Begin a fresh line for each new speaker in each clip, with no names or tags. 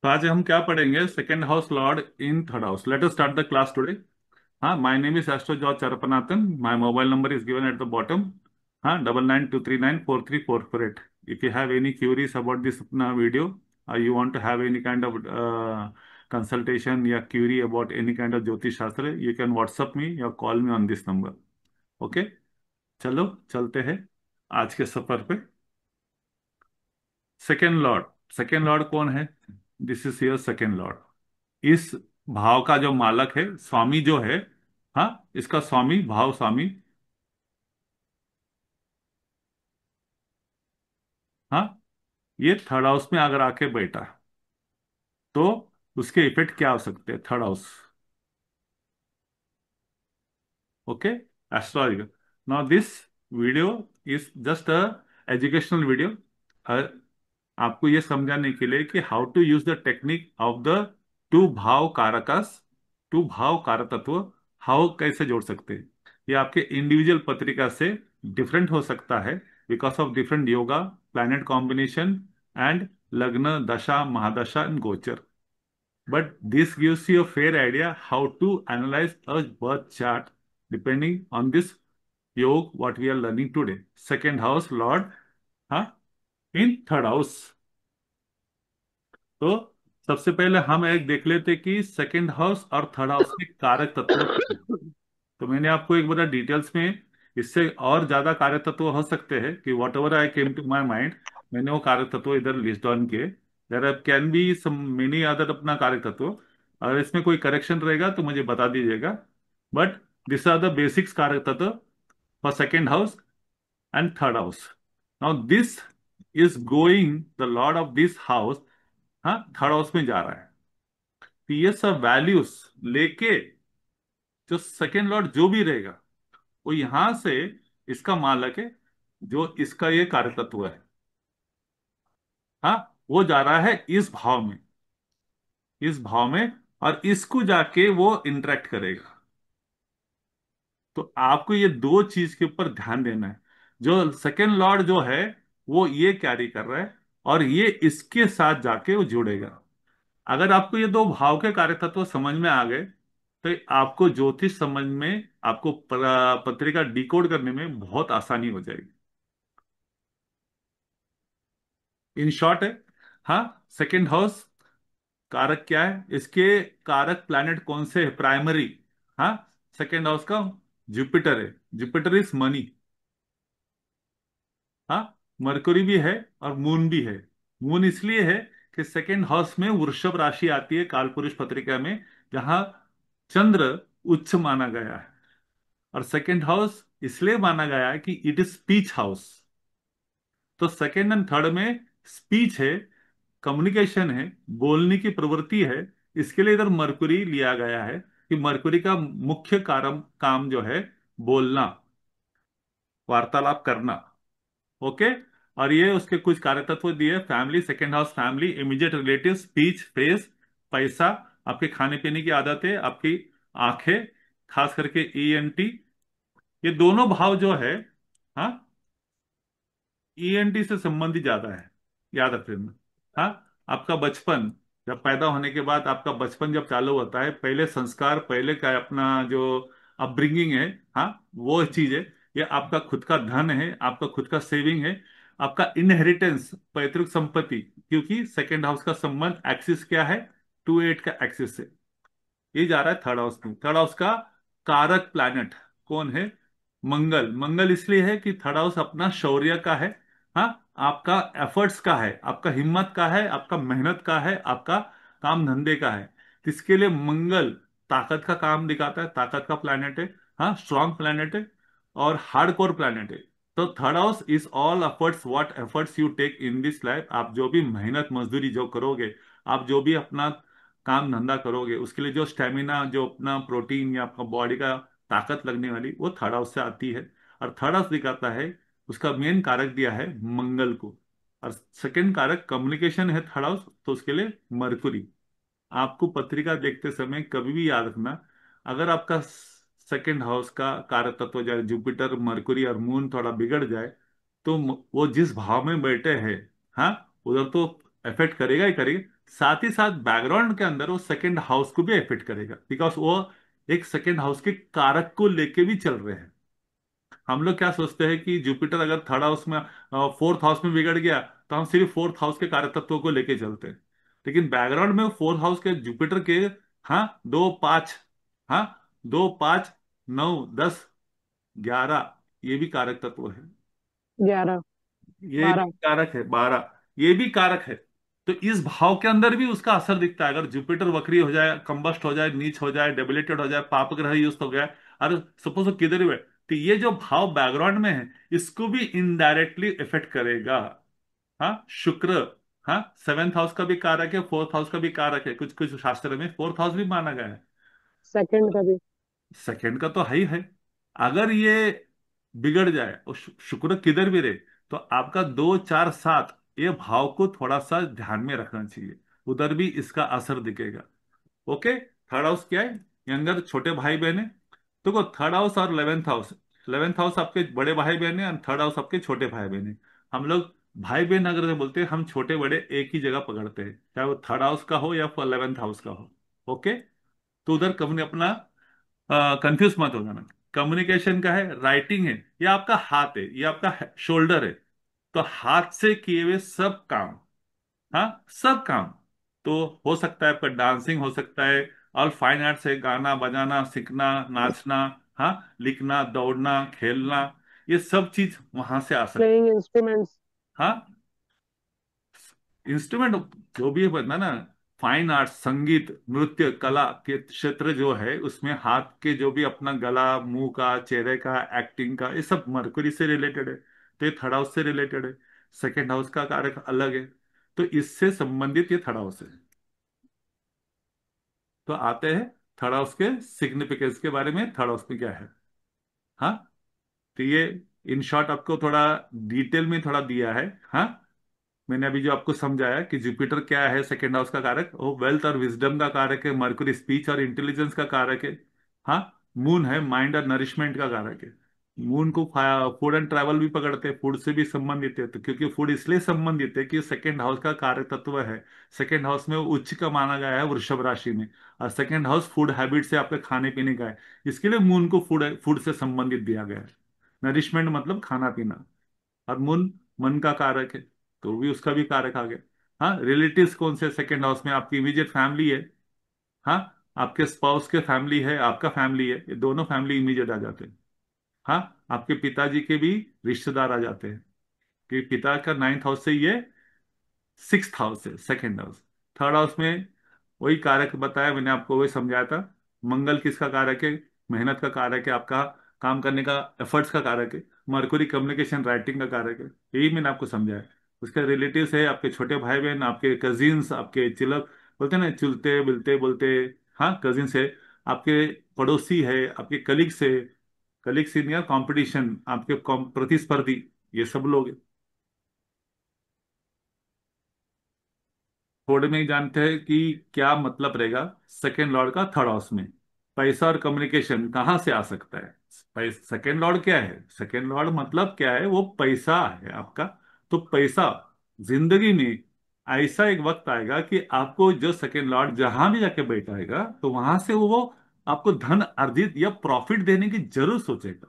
तो आज हम क्या पढ़ेंगे? Second house lord in third house. Let us start the class today. हाँ, my name is astro George Charapanathan. My mobile number is given at the bottom. हाँ, 9923943448। If you have any queries about this video, you want to have any kind of consultation या query about any kind of ज्योतिष शास्त्र, you can WhatsApp me या call me on this number. Okay, चलो चलते हैं आज के सफर पे। Second Lord. सेकेंड लॉर्ड कौन है? This is your second Lord. इस भाव का जो मालक है, स्वामी जो है, हाँ, इसका स्वामी, भाव स्वामी, हाँ, ये थर्ड हाउस में अगर आके बैठा तो उसके इफेक्ट क्या हो सकते हैं third house? Okay, astrological. Now this video is just a educational video, आपको ये समझाने के लिए कि how to use the technique of the two भाव कारकस, टू भाव कारतत्व, हाउ कैसे जोड़ सकते हैं। ये आपके इंडिविजुअल पत्रिका से डिफरेंट हो सकता है because of different yoga, planet combination and लग्न दशा महादशा एंड गोचर। But this gives you a fair idea how to analyze a birth chart depending on this yoga what we are learning today. Second house Lord, हाँ, in third house। तो सबसे पहले हम एक देख लेते कि सेकंड हाउस और थर्ड हाउस के कारक तत्व क्या हैं। तो मैंने आपको एक बड़ा डिटेल्स में, इससे और ज्यादा कारक तत्व हो सकते हैं कि what I came to my mind, मैंने वो कारक तत्व इधर लिस्ट डाउन किए। There can be some many other अपना कारक तत्व। अगर इसमें कोई करेक्शन रहेगा तो मुझे बता दीजिएगा। But this are the basics कारक तत्व for second house and third house. Now this is going the lord of this house, हाँ, थर्ड हाउस में जा रहा है। तो ये सब वैल्यूज लेके जो सेकेंड लॉर्ड जो भी रहेगा वो यहां से, इसका मालक है जो इसका ये कार्य तत्व है, हाँ, वो जा रहा है इस भाव में, इस भाव में, और इसको जाके वो इंटरेक्ट करेगा। तो आपको ये दो चीज के ऊपर ध्यान देना है। जो सेकेंड लॉर्ड जो है वो ये कैरी कर रहा है और ये इसके साथ जाके वो जुड़ेगा। अगर आपको ये दो भाव के कार्य तत्व समझ में आ गए तो आपको ज्योतिष समझ में, आपको पत्रिका डिकोड करने में बहुत आसानी हो जाएगी। इन शॉर्ट है, हाँ, सेकेंड हाउस कारक क्या है, इसके कारक प्लैनेट कौन से है प्राइमरी? हाँ, सेकेंड हाउस का जुपिटर है। Jupiter is money. हाँ, मरकरी भी है और मून भी है। मून इसलिए है कि सेकेंड हाउस में वृषभ राशि आती है कालपुरुष पत्रिका में, जहां चंद्र उच्च माना गया है। और सेकेंड हाउस इसलिए माना गया है कि इट इज स्पीच हाउस। तो सेकेंड एंड थर्ड में स्पीच है, कम्युनिकेशन है, बोलने की प्रवृत्ति है। इसके लिए इधर मरकुरी लिया गया है कि मरकुरी का मुख्य काम जो है बोलना, वार्तालाप करना। ओके, और ये उसके कुछ कार्य तत्व दिए। Family, second house family, immediate relative, speech, face, पैसा, आपके खाने पीने की आदतें, आपकी आंखें, खास करके ईएनटी, ये दोनों भाव जो है, हाँ, ईएनटी से संबंधित ज्यादा है, याद रखना। हाँ, आपका बचपन, जब पैदा होने के बाद आपका बचपन जब चालू होता है, पहले संस्कार, पहले का अपना जो अपब्रिंगिंग है, हाँ, वो चीज है। ये आपका खुद का धन है, आपका खुद का सेविंग है, आपका इनहेरिटेंस, पैतृक संपत्ति, क्योंकि सेकेंड हाउस का संबंध एक्सिस क्या है, 2-8 का एक्सिस से। ये जा रहा है थर्ड हाउस में। थर्ड हाउस का कारक प्लैनेट कौन है? मंगल। मंगल इसलिए है कि थर्ड हाउस अपना शौर्य का है, हाँ, आपका एफर्ट्स का है, आपका हिम्मत का है, आपका मेहनत का है, आपका काम धंधे का है। तो इसके लिए मंगल ताकत का काम दिखाता है, ताकत का प्लैनेट है, हाँ, स्ट्रांग प्लैनेट है और हार्डकोर प्लैनेट है। तो third house is all efforts, what efforts you take in this life. आप जो भी मेहनत मजदूरी जो करोगे, आप जो भी अपना काम धंधा करोगे, उसके लिए जो स्टेमिना, जो अपना प्रोटीन या आपका बॉडी का ताकत लगने वाली, वो थर्ड हाउस से आती है। और थर्ड हाउस दिखाता है, उसका मेन कारक दिया है मंगल को। और सेकंड कारक कम्युनिकेशन है थर्ड हाउस, तो उसके लिए मरकुरी। आपको पत्रिका देखते समय कभी भी याद रखना, अगर आपका सेकंड हाउस का कारक तत्व जाए जुपिटर, मरकुरी और मून थोड़ा बिगड़ जाए, तो वो जिस भाव में बैठे हैं, हाँ, उधर तो इफेक्ट करेगा ही करेगा। साथ ही साथ बैकग्राउंड के अंदर वो सेकंड हाउस को भी इफेक्ट करेगा, बिकॉज वो एक सेकंड हाउस के कारक को लेके भी चल रहे हैं। हम लोग क्या सोचते हैं कि जुपिटर अगर थर्ड हाउस में, फोर्थ हाउस में बिगड़ गया, तो हम सिर्फ फोर्थ हाउस के कारक तत्वों को लेके चलते हैं। लेकिन बैकग्राउंड में फोर्थ हाउस के जुपिटर के, हाँ, 2 5, हाँ, 2 5, 9 10 11, ये भी कारक तत्व है।
11,
ये भी
12।
कारक है, 12, ये भी कारक है। तो इस भाव के अंदर भी उसका असर दिखता है। अगर जुपिटर वक्री हो जाए, कंबस्ट हो जाए, नीच हो जाए, डेबिलिटेड हो जाए, पाप ग्रह युक्त हो गया, और सपोज किधर भी, तो ये जो भाव बैकग्राउंड में है, इसको भी इनडायरेक्टली इफेक्ट करेगा। हाँ, शुक्र, हाँ, सेवेंथ हाउस का भी कारक है, फोर्थ हाउस का भी कारक है, कुछ कुछ शास्त्र में फोर्थ हाउस भी माना गया है।
सेकंड का भी।
सेकंड का तो है ही है। अगर ये बिगड़ जाए और शुक्र किधर भी रहे, तो आपका 2 4 7, ये भाव को थोड़ा सा ध्यान में रखना चाहिए, उधर भी इसका असर दिखेगा। ओके। थर्ड हाउस क्या है? यंगर, छोटे भाई बहन है। देखो, थर्ड हाउस और 11th हाउस, 11th हाउस आपके बड़े भाई बहन है, और थर्ड हाउस आपके छोटे भाई बहन है। हम लोग भाई बहन अगर से बोलते हैं, हम छोटे बड़े एक ही जगह पकड़ते हैं, चाहे वो थर्ड हाउस का हो या 11th हाउस का हो। ओके। तो उधर कभी अपना कंफ्यूज मत हो जाना। कम्युनिकेशन का है, राइटिंग है, ये आपका हाथ है, ये आपका शोल्डर है। तो हाथ से किए हुए सब काम, हाँ, सब काम। तो हो सकता है आपका डांसिंग हो सकता है, और फाइन आर्ट्स है, गाना बजाना, सीखना, नाचना, हाँ, लिखना, दौड़ना, खेलना, ये सब चीज वहां से आ सकती।
Playing instruments.
हाँ, इंस्ट्रूमेंट जो भी है, बतना ना, फाइन आर्ट्स, संगीत, नृत्य, कला के क्षेत्र जो है, उसमें हाथ के जो भी अपना गला, मुंह का, चेहरे का, एक्टिंग का, ये सब मरकरी से रिलेटेड है, तो ये थर्ड हाउस से रिलेटेड है। सेकेंड हाउस का कारक अलग है। तो इससे संबंधित ये थर्ड हाउस है। तो आते हैं थर्ड हाउस के सिग्निफिकेंस के बारे में, थर्ड हाउस में क्या है। हाँ, तो ये इन शॉर्ट आपको थोड़ा डिटेल में थोड़ा दिया है। हाँ, मैंने अभी जो आपको समझाया कि जुपिटर क्या है, सेकेंड हाउस का कारक, वो वेल्थ और विजडम का कारक है, मरकुरी स्पीच और इंटेलिजेंस का कारक है। हाँ, मून है, माइंड और नरिशमेंट का कारक है। मून को फूड एंड ट्रैवल भी पकड़ते हैं, फूड से भी संबंधित है, तो क्योंकि फूड इसलिए संबंधित है कि सेकेंड हाउस का कारक तत्व है। सेकेंड हाउस में वो उच्च का माना गया है वृषभ राशि में, और सेकेंड हाउस फूड हैबिट से आपके खाने पीने का है। इसके लिए मून को फूड फूड से संबंधित दिया गया है। नरिशमेंट मतलब खाना पीना। और मून मन का कारक है, तो भी उसका भी कारक आ गया। हाँ, रिलेटिव्स कौन से सेकंड हाउस में? आपकी इमीडिएट फैमिली है, हाँ, आपके स्पाउस के फैमिली है, आपका फैमिली है, ये दोनों फैमिली इमीडिएट आ जाते हैं। हाँ, आपके पिताजी के भी रिश्तेदार आ जाते हैं, कि पिता का 9th हाउस से ये 6th हाउस है, सेकेंड हाउस। थर्ड हाउस में वही कारक बताया मैंने आपको, वही समझाया था। मंगल किसका कारक है? मेहनत का कारक है, आपका काम करने का एफर्ट्स का कारक है। मरकुरी कम्युनिकेशन, राइटिंग का कारक है। यही मैंने आपको समझाया। उसके रिलेटिव्स है, आपके छोटे भाई बहन, आपके कजिन्स, आपके चिलक, बोलते हैं ना, चुलते बिलते बोलते, हाँ, कजिन्स है। आपके पड़ोसी है, आपके कलीग्स है, कलीग्स इन या कॉम्पिटिशन, आपके प्रतिस्पर्धी, ये सब लोग हैं। थोड़े में ही जानते हैं कि क्या मतलब रहेगा सेकेंड लॉर्ड का थर्ड हाउस में। पैसा और कम्युनिकेशन कहाँ से आ सकता है? सेकेंड लॉर्ड क्या है? सेकेंड लॉर्ड मतलब क्या है? वो पैसा है आपका। तो पैसा, जिंदगी में ऐसा एक वक्त आएगा कि आपको जो सेकेंड लॉर्ड जहां भी जाके बैठाएगा, तो वहां से वो आपको धन अर्जित या प्रॉफिट देने की जरूर सोचेगा,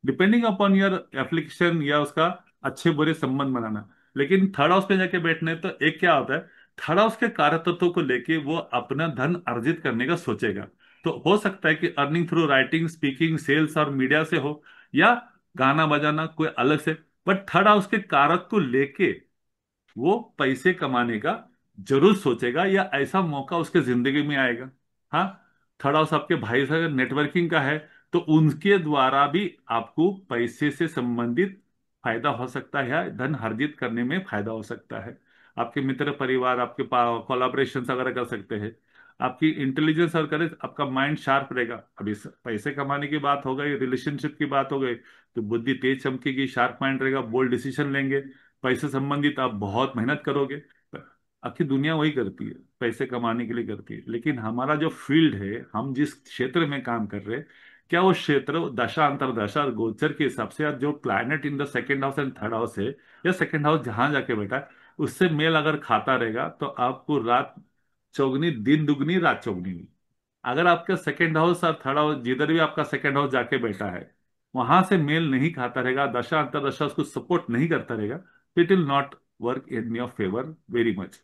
डिपेंडिंग अपॉन योर एप्लीकेशन या उसका अच्छे बुरे संबंध बनाना। लेकिन थर्ड हाउस पे जाके बैठने, तो एक क्या होता है, थर्ड हाउस के कार्य तत्वों को लेके वो अपना धन अर्जित करने का सोचेगा। तो हो सकता है कि earning through writing, speaking, sales और मीडिया से हो, या गाना बजाना कोई अलग से। बट थर्ड हाउस के कारक को लेके वो पैसे कमाने का जरूर सोचेगा, या ऐसा मौका उसके जिंदगी में आएगा। हाँ, थर्ड हाउस आपके भाई से अगर नेटवर्किंग का है, तो उनके द्वारा भी आपको पैसे से संबंधित फायदा हो सकता है, या धन अर्जित करने में फायदा हो सकता है। आपके मित्र परिवार आपके कोलाबरेशन वगैरह कर सकते हैं। आपकी इंटेलिजेंस और करे, आपका माइंड शार्प रहेगा। अभी पैसे कमाने की बात हो गई, रिलेशनशिप की बात हो गई, तो बुद्धि तेज चमकेगी, शार्प माइंड रहेगा, बोल्ड डिसीजन लेंगे। पैसे संबंधित आप बहुत मेहनत करोगे। आखिर दुनिया वही करती है, पैसे कमाने के लिए करती है। लेकिन हमारा जो फील्ड है, हम जिस क्षेत्र में काम कर रहे हैं, क्या वो क्षेत्र दशा अंतरदशा और गोचर के हिसाब से, या जो planet in the second house and third house है, या सेकंड हाउस जहां जाके बैठा है, उससे मेल अगर खाता रहेगा तो आपको रात चौगनी, दिन दुगनी रात चौगनी। अगर आपका सेकंड हाउस और थर्ड हाउस, जिधर भी आपका सेकंड हाउस जाके बैठा है, वहां से मेल नहीं खाता रहेगा, दशा अंतरदशा उसको सपोर्ट नहीं करता रहेगा, it will not work in your favour very much.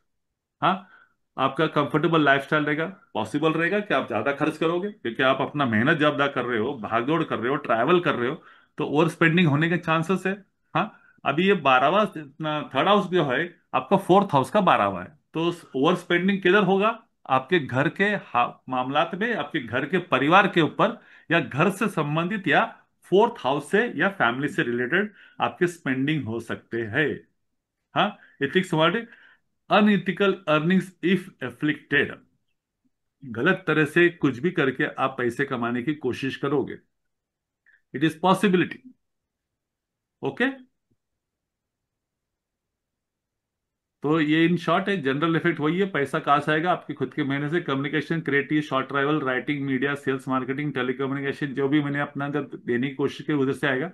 हाँ, आपका कंफर्टेबल लाइफस्टाइल रहेगा, पॉसिबल रहेगा कि आप ज्यादा खर्च करोगे, क्योंकि आप अपना मेहनत ज्यादा कर रहे हो, भागदौड़ कर रहे हो, ट्रैवल कर रहे हो, तो ओवर स्पेंडिंग होने के चांसेस है। हाँ, अभी ये 12वां, थर्ड हाउस जो है आपका फोर्थ हाउस का 12वां है, तो ओवर स्पेंडिंग किधर होगा? आपके घर के मामलात में, आपके घर के परिवार के ऊपर, या घर से संबंधित, या फोर्थ हाउस से या फैमिली से रिलेटेड आपके स्पेंडिंग हो सकते हैं। हाँ, ethics word, unethical earnings if afflicted, गलत तरह से कुछ भी करके आप पैसे कमाने की कोशिश करोगे, इट इज पॉसिबिलिटी। ओके, तो ये इन शॉर्ट है, जनरल इफेक्ट वही है, पैसा कहाँ से आएगा? आपके खुद के मेहनत से। Communication, creative, short travel, writing, media, sales, marketing, telecommunication, जो भी मैंने अपना जब देने की कोशिश की उधर से आएगा।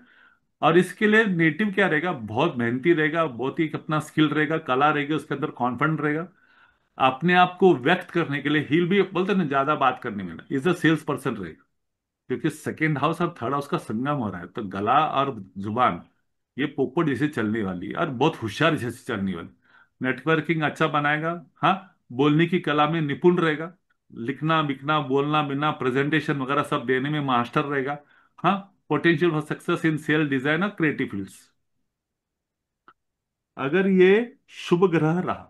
और इसके लिए नेटिव क्या रहेगा? बहुत मेहनती रहेगा, बहुत ही अपना स्किल रहेगा, कला रहेगी, उसके अंदर कॉन्फिडेंट रहेगा, अपने आप को व्यक्त करने के लिए हिल भी बोलते हैं ना, ज्यादा बात करने में ना, इज अ सेल्स पर्सन रहेगा। क्योंकि सेकेंड हाउस और थर्ड हाउस का संगम हो रहा है, तो गला और जुबान ये पोपट जैसे चलने वाली है, और बहुत होशियार जैसे चलने वाली। नेटवर्किंग अच्छा बनाएगा। हाँ, बोलने की कला में निपुण रहेगा, लिखना बिखना बोलना बिना प्रेजेंटेशन वगैरह सब देने में मास्टर रहेगा। हाँ, potential for success in sale, design और क्रिएटिव फील्ड्स। अगर ये शुभ ग्रह रहा,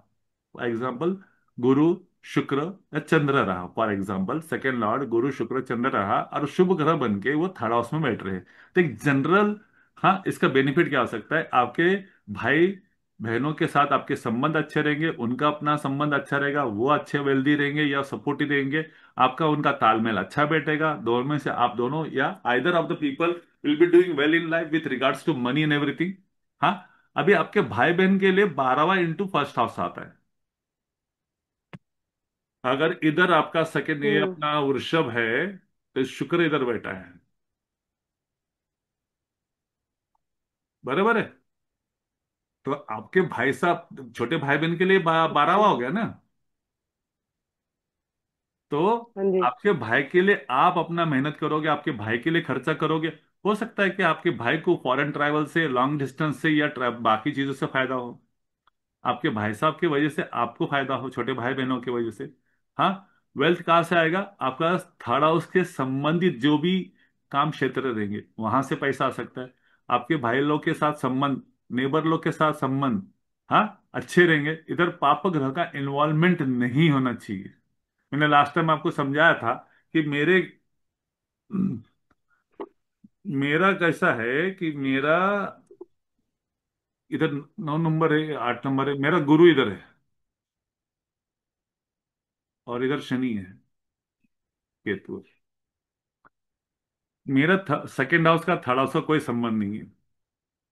फॉर एग्जाम्पल गुरु, शुक्र या चंद्र रहा, फॉर एग्जाम्पल सेकेंड लॉर्ड गुरु शुक्र चंद्र रहा और शुभ ग्रह बन के वो थर्ड हाउस में बैठ रहे हैं, तो एक जनरल, हाँ, इसका बेनिफिट क्या हो सकता है? आपके भाई बहनों के साथ आपके संबंध अच्छे रहेंगे, उनका अपना संबंध अच्छा रहेगा, वो अच्छे वेल्दी रहेंगे या सपोर्टिव रहेंगे, आपका उनका तालमेल अच्छा बैठेगा, दोनों में से आप दोनों या either of the people will be doing well in life with regards to money and everything. हाँ, अभी आपके भाई बहन के लिए 12वां इंटू फर्स्ट हाउस आता है। अगर इधर आपका सेकंड, ये
हम्म।
अपना वृषभ है, तो शुक्र इधर बैठा है, बराबर है? तो आपके भाई साहब, छोटे भाई बहन के लिए 12वां हो गया ना। तो
हाँ जी।
आपके भाई के लिए आप अपना मेहनत करोगे, आपके भाई के लिए खर्चा करोगे, हो सकता है कि आपके भाई को फॉरेन ट्रैवल से, लॉन्ग डिस्टेंस से या बाकी चीजों से फायदा हो, आपके भाई साहब की वजह से आपको फायदा हो, छोटे भाई बहनों की वजह से। हाँ, वेल्थ कहाँ से आएगा? आपका थर्ड हाउस के संबंधित जो भी काम क्षेत्र रहेंगे वहां से पैसा आ सकता है। आपके भाई लोग के साथ संबंध, नेबर लोग के साथ संबंध, हाँ, अच्छे रहेंगे। इधर पाप ग्रह का इन्वॉल्वमेंट नहीं होना चाहिए। मैंने लास्ट टाइम आपको समझाया था कि मेरा कैसा है कि मेरा इधर 9 नंबर है, 8 नंबर है, मेरा गुरु इधर है और इधर शनि है, केतु है। मेरा सेकेंड हाउस का थर्ड हाउस का कोई संबंध नहीं है,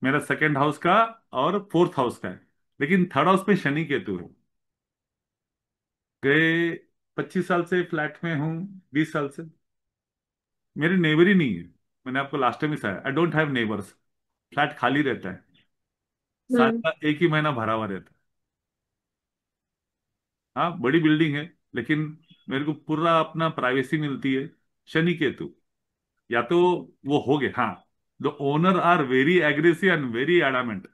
मेरा सेकेंड हाउस का और फोर्थ हाउस का है, लेकिन थर्ड हाउस में शनि केतु है। गए 25 साल से फ्लैट में हूँ, 20 साल से। मेरे नेबर ही नहीं है, मैंने आपको लास्ट टाइम ही बताया, I don't have neighbours. Flat खाली रहता है, साल
हम्म।
का एक ही महीना भरा हुआ रहता है। हाँ, बड़ी बिल्डिंग है, लेकिन मेरे को पूरा अपना प्राइवेसी मिलती है। शनि केतु, या तो वो हो गए, हाँ, the owner are very aggressive and very adamant.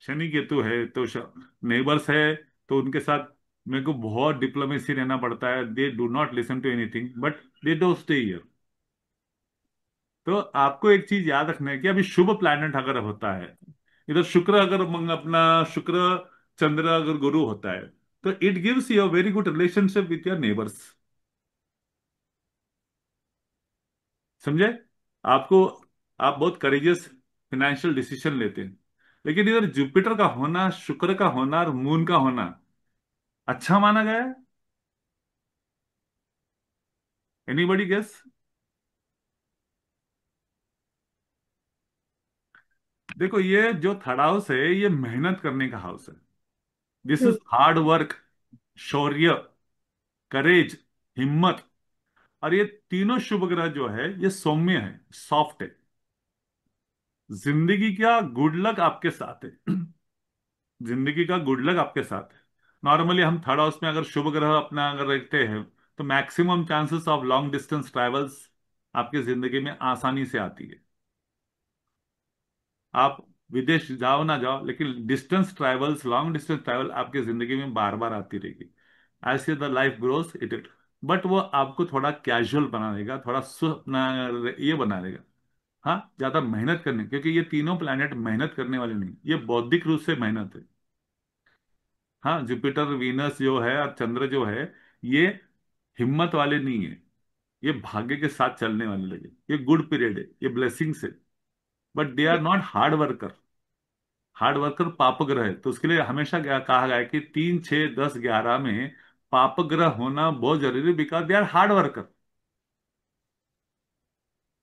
Shani Ketu है तो नेबर्स है, तो उनके साथ मेरे को बहुत डिप्लोमेसी रहना पड़ता है, they do not listen to anything but they don't stay here. तो आपको एक चीज याद रखना है कि अभी शुभ प्लैनेट अगर होता है, इधर शुक्र अगर अपना शुक्र चंद्र अगर गुरु होता है, तो it gives you a very good relationship with your neighbours. समझे? आपको, आप बहुत करेजियस फाइनेंशियल डिसीजन लेते हैं, लेकिन इधर जुपिटर का होना, शुक्र का होना और मून का होना अच्छा माना गया है। Anybody guess? देखो, ये जो थर्ड हाउस है ये मेहनत करने का हाउस है, this is
hmm.
Hard work, शौर्य, करेज, हिम्मत। और ये तीनों शुभ ग्रह जो है ये सौम्य है, सॉफ्ट है, जिंदगी का गुड लक आपके साथ है। जिंदगी का गुड लक आपके साथ है। नॉर्मली हम थर्ड हाउस में अगर शुभ ग्रह अपना अगर रखते हैं, तो maximum chances of long distance travels आपकी जिंदगी में आसानी से आती है। आप विदेश जाओ ना जाओ, लेकिन distance travels, long distance travel आपकी जिंदगी में बार बार आती रहेगी। As the life grows it but वो आपको थोड़ा कैजुअल बना देगा, थोड़ा अपना ये बना देगा। हाँ, ज्यादा मेहनत करने, क्योंकि ये तीनों प्लैनेट मेहनत करने वाले नहीं, ये बौद्धिक रूप से मेहनत है। हाँ, जुपिटर वीनस जो है और चंद्र जो है, ये हिम्मत वाले नहीं है, ये भाग्य के साथ चलने वाले लगे, ये गुड पीरियड है, ये ब्लेसिंग्स है। But they are not hard worker. Hard worker पाप ग्रह है, तो उसके लिए हमेशा क्या कहा गया है कि 3, 6, 10, 11 में पाप ग्रह होना बहुत जरूरी, because they are hard worker.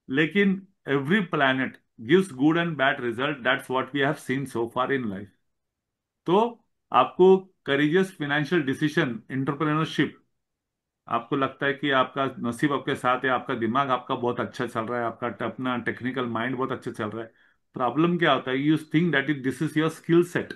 लेकिन every planet gives good and bad result, that's what we have seen so far in life. तो आपको करेजियस फाइनेंशियल डिसीजन, एंटरप्रेन्योरशिप, आपको लगता है कि आपका नसीब आपके साथ है, आपका दिमाग आपका बहुत अच्छा चल रहा है, आपका अपना टेक्निकल माइंड बहुत अच्छा चल रहा है। प्रॉब्लम क्या होता है, you think that is this is your skill set.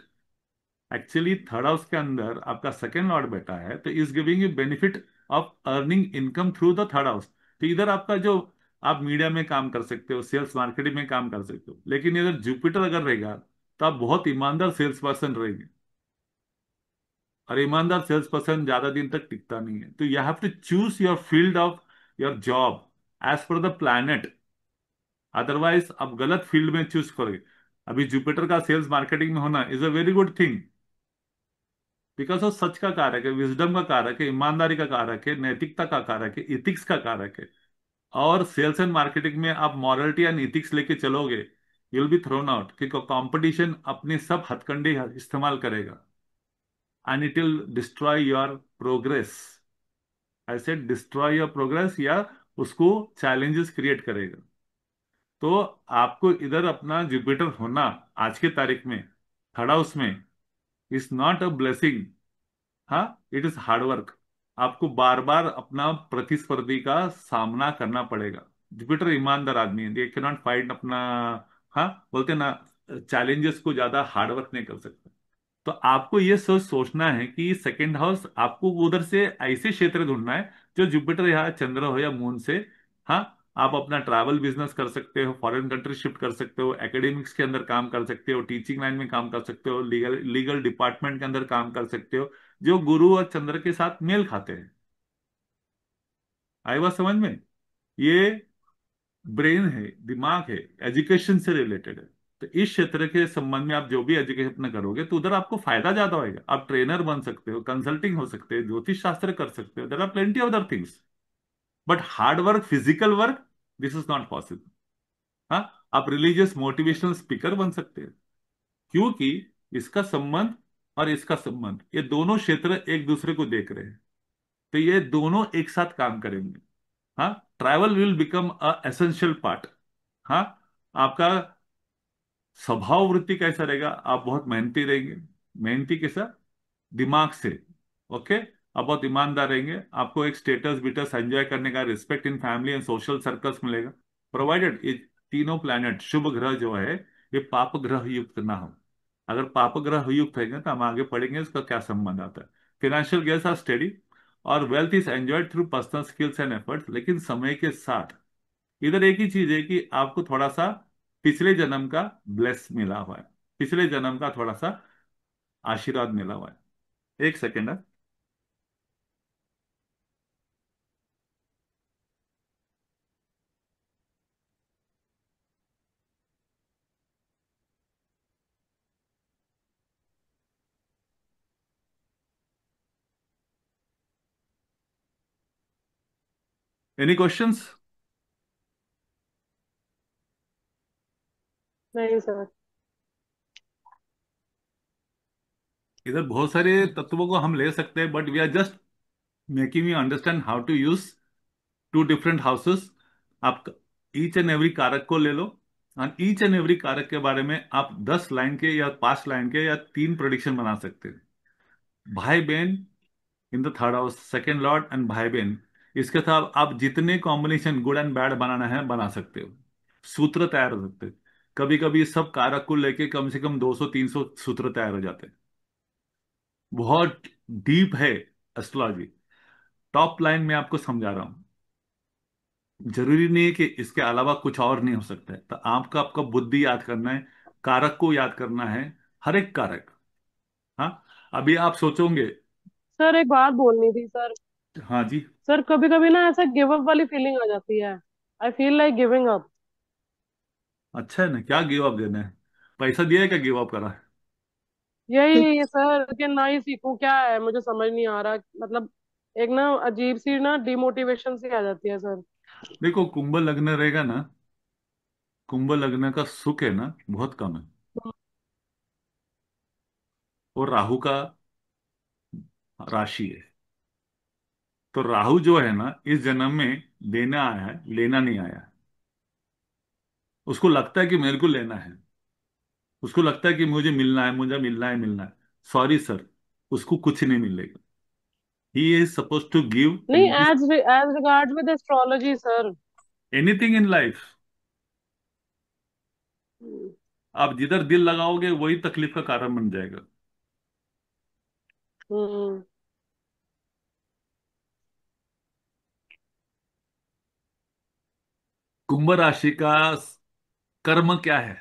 Actually third house के अंदर आपका सेकेंड लॉर्ड बैठा है, तो is giving you benefit of earning income through the third house. तो इधर आपका जो, आप मीडिया में काम कर सकते हो, सेल्स मार्केटिंग में काम कर सकते हो, लेकिन इधर जुपिटर अगर रहेगा तो आप बहुत ईमानदार सेल्स पर्सन रहेंगे। और ईमानदार सेल्स पर्सन ज्यादा दिन तक टिकता नहीं है। तो you have to choose your field of your job as पर द प्लैनेट। अदरवाइज आप गलत फील्ड में चूज करोगे। अभी जुपिटर का सेल्स मार्केटिंग में होना is a very good thing, because वो सच का कारक है, विजडम का कारक है, ईमानदारी का कारक है, नैतिकता का कारक है, इथिक्स का कारक है। और सेल्स एंड मार्केटिंग में आप मॉरलिटी एंड इथिक्स लेके चलोगे, you will be thrown out, क्योंकि कंपटीशन अपने सब हथकंडे इस्तेमाल करेगा, and it will destroy your progress. ऐसे डिस्ट्रॉय योर प्रोग्रेस, या उसको चैलेंजेस क्रिएट करेगा। तो आपको इधर अपना जुपिटर होना आज के तारीख में थर्ड हाउस में इज नॉट अ ब्लेसिंग। हाँ, इट इज हार्ड वर्क। आपको बार बार अपना प्रतिस्पर्धी का सामना करना पड़ेगा। जुपिटर ईमानदार आदमी है, दे कैन नॉट फाइट अपना। हाँ, बोलते हैं ना, चैलेंजेस को ज्यादा हार्ड वर्क नहीं कर सकते। तो आपको ये सोचना है कि सेकंड हाउस आपको उधर से ऐसे क्षेत्र ढूंढना है जो जुपिटर या चंद्र हो या मून से। हाँ, आप अपना ट्रैवल बिजनेस कर सकते हो, फॉरेन कंट्री शिफ्ट कर सकते हो, एकेडमिक्स के अंदर काम कर सकते हो, टीचिंग लाइन में काम कर सकते हो, लीगल लीगल डिपार्टमेंट के अंदर काम कर सकते हो, जो गुरु और चंद्र के साथ मेल खाते हैं। आई बात समझ में? ये ब्रेन है, दिमाग है, एजुकेशन से रिलेटेड है। तो इस क्षेत्र के संबंध में आप जो भी एजुकेशन अपना करोगे, तो उधर आपको फायदा ज्यादा होएगा। आप ट्रेनर बन सकते हो, कंसल्टिंग हो सकते हो, ज्योतिष शास्त्र कर सकते हो, there are plenty other things. But hard work, physical work, this is not possible. हाँ, आप रिलीजियस मोटिवेशनल स्पीकर बन सकते हैं, क्योंकि इसका संबंध और इसका संबंध, ये दोनों क्षेत्र एक दूसरे को देख रहे हैं। तो ये दोनों एक साथ काम करेंगे। हाँ, travel will become a essential part. हाँ, आपका स्वभाव वृत्ति कैसा रहेगा, आप बहुत मेहनती रहेंगे। मेहनती के साथ दिमाग से, ओके, आप बहुत ईमानदार रहेंगे। आपको एक स्टेटस बिटस एंजॉय करने का, respect in family and social circles मिलेगा, प्रोवाइडेड ये तीनों प्लैनेट शुभ ग्रह जो है, ये पाप ग्रह युक्त ना हो। अगर पाप ग्रह युक्त रहेंगे तो हम आगे पढ़ेंगे इसका क्या संबंध आता है। फिनेंशियल गेयर्स आर स्टेडी और wealth is enjoyed through personal skills and efforts, लेकिन समय के साथ इधर एक ही चीज है कि आपको थोड़ा सा पिछले जन्म का ब्लेस मिला हुआ है, पिछले जन्म का थोड़ा सा आशीर्वाद मिला हुआ है। एक सेकेंड है। Any questions?
नहीं सर।
इधर बहुत सारे तत्वों को हम ले सकते हैं, but we are just making you understand how to use two different houses. आप ईच एंड एवरी कारक को ले लो, और ईच एंड एवरी कारक के बारे में आप 10 लाइन के या 5 लाइन के या 3 प्रोडिक्शन बना सकते हैं। भाई बहन इन the third house, second Lord and भाई बहन, इसके साथ आप जितने कॉम्बिनेशन गुड एंड बैड बनाना है बना सकते हो, सूत्र तैयार हो सकते हैं। कभी कभी सब कारक को लेके कम से कम 200-300 सूत्र तैयार हो जाते हैं। बहुत डीप है एस्ट्रोलॉजी। टॉप लाइन में आपको समझा रहा हूं। जरूरी नहीं है कि इसके अलावा कुछ और नहीं हो सकता है। तो आपका आपका बुद्धि याद करना है, कारक को याद करना है, हर एक कारक। हाँ, अभी आप सोचोगे।
सर एक बात बोलनी थी सर।
हाँ जी।
सर कभी कभी ना ऐसा गिव अप वाली फीलिंग आ जाती है। I feel like giving up.
अच्छा है ना, क्या गिव अप देना है? पैसा दिया है क्या गिव अप करा है?
यही सर कि ना ही सीखूं क्या है, मुझे समझ नहीं आ रहा। मतलब एक ना अजीब सी ना डिमोटिवेशन सी आ जाती है सर।
देखो, कुंभ लग्न रहेगा ना, कुंभ लग्न का सुख है ना बहुत कम है। और राहु का राशि है। तो राहु जो है ना, इस जन्म में देना आया है, लेना नहीं आया है। उसको लगता है कि मेरे को लेना है। उसको लगता है कि मुझे मिलना है, मुझे मिलना है, मिलना है। सॉरी सर, उसको कुछ नहीं मिलेगा। He is suppose to give
नहीं,
in this
as as regard with astrology sir.
Anything in life. आप जिधर दिल लगाओगे वही तकलीफ का कारण बन जाएगा।
हम्म।
कुंभ राशि का कर्म क्या है?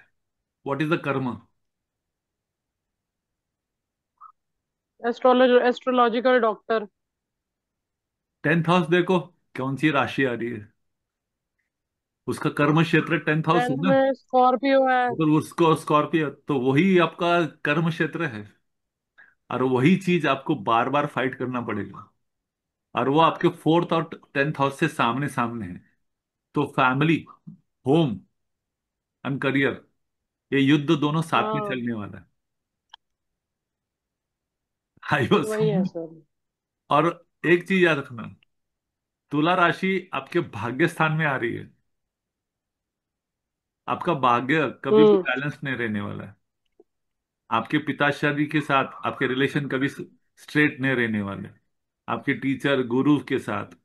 व्हाट इज द कर्म?
Astrological doctor.
10th हाउस देखो, कौन सी राशि आ रही है? उसका कर्म क्षेत्र 10th हाउस है
10th
ना।
में स्कॉर्पियो है।
अगर उसको स्कॉर्पियो, तो वही आपका कर्म क्षेत्र है। और वही चीज आपको बार बार फाइट करना पड़ेगा। और वो आपके 4th और 10th हाउस से सामने सामने है। तो फैमिली, होम एंड करियर, ये युद्ध दोनों साथ में
हाँ
चलने वाला है। आइयो
वही है
समझ।
सर।
और एक चीज याद रखना, तुला राशि आपके भाग्य स्थान में आ रही है। आपका भाग्य कभी भी
हम्म।
बैलेंस नहीं रहने वाला है। आपके पिताश्री के साथ आपके रिलेशन कभी स्ट्रेट नहीं रहने वाले। आपके टीचर गुरु के साथ,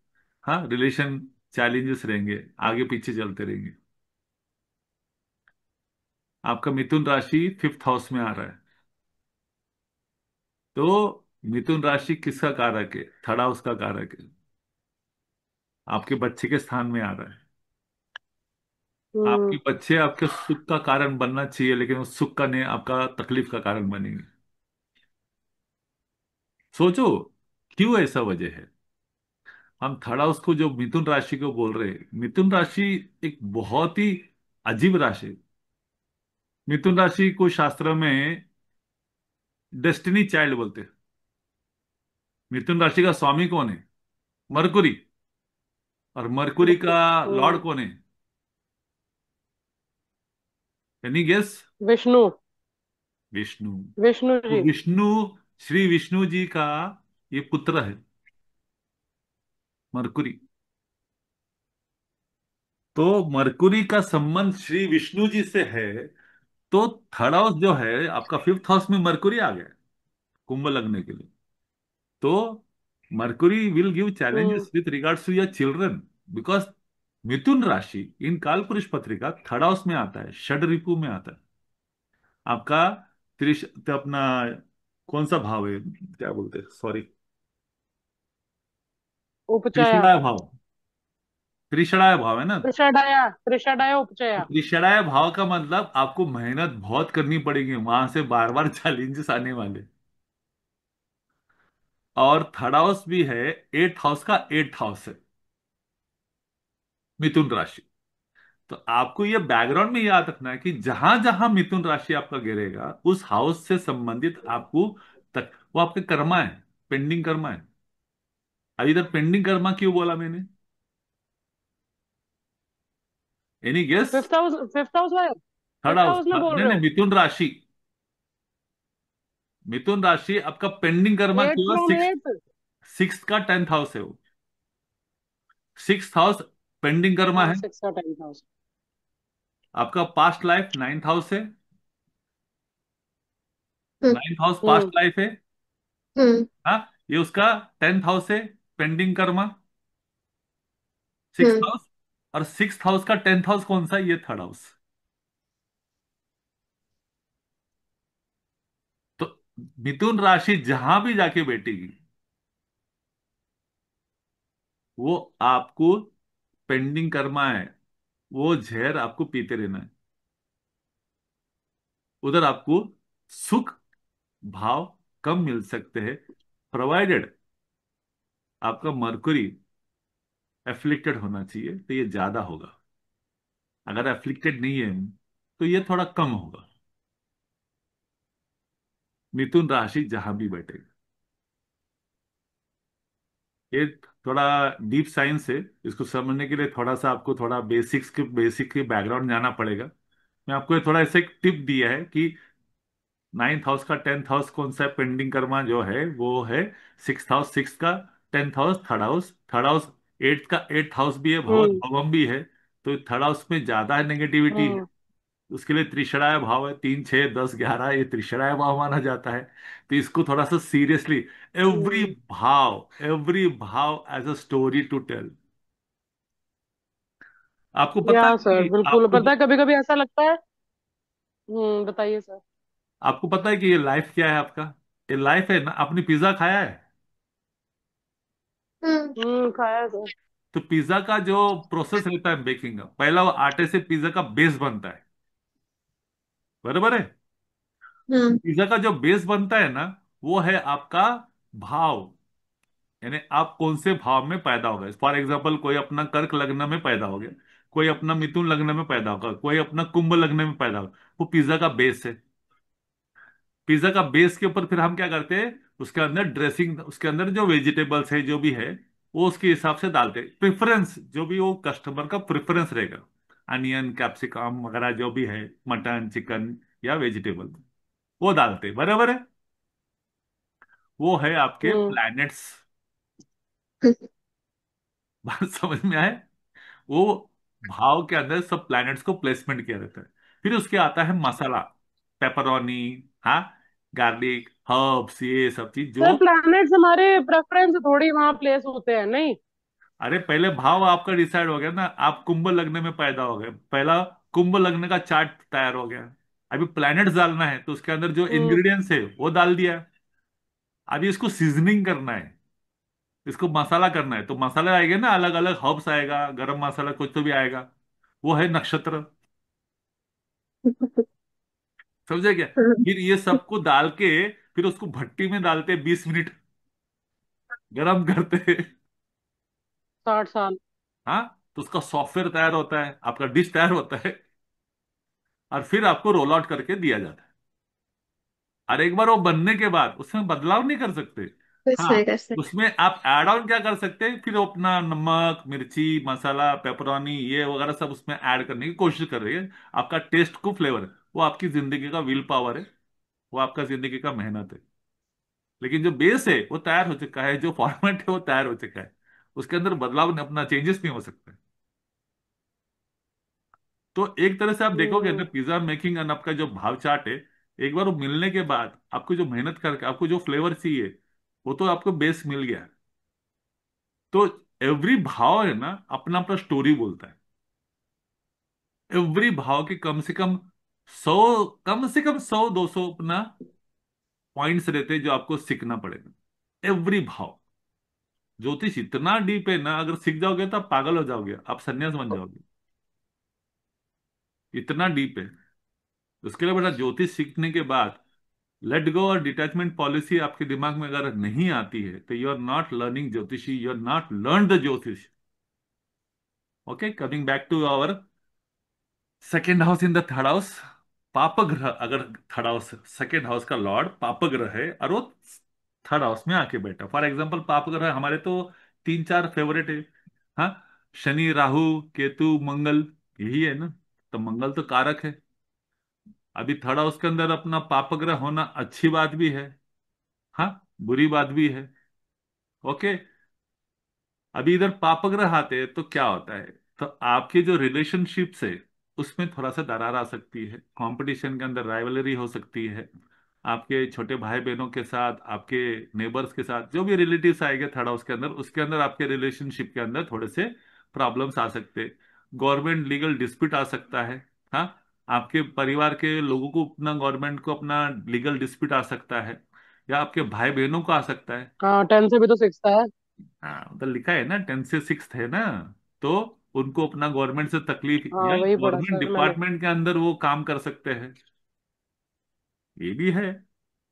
हाँ, रिलेशन चैलेंजेस रहेंगे, आगे पीछे चलते रहेंगे। आपका मिथुन राशि 5th हाउस में आ रहा है। तो मिथुन राशि किसका कारक है? 3rd हाउस का कारक है। आपके बच्चे के स्थान में आ रहा है। आपके
हम्म।
बच्चे आपके सुख का कारण बनना चाहिए, लेकिन उस सुख का नहीं, आपका तकलीफ का कारण बनेंगे। सोचो, क्यों ऐसा वजह है? हम 3rd हाउस को जो मिथुन राशि को बोल रहे हैं, मिथुन राशि एक बहुत ही अजीब राशि है। मिथुन राशि को शास्त्र में डेस्टिनी चाइल्ड बोलते हैं। मिथुन राशि का स्वामी कौन है? मरकुरी। और मरकुरी का लॉर्ड
हम्म।
कौन है? Any guess?
विष्णु।
विष्णु।
विष्णु
तो
जी।
विष्णु, श्री विष्णु जी का ये पुत्र है, मरकुरी। तो मरकुरी का संबंध श्री विष्णु जी से है। तो 3rd हाउस जो है आपका, 5th हाउस में मरकुरी आ गया कुंभ लगने के लिए। तो mercury will give
hmm.
Challenges with regards to your children, because मिथुन राशि इन काल पुरुष पत्रिका 3rd हाउस में आता है, षड रिपु में आता है। आपका तो अपना कौन सा भाव है, क्या बोलते हैं, सॉरी,
उपचया।
त्रिषणाय भाव। त्रिषणाय भाव है ना।
त्रिषाडाया
तो
उपचया।
त्रिषणाय भाव का मतलब आपको मेहनत बहुत करनी पड़ेगी, वहां से बार बार चैलेंजेस आने वाले। और 3rd हाउस भी है, 8th हाउस का 8th हाउस है, मिथुन राशि। तो आपको ये बैकग्राउंड में याद रखना है कि जहां जहां मिथुन राशि आपका गिरेगा, उस हाउस से संबंधित आपको तक, वो आपके कर्मा है, पेंडिंग कर्मा है। अब इधर पेंडिंग कर्मा क्यों बोला मैंने? Any guess?
Fifth house, fifth house है।
थर्ड
फिफ्थ
हाउस,
हाउस में बोल
नहीं
रहे
नहीं,
हो?
मिथुन राशि। मिथुन राशि आपका पेंडिंग कर्मा
एट
क्यों है?
From eight.
सिक्स का 10th हाउस है वो। 6th हाउस पेंडिंग कर्मा
हाँ
है।
6 का 10th हाउस।
आपका पास्ट लाइफ 9th हाउस है।
हम्म
9th हाउस
हम्म।
पास्ट लाइफ है।
हम्म
हाँ, ये उसका 10th हाउस है, पेंडिंग कर्मा, सिक्स
हम्म
हाउस। और 6th हाउस का 10th हाउस कौन सा है? ये 3rd हाउस। तो मिथुन राशि जहां भी जाके बैठेगी, वो आपको पेंडिंग कर्मा है, वो जहर आपको पीते रहना है। उधर आपको सुख भाव कम मिल सकते हैं, प्रोवाइडेड आपका मरकुरी एफ्लिक्टेड होना चाहिए, तो ये ज्यादा होगा। अगर एफ्लिक्टेड नहीं है तो ये थोड़ा कम होगा। मिथुन राशि जहां भी बैठे, ये थोड़ा डीप साइंस है। इसको समझने के लिए थोड़ा सा आपको थोड़ा बेसिक के बैकग्राउंड जाना पड़ेगा। मैं आपको ये थोड़ा ऐसे एक टिप दिया है कि 9th हाउस का 10th हाउस कौन सा है, पेंडिंग कर्मा जो है वो है 6th हाउस, 6 का 10th house, third house, third house, 8 का 8th हाउस भी है, भवत
हम्म।
भवम भी है। तो थर्ड हाउस में ज्यादा है नेगेटिविटी है।
हम्म।
उसके लिए त्रिशराय भाव है, 3, 6, 10, 11, ये त्रिशराय भाव माना जाता है। तो इसको थोड़ा सा सीरियसली,
हम्म।
एवरी भाव as a story to tell. आपको
या
पता है
सर
कि
बिल्कुल, पता है कभी कभी ऐसा लगता है। बताइए सर।
आपको पता है कि ये लाइफ क्या है आपका? ये लाइफ है ना। आपने पिज्जा खाया है?
खाया है सर।
तो पिज्जा का जो प्रोसेस रहता है बेकिंग का, पहला वो आटे से पिज्जा का बेस बनता है, बराबर है?
हम्म।
पिज्जा का जो बेस बनता है ना, वो है आपका भाव। यानी आप कौन से भाव में पैदा हो गए। फॉर एग्जाम्पल, कोई अपना कर्क लग्न में पैदा हो गया, कोई अपना मिथुन लग्न में पैदा होगा, कोई अपना कुंभ लग्न में पैदा होगा। वो पिज्जा का बेस है। पिज्जा का बेस के ऊपर फिर हम क्या करते हैं, उसके अंदर ड्रेसिंग, उसके अंदर जो वेजिटेबल्स है जो भी है, वो उसके हिसाब से डालते हैं। प्रेफरेंस जो भी वो कस्टमर का प्रेफरेंस रहेगा, अनियन, कैप्सिकम वगैरह जो भी है, मटन, चिकन या वेजिटेबल, वो डालते हैं, बराबर है? वो है आपके
हम्म।
प्लैनेट्स। बात समझ में आए? वो भाव के अंदर सब प्लैनेट्स को प्लेसमेंट किया रहता है। फिर उसके आता है मसाला, पेपरोनी, हाँ, गार्लिक, हर्ब्स, ये सब चीज
सर
जो।
प्लैनेट्स हमारे प्रेफरेंस थोड़ी वहां प्लेस होते हैं, नहीं।
अरे पहले भाव आपका डिसाइड हो गया ना, आप कुंभ लग्न में पैदा हो गए, पहला कुंभ लग्न का चार्ट तैयार हो गया। अभी प्लैनेट्स डालना है तो उसके अंदर जो
हम्म।
इंग्रेडिएंट्स है वो डाल दिया। अभी इसको सीजनिंग करना है, इसको मसाला करना है, तो मसाले आएंगे ना, अलग अलग हर्ब्स आएगा, गरम मसाला कुछ तो भी आएगा। वो है नक्षत्र। समझे क्या? फिर ये सबको डाल के, फिर उसको भट्टी में डालते, 20 मिनट गरम करते।
60 साल।
हाँ, तो उसका सॉफ्टवेयर तैयार होता है, आपका डिश तैयार होता है, और फिर आपको रोल आउट करके दिया जाता है। और एक बार वो बनने के बाद उसमें बदलाव नहीं कर सकते।
कुछ
हाँ,
नहीं कर सकते।
उसमें आप ऐड ऑन क्या कर सकते हैं, फिर वो अपना नमक, मिर्ची, मसाला, पेपरोनी ये वगैरह सब उसमें ऐड करने की कोशिश कर रही है। आपका टेस्ट को फ्लेवर है, वो आपकी जिंदगी का विल पावर है, वो आपका जिंदगी का मेहनत है। लेकिन जो बेस है वो तैयार हो चुका है, जो फॉर्मेट है वो तैयार हो चुका है। उसके अंदर बदलाव अपना चेंजेस नहीं हो सकते। तो एक तरह से आप देखोगे ना,
हम्म।
पिज्जा मेकिंग एंड आपका जो भाव चार्ट है, एक बार वो मिलने के बाद आपको जो मेहनत करके आपको जो फ्लेवर चाहिए, वो तो आपको बेस मिल गया। तो एवरी भाव है ना, अपना अपना स्टोरी बोलता है। एवरी भाव के सौ कम से कम 100-200 अपना पॉइंट्स रहते हैं जो आपको सीखना पड़ेगा। एवरी भाव। ज्योतिष इतना डीप है ना, अगर सीख जाओगे तो आप पागल हो जाओगे, आप सन्यास बन जाओगे। इतना डीप है। उसके लिए बेटा, ज्योतिष सीखने के बाद लेट गो और डिटैचमेंट पॉलिसी आपके दिमाग में अगर नहीं आती है, तो यू आर नॉट लर्निंग ज्योतिषी, you are not learn the ज्योतिष। Okay, coming back to our second house in the third house. पाप ग्रह अगर थर्ड हाउस, सेकेंड हाउस का लॉर्ड पाप ग्रह है और वो थर्ड हाउस में आके बैठा, फॉर एग्जाम्पल पाप ग्रह हमारे तो 3-4 फेवरेट है। हाँ, शनि, राहु, केतु, मंगल, यही है ना। तो मंगल तो कारक है। अभी थर्ड हाउस के अंदर अपना पाप ग्रह होना अच्छी बात भी है, हाँ, बुरी बात भी है। ओके। अभी इधर पापग्रह आते हैं तो क्या होता है, तो आपके जो रिलेशनशिप्स है उसमें थोड़ा सा दरार आ सकती है, कंपटीशन के अंदर राइवलरी हो सकती है, आपके छोटे भाई बहनों के साथ, आपके नेबर्स के साथ, जो भी रिलेटिव्स आएंगे थर्ड हाउस के अंदर, उसके अंदर आपके रिलेशनशिप के अंदर थोड़े से प्रॉब्लम्स आ सकते हैं। गवर्नमेंट लीगल डिस्प्यूट आ सकता है। हाँ, आपके परिवार के लोगों को अपना, गवर्नमेंट को अपना लीगल डिस्प्यूट आ सकता है। या आपके भाई बहनों को आ सकता है।
हाँ, 10 से भी तो 6 है।
हाँ, उधर लिखा है ना 10 से 6 है ना। तो उनको अपना गवर्नमेंट से तकलीफ,
हाँ,
या
वही पढ़ा
गवर्नमेंट
सर मैंने।
डिपार्टमेंट के अंदर वो काम कर सकते हैं, ये भी है।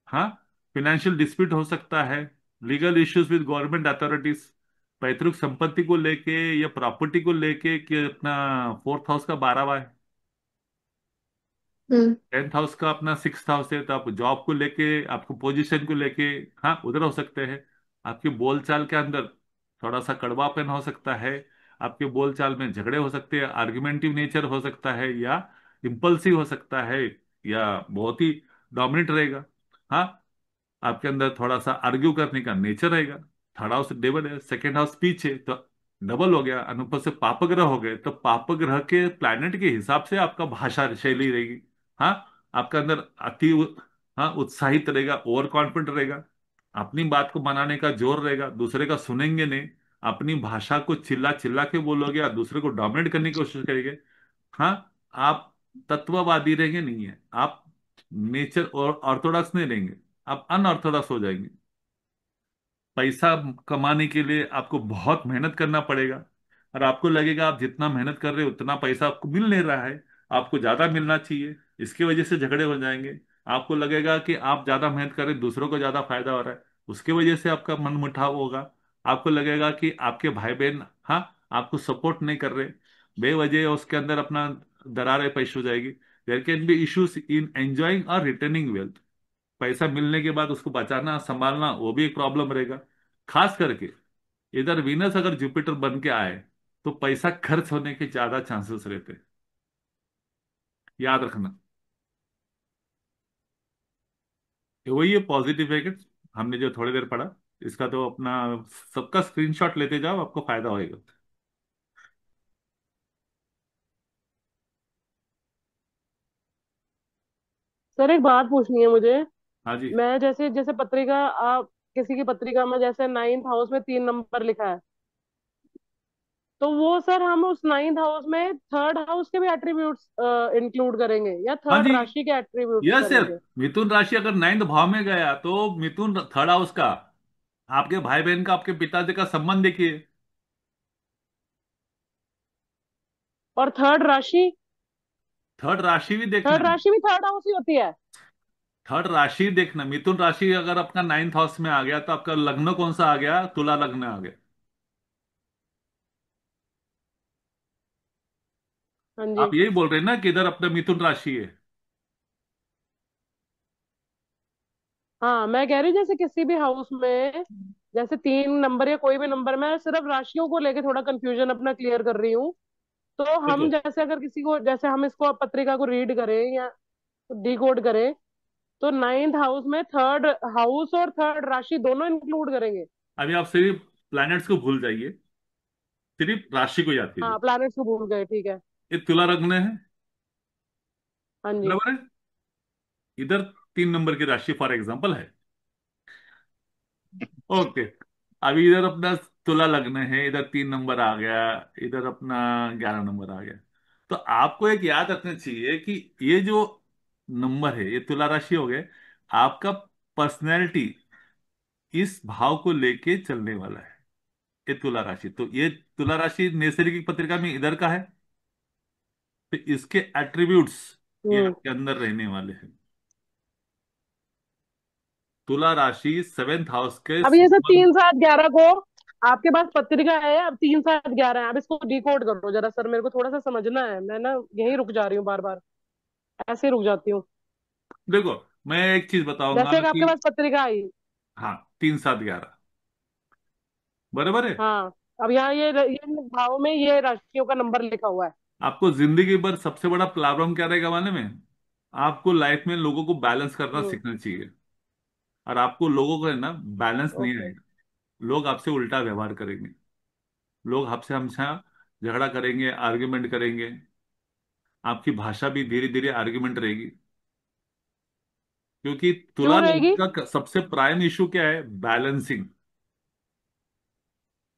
हाँ, फिनेंशियल डिस्प्यूट हो सकता है, legal issues with government authorities, पैतृक संपत्ति को लेके या प्रॉपर्टी को लेके, कि अपना फोर्थ हाउस का 12वां है,
हम्म।
10th हाउस का अपना 6th हाउस है, तो आप जॉब को लेके, आपको पोजीशन को लेके, हाँ उधर हो सकते हैं। आपकी बोलचाल के अंदर थोड़ा सा कड़वापन हो सकता है, आपके बोलचाल में झगड़े हो सकते हैं, आर्गुमेंटिव नेचर हो सकता है, या इम्पल्सिव हो सकता है, या बहुत ही डोमिनेट रहेगा। हाँ, आपके अंदर थोड़ा सा आर्ग्यू करने का नेचर रहेगा। थर्ड हाउस डेबल है, सेकेंड हाउस पीछे, तो डबल हो गया, अनुपर से पापग्रह हो गए, तो पापग्रह के प्लैनेट के हिसाब से आपका भाषा शैली रहेगी। हाँ, आपका अंदर हाँ उत्साहित रहेगा, ओवर कॉन्फिडेंट रहेगा, अपनी बात को बनाने का जोर रहेगा, दूसरे का सुनेंगे नहीं, अपनी भाषा को चिल्ला चिल्ला के बोलोगे या दूसरे को डोमिनेट करने की कोशिश करेंगे। हाँ, आप तत्ववादी रहेंगे नहीं है, आप नेचर और ऑर्थोडॉक्स नहीं रहेंगे, आप अनऑर्थोडॉक्स हो जाएंगे। पैसा कमाने के लिए आपको बहुत मेहनत करना पड़ेगा, और आपको लगेगा आप जितना मेहनत कर रहे हो उतना पैसा आपको मिल नहीं रहा है, आपको ज्यादा मिलना चाहिए, इसकी वजह से झगड़े हो जाएंगे। आपको लगेगा कि आप ज्यादा मेहनत कर रहे, दूसरों को ज्यादा फायदा हो रहा है, उसकी वजह से आपका मन मुटाव होगा। आपको लगेगा कि आपके भाई बहन, हाँ, आपको सपोर्ट नहीं कर रहे, बेवजह उसके अंदर अपना दरारें पेश हो जाएगी। There can be issues in enjoying और रिटर्निंग वेल्थ, पैसा मिलने के बाद उसको बचाना संभालना वो भी एक प्रॉब्लम रहेगा। खास करके इधर वीनस अगर जुपिटर बन के आए, तो पैसा खर्च होने के ज्यादा चांसेस रहते हैं, याद रखना। ये वही है पॉजिटिव है कि हमने जो थोड़ी देर पढ़ा, इसका तो अपना सबका स्क्रीनशॉट लेते जाओ, आपको फायदा होएगा।
सर, एक बात पूछनी है मुझे।
हाँ जी।
मैं जैसे जैसे पत्रिका, आप किसी की पत्रिका में जैसे 9th हाउस में 3 नंबर लिखा है, तो वो सर हम उस 9th हाउस में 3rd हाउस के भी एट्रीब्यूट्स इंक्लूड करेंगे या
हाँ
थर्ड
जी।
राशि के एट्रीब्यूट्स
यस सर,
करेंगे?
मिथुन राशि अगर 9th भाव में गया, तो मिथुन थर्ड हाउस का, आपके भाई बहन का, आपके पिताजी का संबंध देखिए।
और थर्ड राशि?
थर्ड राशि भी देखना
थर्ड
है।
राशि भी 3rd हाउस ही होती है?
थर्ड राशि देखना, मिथुन राशि अगर आपका 9th हाउस में आ गया, तो आपका लग्न कौन सा आ गया, तुला लग्न आ गया।
हाँ
आप
जी।
यही बोल रहे हैं ना कि इधर अपना मिथुन राशि है।
हाँ, मैं कह रही हूँ जैसे किसी भी हाउस में जैसे 3 नंबर या कोई भी नंबर, मैं सिर्फ राशियों को लेके थोड़ा कंफ्यूजन अपना क्लियर कर रही हूँ। तो
देखो,
हम जैसे अगर किसी को, जैसे हम इसको पत्रिका को रीड करें या डिकोड करें, तो 9th हाउस में 3rd हाउस और थर्ड राशि दोनों इंक्लूड करेंगे?
अभी आप सिर्फ प्लैनेट्स को भूल जाइए, सिर्फ राशि को याद कीजिए।
हाँ, प्लैनेट्स को भूल गए, ठीक है।
ये तुला लग्न है,
हाँ जी।
बराबर है। इधर 3 नंबर की राशि फॉर एग्जाम्पल है। ओके, अभी इधर अपना तुला लग्न है, इधर 3 नंबर आ गया, इधर अपना 11 नंबर आ गया। तो आपको एक याद रखना चाहिए कि ये जो नंबर है, ये तुला राशि हो गए, आपका पर्सनैलिटी इस भाव को लेके चलने वाला है। ये तुला राशि, तो ये तुला राशि नैसर्गिक पत्रिका में इधर का है, तो इसके एट्रीब्यूट्स ये
हम्म।
आपके अंदर रहने वाले हैं। तुला राशि 7th हाउस के
अब ये सब
संबंध।
3 7 11 को, आपके पास पत्रिका है, अब 3 7 11 है, अब इसको डिकोड करो जरा सर, मेरे को थोड़ा सा समझना है, मैं ना यहीं रुक जा रही हूँ बार बार, ऐसे ही रुक जाती हूँ।
देखो, मैं एक चीज बताऊंगा
जैसे कि
कि,
आपके पास पत्रिका आई।
हाँ 3 7 11 बराबर है।
हाँ। अब यहाँ ये भाव में ये राशियों का नंबर लिखा हुआ है।
आपको जिंदगी भर सबसे बड़ा प्रॉब्लम क्या रहेगा माने में, आपको लाइफ में लोगों को बैलेंस करना
हम्म।
सीखना चाहिए। और आपको लोगों को है ना, बैलेंस नहीं
ओके।
आएगा, लोग आपसे उल्टा व्यवहार करेंगे, लोग आपसे हमेशा झगड़ा करेंगे, आर्ग्यूमेंट करेंगे, आपकी भाषा भी धीरे धीरे आर्ग्यूमेंट रहेगी। क्योंकि तुला
क्यों रहेगी?
लग्न का सबसे प्राइम इशू क्या है, बैलेंसिंग।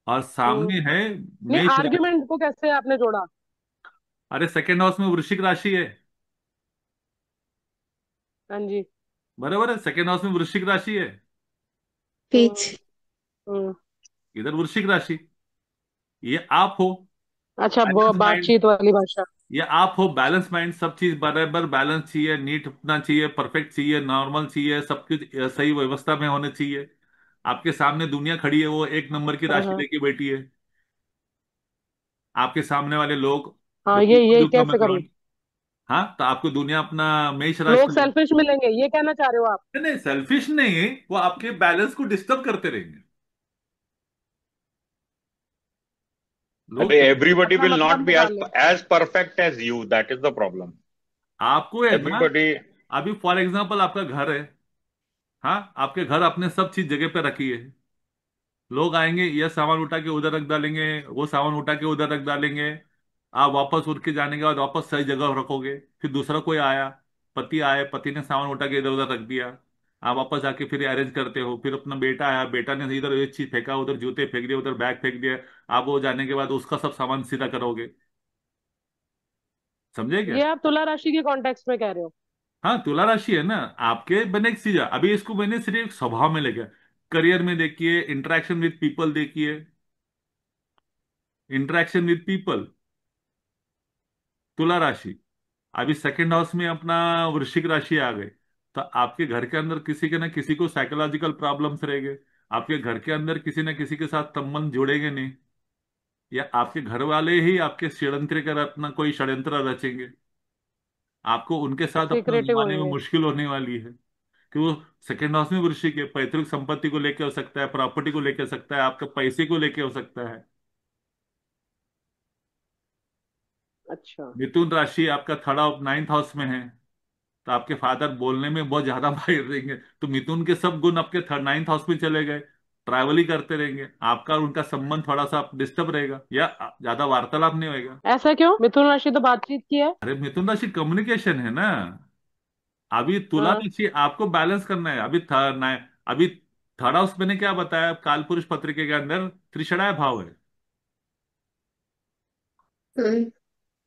और
हम्म।
सामने है
नहीं,
मेष राशि।
आर्ग्यूमेंट को कैसे आपने जोड़ा?
अरे 2nd हाउस में वृश्चिक राशि है,
हाँ जी।
बराबर है, 2nd हाउस में वृश्चिक राशि है।
हम्म।
पीच।
हम्म।
इधर वृश्चिक राशि, ये आप हो,
अच्छा, वो
बैलेंस माइंड।
बातचीत वाली भाषा।
ये आप हो बैलेंस माइंड, सब चीज बराबर बैलेंस चाहिए, नीट होना चाहिए, परफेक्ट चाहिए, नॉर्मल चाहिए, सब कुछ सही व्यवस्था में होने चाहिए। आपके सामने दुनिया खड़ी है, वो एक नंबर की
हाँ
राशि
हाँ।
लेके बैठी है। आपके सामने वाले लोग
हाँ,
बिल्कुल
ये
मधु का
कैसे करूँ?
मकरान। हाँ, तो आपको दुनिया अपना मेष
लोग
राशि।
सेल्फिश मिलेंगे, ये कहना चाह रहे हो आप?
नहीं नहीं, सेल्फिश नहीं, वो आपके बैलेंस को डिस्टर्ब करते रहेंगे लोग।
अरे एवरीबडी
अपना
विल नॉट
मतलब
बी
निकाल ले।
As perfect as you, that is the problem.
आपको है ना,
एवरीबडी।
अभी फॉर एग्जांपल आपका घर है, हाँ, आपके घर अपने सब चीज जगह पे रखी है। लोग आएंगे, यह सामान उठा के उधर रख डालेंगे, वो सामान उठा के उधर रख डालेंगे। आप वापस उठ के जाने के बाद वापस सही जगह रखोगे। फिर दूसरा कोई आया, पति आए, पति ने सामान उठा के इधर उधर रख दिया। आप वापस आके फिर अरेंज करते हो। फिर अपना बेटा आया, बेटा ने इधर एक चीज फेंका, उधर जूते फेंक दिए, उधर बैग फेंक दिया। आप वो जाने के बाद उसका सब सामान सीधा करोगे। समझे क्या?
ये आप तुला राशि के कॉन्टेक्स्ट में कह रहे हो?
हाँ, तुला राशि है ना आपके। मैंने एक चीज, अभी इसको मैंने सिर्फ एक स्वभाव में लेके, करियर में देखिए, इंटरेक्शन विद पीपल देखिए, इंटरेक्शन विद पीपल, तुला राशि। अभी सेकंड हाउस में अपना वृश्चिक राशि आ गई, तो आपके घर के अंदर किसी के ना किसी को साइकोलॉजिकल प्रॉब्लम्स रहेंगे। आपके घर के अंदर किसी ना किसी के साथ संबंध जुड़ेंगे नहीं, या आपके घर वाले ही आपके षड्यंत्र कर अपना कोई षड्यंत्र रचेंगे। आपको उनके साथ अपना
सीक्रेटिव
जमाने में
होंगे।
मुश्किल होने वाली है। कि वो सेकंड हाउस में वृश्चिक है, पैतृक संपत्ति को लेके हो सकता है, प्रॉपर्टी को लेके हो सकता है, आपके पैसे को लेके हो सकता है।
अच्छा।
मिथुन राशि आपका थर्ड हाउस नाइन्थ हाउस में है, तो आपके फादर बोलने में बहुत ज्यादा माहिर रहेंगे। तो मिथुन के सब गुण आपके थर्ड नाइन्थ हाउस में चले गए। ट्रैवल ही करते रहेंगे, आपका और उनका संबंध थोड़ा सा डिस्टर्ब रहेगा, या ज्यादा वार्तालाप नहीं होगा।
ऐसा क्यों? मिथुन राशि तो बातचीत की है।
अरे मिथुन राशि कम्युनिकेशन है ना। अभी तुला
हाँ।
राशि आपको बैलेंस करना है। अभी थर्ड हाउस मैंने क्या बताया, काल पुरुष पत्रिके के अंदर त्रिशराय भाव है।
हम्म।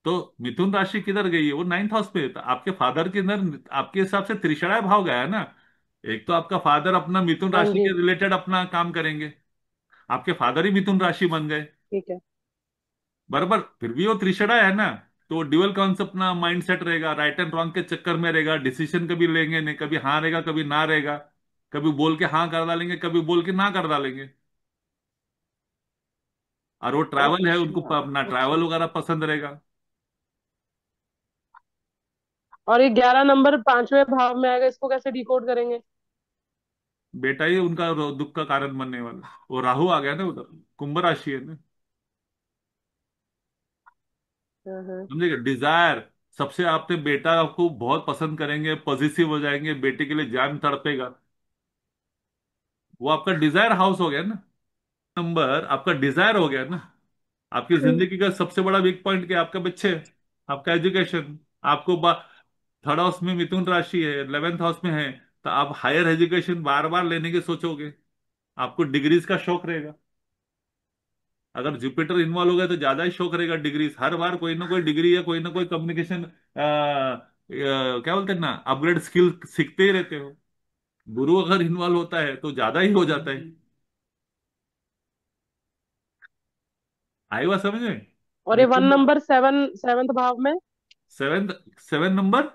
तो मिथुन राशि किधर गई है? वो नाइन्थ हाउस पे है। तो आपके फादर के अंदर आपके हिसाब से त्रिशराय भाव गया है ना। एक तो आपका फादर अपना मिथुन
हाँ
राशि
जी।
के रिलेटेड अपना काम करेंगे। आपके फादर ही मिथुन राशि बन गए,
ठीक है।
बराबर। फिर भी वो त्रिशराय है ना, तो ड्यूअल कॉन्सेप्ट अपना माइंड सेट रहेगा, राइट एंड रॉन्ग के चक्कर में रहेगा, डिसीजन कभी लेंगे नहीं, कभी हाँ रहेगा कभी ना रहेगा। कभी बोल के हाँ कर डालेंगे, कभी बोल के ना कर डालेंगे। और वो ट्रैवल है, उनको
अच्छा।
अपना
अच्छा।
ट्रैवल वगैरह पसंद रहेगा।
और ये 11 नंबर 5वें भाव में आएगा, इसको कैसे डिकोड करेंगे?
बेटा ही उनका दुख का कारण बनने वाला। वो राहु आ गया ना उधर, कुंभ राशि है ना।
हाँ हाँ।
समझेगा? डिजायर, सबसे आपने बेटा आपको बहुत पसंद करेंगे, पॉजिटिव हो जाएंगे, बेटे के लिए जान तड़पेगा। वो आपका डिजायर हाउस हो गया ना, नंबर आपका डिजायर हो गया ना। आपकी जिंदगी का सबसे बड़ा वीक पॉइंट क्या है? आपका बच्चे, आपका एजुकेशन। आपको थर्ड हाउस में मिथुन राशि है, 11th हाउस में है, तो आप हायर एजुकेशन बार बार लेने की सोचोगे। आपको डिग्रीज का शौक रहेगा। अगर जुपिटर इन्वॉल्व हो गया तो ज्यादा ही शौक रहेगा डिग्रीज। हर बार कोई ना कोई डिग्री या कोई ना कोई कम्युनिकेशन क्या बोलते हैं ना, अपग्रेड स्किल सीखते ही रहते हो। गुरु अगर इन्वॉल्व होता है तो ज्यादा ही हो जाता है। आई बात समझे?
और ये वन
मिथुन,
नंबर सेवन्थ भाव में।
सेवेंथ, 7 नंबर,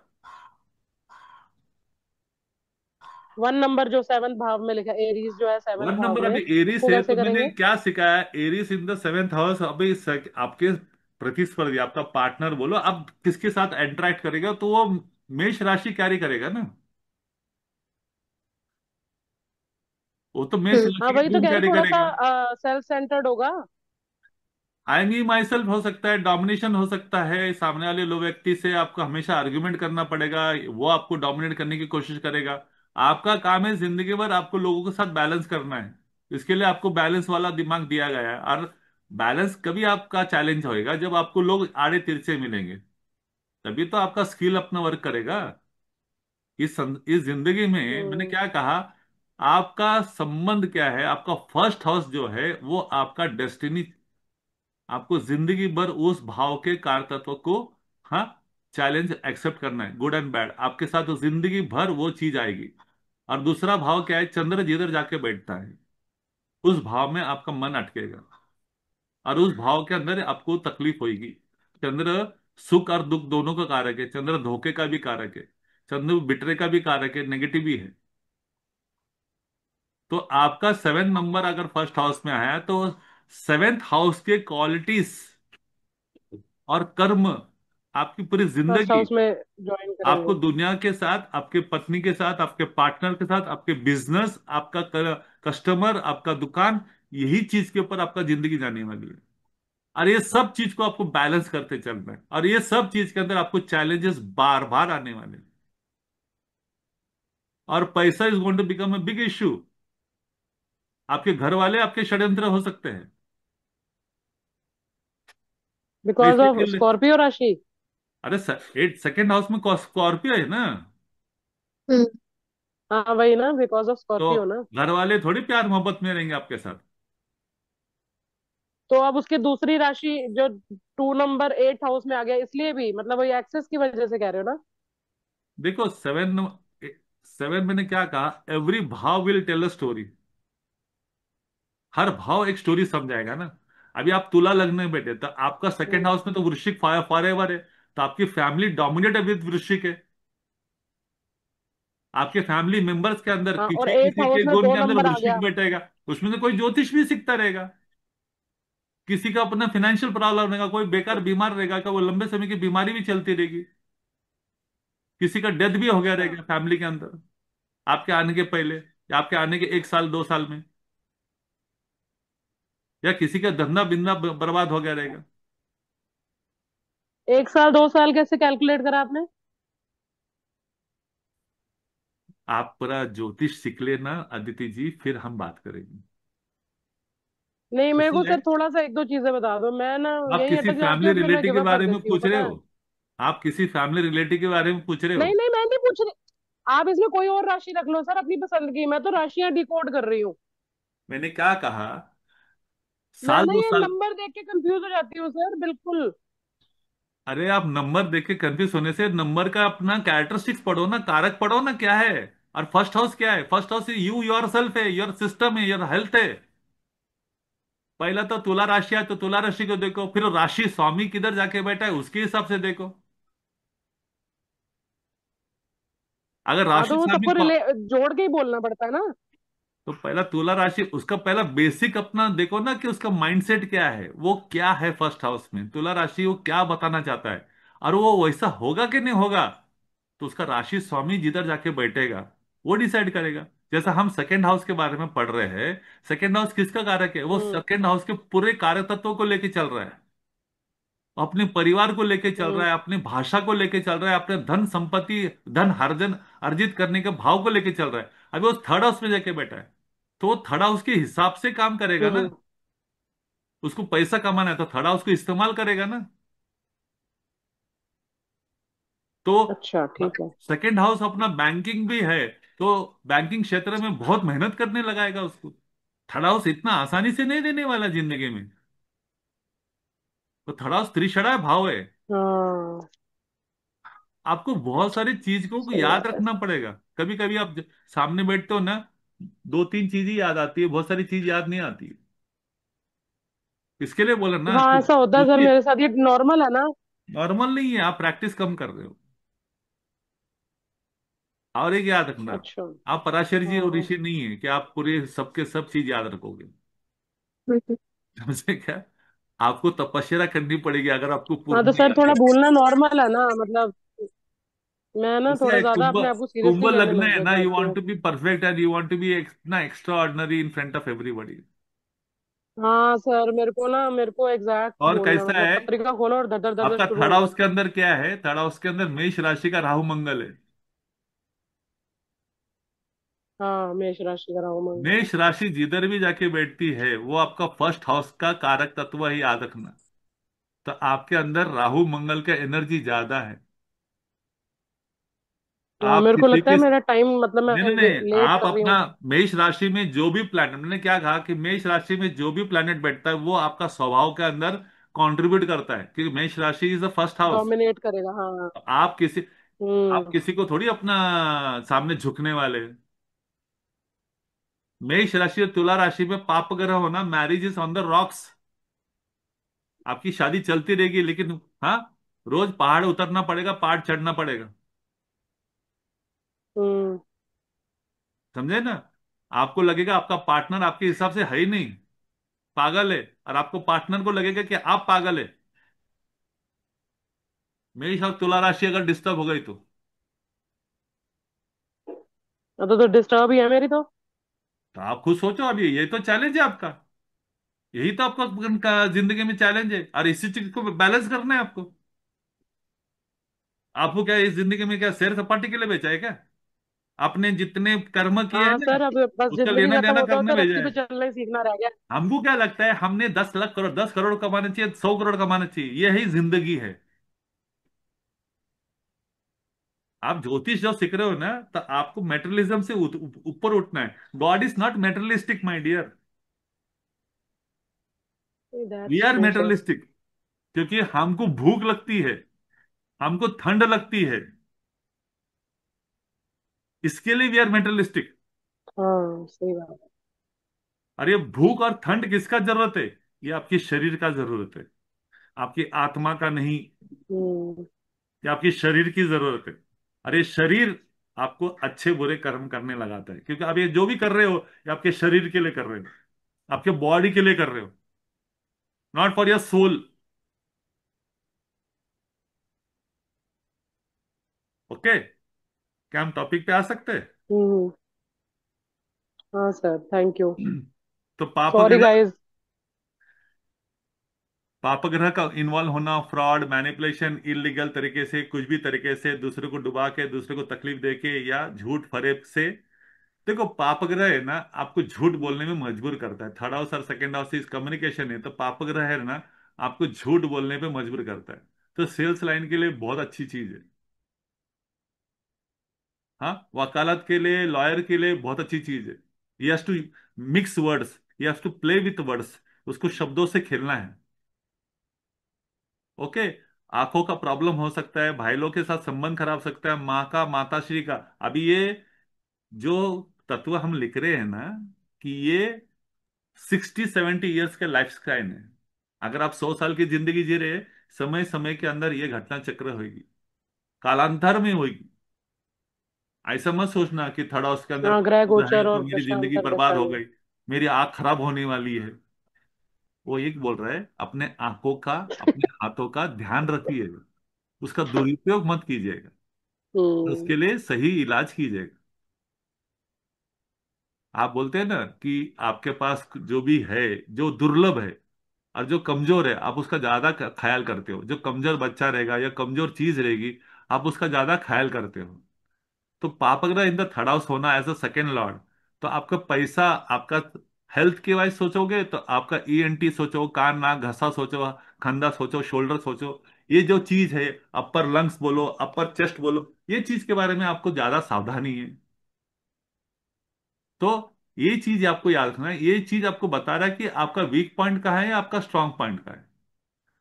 1 नंबर जो 7th भाव में लिखा है, एरीज जो है सेवन्थ
वन
भाव
नंबर
में,
अभी एरिस
उसको
है।
कैसे
तो मैंने
करेंगे?
क्या सिखाया, Eris in the 7th house. अभी आपके प्रतिस्पर्धी, आपका पार्टनर बोलो, अब किसके साथ इंटरेक्ट करेगा, तो वो मेष राशि कैरी करेगा ना। वो तो मेष
हाँ,
राशि के
वही तो
गुण
कह रही,
कैरी
थोड़ा
करेगा।
सा सेल्फ सेंटर्ड होगा।
आएंगी माई सेल्फ हो सकता है, डोमिनेशन हो सकता है, सामने वाले लो व्यक्ति से आपको हमेशा आर्ग्यूमेंट करना पड़ेगा, वो आपको डोमिनेट करने की कोशिश करेगा। आपका काम है जिंदगी भर आपको लोगों के साथ बैलेंस करना है। इसके लिए आपको बैलेंस वाला दिमाग दिया गया है। और बैलेंस कभी आपका चैलेंज होएगा जब आपको लोग आड़े तिरछे मिलेंगे, तभी तो आपका स्किल अपना वर्क करेगा। इस जिंदगी में मैंने
हम्म।
क्या कहा, आपका संबंध क्या है, आपका फर्स्ट हाउस जो है वो आपका डेस्टिनी। आपको जिंदगी भर उस भाव के कार तत्व को, हाँ, चैलेंज एक्सेप्ट करना है, गुड एंड बैड, आपके साथ जिंदगी भर वो चीज आएगी। और दूसरा भाव क्या है, चंद्र जिधर जाके बैठता है उस भाव में आपका मन अटकेगा, और उस भाव के अंदर आपको तकलीफ होगी। चंद्र सुख और दुख दोनों का कारक है, चंद्र धोखे का भी कारक है, चंद्र बिटरे का भी कारक है, नेगेटिव भी है। तो आपका 7 नंबर अगर फर्स्ट हाउस में आया तो 7th हाउस के क्वालिटीज और कर्म आपकी पूरी
फर्स्ट
जिंदगी,
हाउस में ज्वाइन
आपको
करेंगे।
दुनिया के साथ, आपके पत्नी के साथ, आपके पार्टनर के साथ, आपके बिजनेस, आपका कस्टमर, आपका दुकान, यही चीज के ऊपर आपका जिंदगी जाने वाली है। और ये सब चीज को आपको बैलेंस करते चलना है, और ये सब चीज के अंदर आपको चैलेंजेस बार बार आने वाले हैं। और पैसा is going to become a big issue. आपके घर वाले आपके षड्यंत्र हो सकते हैं।
बिकॉज
पैसे
ऑफ
के लिए,
स्कॉर्पियो राशि।
अरे 2nd हाउस में स्कॉर्पियो है ना,
हम्म।
हाँ वही ना, बिकॉज ऑफ
तो
स्कॉर्पियो ना।
घर वाले थोड़ी प्यार मोहब्बत में रहेंगे आपके साथ।
तो अब उसकी दूसरी राशि जो 2 नंबर 8 हाउस में आ गया, इसलिए भी मतलब वही एक्सेस की वजह से कह रहे हो ना।
देखो 7 मैंने क्या कहा, एवरी भाव विल टेल अ स्टोरी। हर भाव एक स्टोरी समझाएगा ना। अभी आप तुला लग्न में बैठे तो आपका सेकंड
हम्म।
हाउस में तो वृश्चिक फायर फॉरएवर है, तो आपकी फैमिली डोमिनेट विद वृश्चिक है। आपके फैमिली मेंबर्स के अंदर
हाँ, और
किसी
एट
किसी
हाउस
के
में
जोन
दो
के अंदर
नंबर आ
वृश्चिक
गया।
बैठेगा, उसमें से कोई ज्योतिष भी सीखता रहेगा। किसी का अपना फाइनेंशियल प्रॉब्लम रहेगा, कोई बेकार बीमार रहेगा, का वो लंबे समय की बीमारी भी चलती रहेगी। किसी का डेथ भी हो गया
अच्छा।
रहेगा फैमिली के अंदर, आपके आने के पहले, या आपके आने के 1 साल 2 साल में, या किसी का धंधा बिंदा बर्बाद हो गया रहेगा।
1 साल 2 साल कैसे कैलकुलेट करा आपने?
आप पूरा ज्योतिष सीख लेना अदिति जी, फिर हम बात करेंगे।
नहीं, मेरे
ऐसा
को
है,
सर थोड़ा सा एक दो चीजें बता दो, मैं ना
आप
यही
किसी
अटक जाती
फैमिली
हूँ, फिर मैं
रिलेटिव के
गिव अप कर
बारे में
देती हूँ,
पूछ रहे
पता
हो?
है।
आप किसी फैमिली रिलेटिव के बारे में पूछ रहे हो?
नहीं नहीं, मैं नहीं पूछ रही। आप इसमें कोई और राशि रख लो सर अपनी पसंद की, मैं तो राशियां डिकोड कर रही हूँ।
मैंने क्या कहा,
मैं
साल
ना
दो
ये
साल
नंबर देख के कंफ्यूज हो जाती हूँ सर, बिल्कुल।
अरे आप नंबर देख के कंफ्यूज होने से नंबर का अपना कैरेक्टरिस्टिक्स पढ़ो ना, कारक पढ़ो ना क्या है। और फर्स्ट हाउस क्या है? First house you your self है, योर सिस्टम है, योर हेल्थ है। पहला तो तुला राशि है, तो तुला राशि को देखो, फिर राशि स्वामी किधर जाके बैठा है उसके हिसाब से देखो। अगर
हाँ,
राशि
तो वो
स्वामी
सबको रिले जोड़ के ही बोलना पड़ता है ना।
तो पहला तुला राशि, उसका पहला बेसिक अपना देखो ना कि उसका माइंडसेट क्या है, वो क्या है फर्स्ट हाउस में, तुला राशि वो क्या बताना चाहता है, और वो वैसा होगा कि नहीं होगा, तो उसका राशि स्वामी जिधर जाके बैठेगा वो डिसाइड करेगा। जैसा हम सेकेंड हाउस के बारे में पढ़ रहे हैं, सेकेंड हाउस किसका कारक है? वो
हम्म।
सेकेंड हाउस के पूरे कारक तत्वों को लेके चल रहा है, अपने परिवार को लेके चल रहा
हम्म।
है, अपनी भाषा को लेके चल रहा है, अपने धन संपत्ति, धन अर्जन अर्जित करने के भाव को लेके चल रहा है। अभी वो थर्ड हाउस में जाके बैठा है, तो वो थर्ड हाउस के हिसाब से काम करेगा ना।
हम्म।
उसको पैसा कमाना है तो थर्ड हाउस को इस्तेमाल करेगा ना। तो
अच्छा, ठीक है।
सेकेंड हाउस अपना बैंकिंग भी है, तो बैंकिंग क्षेत्र में बहुत मेहनत करने लगाएगा उसको। थर्ड हाउस इतना आसानी से नहीं देने वाला जिंदगी में। तो थर्ड हाउस त्रिशरा भाव है।
हाँ,
आपको बहुत सारी चीज को
सही
याद
बात है।
रखना पड़ेगा। कभी कभी आप सामने बैठते हो ना, 2 3 चीजें याद आती है, बहुत सारी चीज याद नहीं आती। इसके लिए बोला ना
हाँ,
कि
ऐसा होता है सर
क्योंकि
मेरे साथ, ये नॉर्मल है ना।
नॉर्मल नहीं है, आप प्रैक्टिस कम कर रहे हो। और एक याद रखना,
अच्छा।
आप पराशर जी और
हाँ।
ऋषि नहीं है कि आप पूरे सबके सब चीज याद रखोगे। समझे क्या? आपको तपस्या करनी पड़ेगी अगर आपको
हाँ, तो
पूर्ण
सर
याद
थोड़ा
है।
भूलना नॉर्मल है ना, मतलब मैं ना
ऐसा
थोड़ा
है,
ज्यादा
कुंभ,
अपने आप को
कुंभ
सीरियसली लेने
लग्न है
लग
ना, यू
जाती
वांट
हूँ।
To be perfect and you want to be ना extraordinary in front of everybody.
हाँ सर, मेरे को एग्जैक्ट
और
बोलना है,
कैसा
मतलब
है,
पत्रिका खोलो और धर धर धर धर
आपका
शुरू
थर्ड
हो
हाउस
जाए।
के अंदर क्या है? थर्ड हाउस के अंदर मेष राशि का राहु मंगल है।
हाँ, मेष राशि का राहु मंगल है।
मेष राशि जिधर भी जाके बैठती है वो आपका फर्स्ट हाउस का कारक तत्व ही याद रखना। तो आपके अंदर राहु मंगल का एनर्जी ज्यादा है।
हाँ,
आप
मेरे को
किसी
लगता
के,
है मेरा टाइम, मतलब
नहीं नहीं
मैं
नहीं,
लेट
आप
कर रही
अपना
हूँ।
मेष राशि में जो भी प्लैनेट, मैंने क्या कहा कि मेष राशि में जो भी प्लैनेट बैठता है वो आपका स्वभाव के अंदर कंट्रीब्यूट करता है, क्योंकि मेष राशि is the first house.
Dominate करेगा, हाँ।
आप किसी, आप
हम्म।
किसी को थोड़ी अपना सामने झुकने वाले हैं। मेष राशि और तुला राशि में पाप ग्रह होना, marriage is on the rocks. आपकी शादी चलती रहेगी, लेकिन हाँ, रोज पहाड़ उतरना पड़ेगा, पहाड़ चढ़ना पड़ेगा।
हम्म।
समझे ना? आपको लगेगा आपका पार्टनर आपके हिसाब से है ही नहीं, पागल है, और आपको पार्टनर को लगेगा कि आप पागल है। मेष और तुला राशि अगर डिस्टर्ब हो गई
तो डिस्टर्ब ही है मेरी तो।
तो आप खुद सोचो। अभी ये तो चैलेंज है आपका, यही तो आपका उनका जिंदगी में चैलेंज है, और इसी चीज को बैलेंस करना है आपको। आपको क्या इस जिंदगी में क्या सैर सपाटे के लिए बेचा है क्या? आपने जितने कर्म किए हैं
हाँ
ना,
सर, अब बस
उसका
जिंदगी
लेना
खत्म
देना
होता
करने
होता
भेजा
रस्सी
है।
पे चलना ही सीखना रह गया।
हमको क्या लगता है, हमने 10 लाख करोड़, 10 करोड़ कमाने चाहिए, 100 करोड़ कमाना चाहिए, यही जिंदगी है। आप ज्योतिष जो सीख रहे हो ना, तो आपको मेटेरियलिज्म से ऊपर उठना है। God is not materialistic my dear, we
that's
are
true sir.
Materialistic. क्योंकि हमको भूख लगती है, हमको ठंड लगती है, इसके लिए वी आर मेटेरियलिस्टिक।
हाँ सही बात है।
और ये भूख और ठंड किसका जरूरत है? ये आपकी शरीर का जरूरत है, आपकी आत्मा का नहीं।
हम्म।
ये आपकी शरीर की जरूरत है। अरे शरीर आपको अच्छे बुरे कर्म करने लगाता है, क्योंकि आप ये जो भी कर रहे हो, ये आपके शरीर के लिए कर रहे हो, आपके बॉडी के लिए कर रहे हो, not for your soul. Okay, क्या हम टॉपिक पे आ सकते हैं?
हम्म। हाँ सर, थैंक यू।
तो पाप
सॉरी
ग्रह,
गाइस।
पाप ग्रह का इन्वॉल्व होना, फ्रॉड, मैनिपुलेशन, इलीगल तरीके से, कुछ भी तरीके से दूसरे को डुबा के, दूसरे को तकलीफ देके, या झूठ फरेब से। देखो, पाप ग्रह है ना, आपको झूठ बोलने में मजबूर करता है। थर्ड हाउस और सेकंड हाउस इस कम्युनिकेशन है, तो पाप ग्रह है ना, आपको झूठ बोलने पे मजबूर करता है। तो सेल्स लाइन के लिए बहुत अच्छी चीज है। हाँ, वकालत के लिए, लॉयर के लिए बहुत अच्छी चीज है। He has to mix words, he has to play with words, उसको शब्दों से खेलना है। ओके। आंखों का प्रॉब्लम हो सकता है, भाई लोग के साथ संबंध खराब हो सकता है, माँ का, माताश्री का। अभी ये जो तत्व हम लिख रहे हैं ना, कि ये 60-70 ईयर्स का लाइफ स्पैन है। अगर आप 100 साल की जिंदगी जी रहे हैं, समय समय के अंदर ये घटना चक्र होगी, कालांतर में होगी। ऐसा मत सोचना कि थर्ड हाउस के अंदर
हाँ, ग्रह
है
गोचर
तो
और
मेरी जिंदगी
दशांतर
बर्बाद हो
दशाएं।
गई, मेरी आंख खराब होने वाली है। वो ये बोल रहा है, अपने आंखों का, अपने हाथों का ध्यान रखिएगा, उसका दुरुपयोग मत कीजिएगा,
हम्म।
उसके लिए सही इलाज कीजिएगा। आप बोलते हैं ना कि आपके पास जो भी है, जो दुर्लभ है और जो कमजोर है, आप उसका ज्यादा ख्याल करते हो। जो कमजोर बच्चा रहेगा या कमजोर चीज रहेगी, आप उसका ज्यादा ख्याल करते हो। तो पाप ग्रह इन द थर्ड हाउस होना एज अ सेकेंड लॉर्ड, तो आपका पैसा, आपका हेल्थ के वाइज सोचोगे तो आपका ईएनटी सोचो, कान नाक घसा सोचो, कंधा सोचो, शोल्डर सोचो। ये जो चीज है, अपर लंग्स बोलो, अपर चेस्ट बोलो, ये चीज के बारे में आपको ज्यादा सावधानी है। तो ये चीज आपको याद रखना है, ये चीज आपको बता रहा है कि आपका वीक पॉइंट कहाँ है, आपका स्ट्रांग पॉइंट कहाँ है।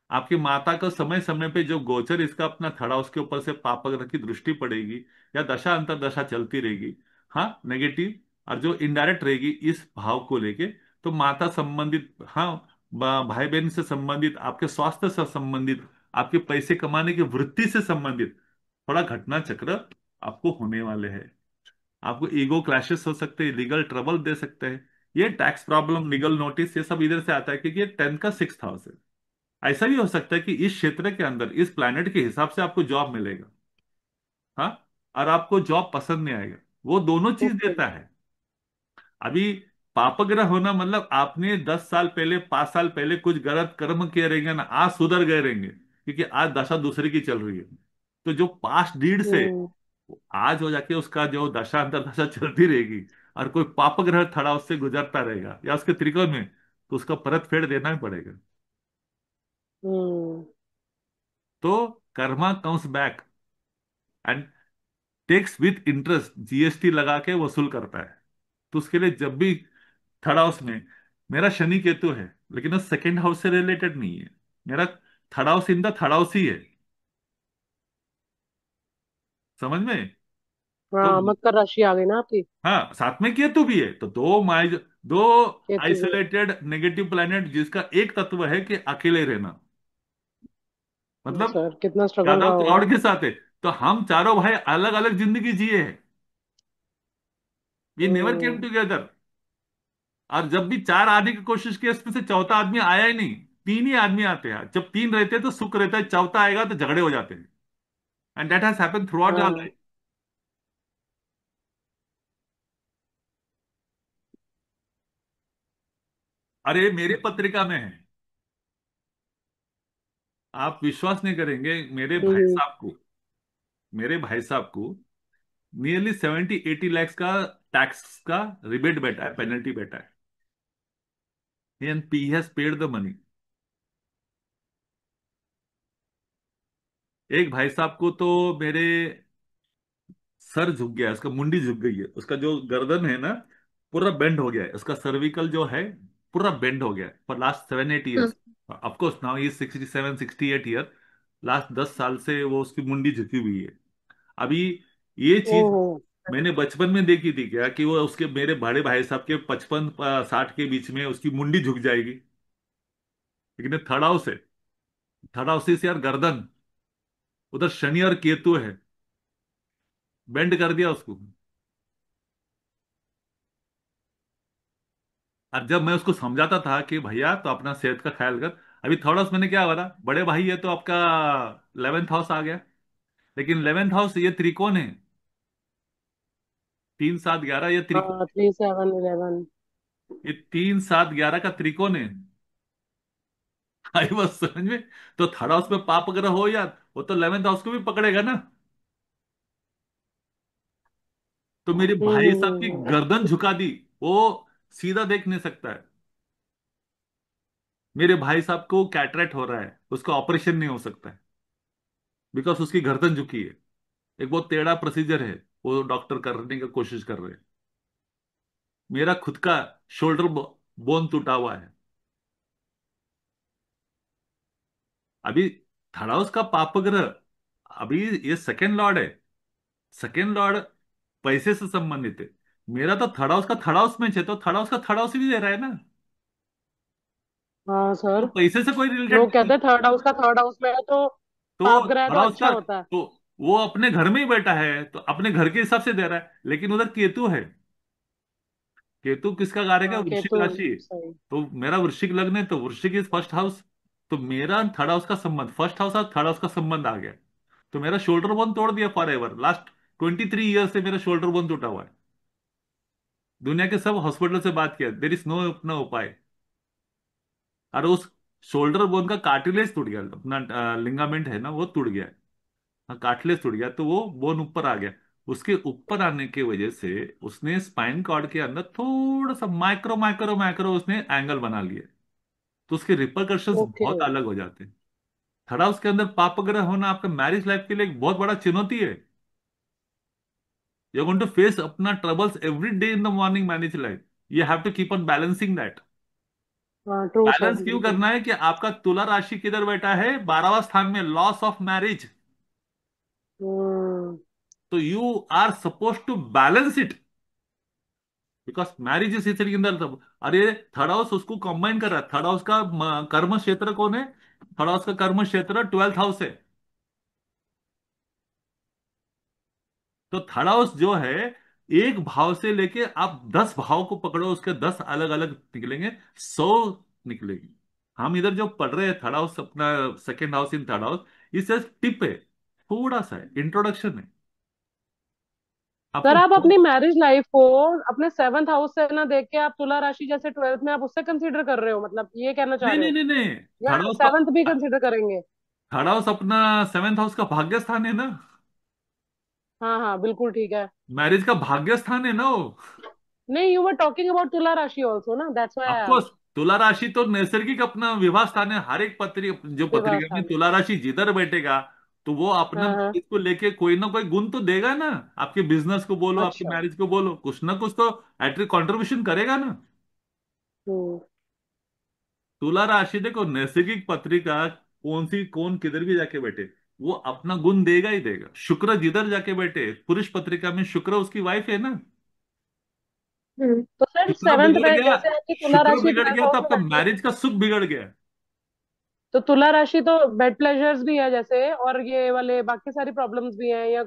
आपकी माता का समय समय पे जो गोचर इसका अपना खड़ा, उसके ऊपर से पाप ग्रह की दृष्टि पड़ेगी, या दशा अंतर दशा चलती रहेगी, हाँ नेगेटिव, और जो इनडायरेक्ट रहेगी इस भाव को लेके, तो माता संबंधित, हाँ, भाई बहन से संबंधित, आपके स्वास्थ्य से संबंधित, आपके पैसे कमाने की वृत्ति से संबंधित थोड़ा घटना चक्र आपको होने वाले हैं। आपको ईगो क्लैशेस हो सकते हैं, लीगल ट्रबल दे सकते हैं। ये टैक्स प्रॉब्लम, लीगल नोटिस, ये सब इधर से आता है, क्योंकि ये 10th का 6th हाउस है। ऐसा भी हो सकता है कि इस क्षेत्र के अंदर, इस प्लैनेट के हिसाब से आपको जॉब मिलेगा, हाँ, और आपको जॉब पसंद नहीं आएगा। वो दोनों चीज
ओके।
देता है। अभी पापग्रह होना मतलब आपने 10 साल पहले, 5 साल पहले कुछ गलत कर्म किए रहेंगे ना, आज सुधर गए रहेंगे, क्योंकि आज दशा दूसरे की चल रही है। तो जो पास्ट डीड से,
हम्म।
आज हो जाके उसका जो दशा अंतर दशा चलती रहेगी, और कोई पाप ग्रह थड़ा उससे गुजरता रहेगा या उसके त्रिकोण में, तो उसका परत फेड़ देना ही पड़ेगा।
हम्म।
तो karma comes back and takes with interest, GST लगा के वसूल करता है। तो उसके लिए जब भी थर्ड हाउस में, मेरा शनि केतु है, लेकिन वो सेकेंड हाउस से रिलेटेड नहीं है, मेरा third house in the third house ही है। समझ में? तो
हाँ, मकर राशि आ गई ना आपकी।
हाँ, साथ में केतु भी है, तो दो
केतु भी।
आइसोलेटेड नेगेटिव प्लैनेट जिसका एक तत्व है कि अकेले रहना, मतलब
सर कितना स्ट्रगल
ज्यादा
रहा
क्राउड
होगा।
के साथ है। तो हम चारों भाई अलग अलग जिंदगी जिए हैं, we never came
hmm.
Together. और जब भी चार आने की कोशिश की, इसमें से चौथा आदमी आया ही नहीं। तीन ही आदमी आते हैं, जब तीन रहते हैं तो सुख रहता है, चौथा आएगा तो झगड़े हो जाते हैं। And that has happened throughout our
हाँ।
लाइफ। अरे मेरी पत्रिका में है, आप विश्वास नहीं करेंगे,
हम्म।
मेरे भाई साहब को नियरली 70-80 लाख का टैक्स का रिबेट बैठा है, पेनल्टी बैठा है, and P has paid the money. एक भाई साहब को तो मेरे सर झुक गया है, उसका मुंडी झुक गई है, उसका जो गर्दन है ना पूरा बेंड हो गया है, उसका सर्विकल जो है पूरा बेंड हो गया है for last 7-8 years. Of course now he 67-68 year. Last 10 साल से वो उसकी मुंडी झुकी हुई है। अभी ये चीज
ओहो।
मैंने बचपन में देखी थी क्या, कि वो उसके मेरे बड़े भाई साहब के 55-60 के बीच में उसकी मुंडी झुक जाएगी। लेकिन थर्ड हाउस है, थर्ड हाउस से यार गर्दन, उधर शनि और केतु है, बेंड कर दिया उसको। और जब मैं उसको समझाता था कि भैया तो अपना सेहत का ख्याल कर, अभी थोड़ा सा मैंने क्या बोला, बड़े भाई है तो आपका 11th हाउस आ गया, लेकिन 11th हाउस ये त्रिकोण है, 3-7-11 ये त्रिकोण,
हाँ, 3711।
ये 3-7-11 का त्रिकोण है। आई बस समझ में। तो थर्ड हाउस में पाप ग्रह हो यार, वो तो 11th हाउस को भी पकड़ेगा ना। तो मेरे भाई साहब की गर्दन झुका दी, वो सीधा देख नहीं सकता है। मेरे भाई साहब को कैटरेक्ट हो रहा है, उसका ऑपरेशन नहीं हो सकता है, बिकॉज उसकी गर्दन झुकी है। एक बहुत टेढ़ा प्रोसीजर है, वो डॉक्टर करने की कोशिश कर रहे हैं। मेरा खुद का शोल्डर बोन टूटा हुआ है। अभी थर्ड हाउस का पापग्रह, अभी ये सेकेंड लॉर्ड है, सेकेंड लॉर्ड पैसे से संबंधित है। मेरा तो थर्ड हाउस का थर्ड हाउस में है, तो थर्ड हाउस का थर्ड हाउस भी दे रहा है ना,
हाँ
तो
सर।
पैसे से कोई रिलेटेड
लोग
नहीं है।
कहते हैं थर्ड हाउस का थर्ड हाउस में है तो
तो
पाप ग्रह है
थर्ड
तो
हाउस
अच्छा
का
होता है।
तो वो अपने घर में ही बैठा है, तो अपने घर के हिसाब से दे रहा है, लेकिन उधर केतु है। केतु किसका कारक है,
हाँ,
वृश्चिक
केतु।
राशि।
सही।
तो मेरा वृश्चिक लग्न है, तो वृश्चिक इज फर्स्ट हाउस। तो मेरा थर्ड हाउस का संबंध, फर्स्ट हाउस और थर्ड हाउस का संबंध आ गया। तो मेरा शोल्डर बोन तोड़ दिया फॉर एवर। लास्ट 23 ईयर से मेरा शोल्डर बोन टूटा हुआ है। दुनिया के सब हॉस्पिटल से बात किया, देर इज नो अपना उपाय। और उस शोल्डर बोन का कार्टिलेज टूट गया, अपना लिगामेंट है ना वो टूट गया है। हाँ, कार्टिलेज टूट गया, तो वो बोन ऊपर आ गया। उसके ऊपर आने की वजह से उसने स्पाइन कॉर्ड के अंदर थोड़ा सा माइक्रो माइक्रो माइक्रो उसने एंगल बना लिए। तो उसके रिपरकशंस
ओके।
बहुत अलग हो जाते हैं। थर्ड हाउस के अंदर पापग्रह होना आपका मैरिज लाइफ के लिए एक बहुत बड़ा चुनौती है। यू गोइंग टू फेस अपना troubles every day in the morning marriage life. You have to keep on balancing that.
हाँ, ट्रू सर,
बैलेंस क्यों
बिल्कुल।
करना है, कि आपका तुला राशि किधर बैठा है, 12वां स्थान में, लॉस ऑफ मैरिज।
हम्म।
तो you are suppose to balance it, because marriage is के अंदर सब। अरे थर्ड हाउस उसको कंबाइन कर रहा है, थर्ड हाउस का कर्म क्षेत्र कौन है, थर्ड हाउस का कर्म क्षेत्र 12th हाउस है। तो थर्ड हाउस जो है, एक भाव से लेके आप 10 भाव को पकड़ो, उसके 10 अलग अलग निकलेंगे, 100 निकलेंगे। हम इधर जो पढ़ रहे हैं थर्ड हाउस, अपना सेकेंड हाउस इन थर्ड हाउस, इस टिप है, थोड़ा सा इंट्रोडक्शन है
सर,
आपको।
आप अपनी मैरिज लाइफ को अपने सेवंथ हाउस से ना देख के आप तुला राशि जैसे ट्वेल्थ में आप उससे कंसीडर कर रहे हो, मतलब ये कहना चाह
नहीं
रहे
नहीं
हो?
नहीं नहीं,
या
थर्ड हाउस का,
सेवंथ भी कंसीडर करेंगे?
थर्ड हाउस अपना 7th हाउस का भाग्य स्थान है ना,
हाँ हाँ, बिल्कुल ठीक है।
मैरिज का भाग्य स्थान है ना वो।
नहीं, यू वर टॉकिंग अबाउट तुला राशि ऑल्सो ना, that's why I
of course,
asked.
तुला राशि तो नैसर्गिक अपना विवाह स्थान है। हर एक जो
विवाह
पत्रिका में
स्थान।
तुला राशि जिधर बैठेगा, तो वो अपना
हाँ हाँ।
मैरिज को लेके कोई ना कोई गुण तो देगा ना। आपके बिजनेस को बोलो, आपकी
अच्छा।
मैरिज को बोलो, कुछ ना कुछ तो एटरी कंट्रीब्यूशन करेगा ना।
हम्म।
तुला राशि देखो, नैसर्गिक पत्रिका कौन सी, कौन किधर भी जाके बैठे, वो अपना गुण देगा ही देगा। शुक्र जिधर जाके बैठे, पुरुष पत्रिका में शुक्र उसकी वाइफ है ना।
हम्म।
तो सर
शुक्र
सेवंथ
बिगड़
में
गया,
जैसे आपकी तुला
शुक्र
राशि
बिगड़
12th
गया तो
हाउस में
आपका
बैठी है,
मैरिज का सुख बिगड़ गया।
तो तुला राशि तो बेड प्लेजर्स भी है जैसे, और ये वाले बाकी सारी प्रॉब्लम्स भी हैं, या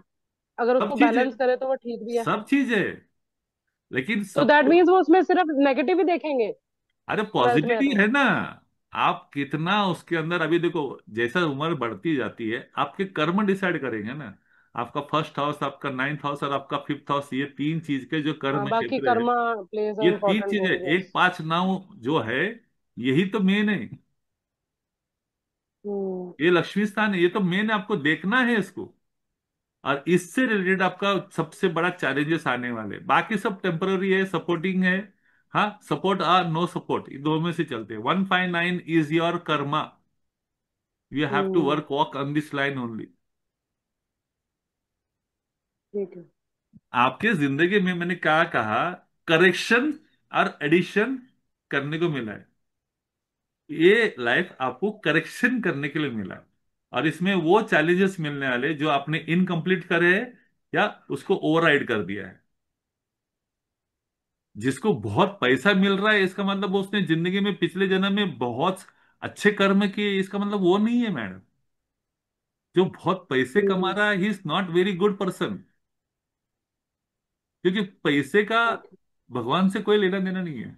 अगर
सब
उसको
चीज है,
बैलेंस करे तो वो ठीक भी है।
सब चीज है, लेकिन
तो दैट
सबको।
मीन्स वो उसमें सिर्फ नेगेटिव ही देखेंगे,
अरे
12th में है
पॉजिटिविटी
तो।
है ना। आप कितना उसके अंदर, अभी देखो, जैसा उम्र बढ़ती जाती है आपके कर्म डिसाइड करेंगे ना। आपका फर्स्ट हाउस, आपका नाइन्थ हाउस और आपका फिफ्थ हाउस, ये तीन चीज के जो
हाँ,
कर्म
बाकी
क्षेत्र है,
कर्मा प्लेज अ
ये तीन
इम्पोर्टेंट
चीजें,
रोल,
एक
यस।
पांच नौ जो है, यही तो मेन है।
हम्म।
ये लक्ष्मी स्थान है, ये तो मेन आपको देखना है इसको। और इससे रिलेटेड आपका सबसे बड़ा चैलेंजेस आने वाले, बाकी सब टेम्पररी है, सपोर्टिंग है। हाँ, सपोर्ट और नो सपोर्ट, ये दो में से चलते हैं। 159 is your karma. You have to
hmm.
Work walk on this line only.
ठीक है।
आपके जिंदगी में मैंने क्या कहा, करेक्शन और एडिशन करने को मिला है। ये लाइफ आपको करेक्शन करने के लिए मिला है। और इसमें वो चैलेंजेस मिलने वाले जो आपने इनकम्प्लीट करे हैं या उसको ओवरराइड कर दिया है। जिसको बहुत पैसा मिल रहा है, इसका मतलब वो उसने जिंदगी में पिछले जन्म में बहुत अच्छे कर्म किए, इसका मतलब वो नहीं है मैडम। जो बहुत पैसे कमा
हम्म।
रहा है, he is not very good person. क्योंकि पैसे का
ओके।
भगवान से कोई लेना देना नहीं है।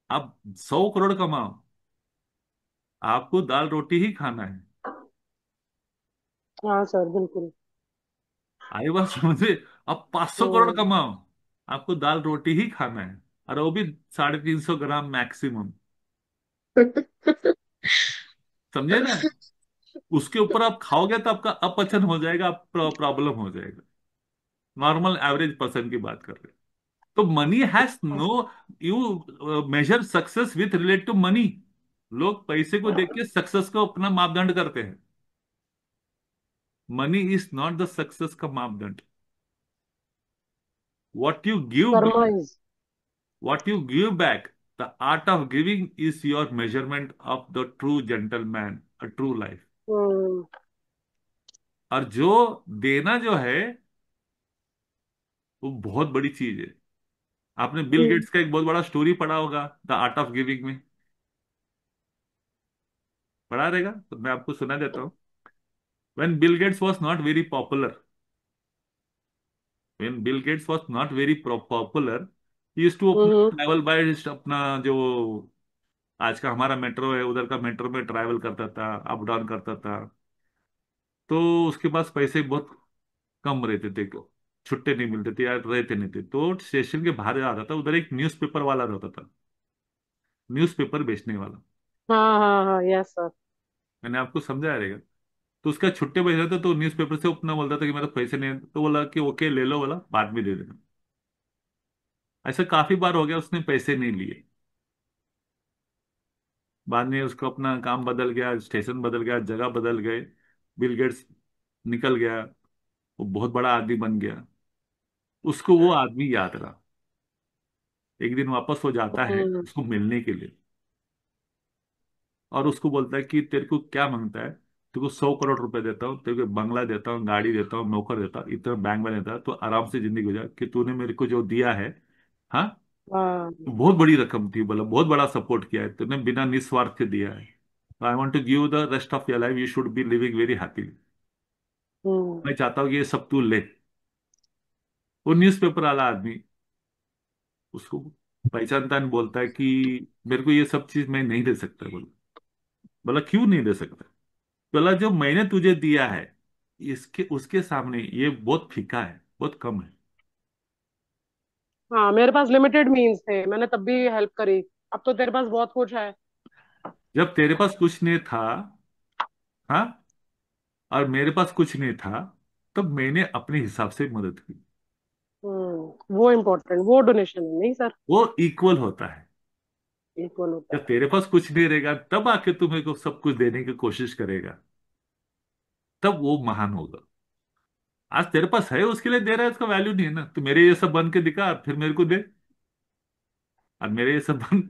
आप 100 करोड़ कमाओ, आपको दाल रोटी ही खाना है।
हाँ सर, बिल्कुल।
आई बात समझे। आप 500 करोड़
हम्म।
कमाओ, आपको दाल रोटी ही खाना है, और वो भी 350 ग्राम मैक्सिमम। समझे ना। उसके ऊपर आप खाओगे तो आपका अपचन हो जाएगा, आप प्रॉब्लम हो जाएगा। नॉर्मल एवरेज पर्सन की बात कर रहे हैं। तो money has no, you major success with relate to money. लोग पैसे को देख के सक्सेस को अपना मापदंड करते हैं। Money is not the success का मापदंड। What you give
Karma
back,
is.
what you give back, the art of giving is your measurement of the true gentleman, a true life।
हम्म।
और जो देना जो है, वो बहुत बड़ी चीज है। आपने बिल
हम्म।
गेट्स का एक बहुत बड़ा स्टोरी पढ़ा होगा, द आर्ट ऑफ गिविंग में। पढ़ा रहेगा तो मैं आपको सुना देता हूँ। when bill gates was not very popular when bill gates was not very popular, he used to अपना
हम्म।
ट्रैवल बाय, अपना जो आज का हमारा मेट्रो है, उधर का मेट्रो में ट्रैवल करता था, अप डाउन करता था। तो उसके पास पैसे बहुत कम रहते थे, को छुट्टे नहीं मिलते थे या रहते नहीं थे, तो स्टेशन के बाहर आता था, उधर एक न्यूज़पेपर वाला रहता था, न्यूज़पेपर बेचने वाला।
हाँ हाँ हाँ, यस सर।
मैंने आपको समझाया रहेगा। तो उसका छुट्टे पैसे थे, तो न्यूज़पेपर से अपना बोलता था कि मेरे पैसे नहीं है, तो बोला कि ओके ले लो, बोला बाद में दे देना। ऐसा काफी बार हो गया, उसने पैसे नहीं लिए। बाद में उसको अपना काम बदल गया, स्टेशन बदल गया, जगह बदल गए, बिल गेट्स निकल गया, वो बहुत बड़ा आदमी बन गया। उसको वो आदमी याद रहा। एक दिन वापस हो जाता है
हम्म।
उसको मिलने के लिए, और उसको बोलता है कि तेरे को क्या मांगता है, तेरे को 100 करोड़ रुपए देता हूँ, तेरे को बंगला देता हूँ, गाड़ी देता हूँ, नौकर देता हूँ, इतना बैंक में देता है, तो आराम से जिंदगी गुजार, कि तूने मेरे को जो दिया है, हाँ,
हाँ।
तो बहुत बड़ी रकम थी, बोला बहुत बड़ा सपोर्ट किया है तूने, बिना निस्वार्थ के दिया है। I want to give the rest of your life, you should be living very happily.
Hmm.
मैं चाहता हूँ कि ये सब तू ले। वो न्यूज़पेपर वाला आदमी उसको पहचानता नहीं, बोलता है कि मेरे को ये सब चीज मैं नहीं दे सकता। बोला, बोला क्यों नहीं दे सकता। बोला जो मैंने तुझे दिया है, इसके उसके सामने ये बहुत फीका है, बहुत कम है।
हाँ, मेरे पास लिमिटेड मीन्स थे, मैंने तब भी हेल्प करी। अब तो तेरे पास बहुत कुछ है।
जब तेरे पास कुछ नहीं था, हाँ, और मेरे पास कुछ नहीं था, तब मैंने अपने हिसाब से मदद की।
वो इम्पोर्टेंट, वो डोनेशन है नहीं सर।
वो इक्वल होता है।
इक्वल होता
जब तेरे पास कुछ नहीं रहेगा, तब आके तुम्हें को सब कुछ देने की कोशिश करेगा, तब वो महान होगा। आज तेरे पास है, उसके लिए दे रहा है, उसका वैल्यू नहीं है ना। तो मेरे ये सब बन के दिखा, फिर मेरे को दे। और मेरे ये सब बन,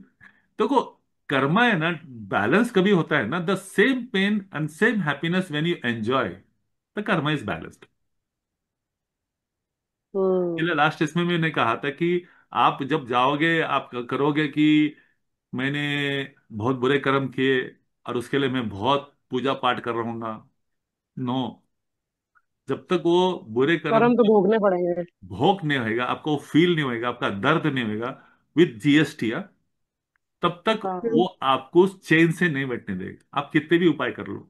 देखो, कर्मा है ना, बैलेंस कभी होता है ना, the same pain and same happiness when you enjoy, the karma is balanced. इसलिए
हम्म।
लास्ट इसमें मैंने कहा था कि आप जब जाओगे, आप करोगे कि मैंने बहुत बुरे कर्म किए और उसके लिए मैं बहुत पूजा पाठ कर रहा हूँ ना, नो। जब तक वो बुरे कर्म
कर्म तो
का
भोगने पड़ेंगे।
भोग नहीं होएगा, आपको फील नहीं होएगा, आपका दर्द नहीं होएगा विद जीएसटी, तब तक
हाँ।
वो आपको चैन से नहीं बैठने देगा, आप कितने भी उपाय कर लो।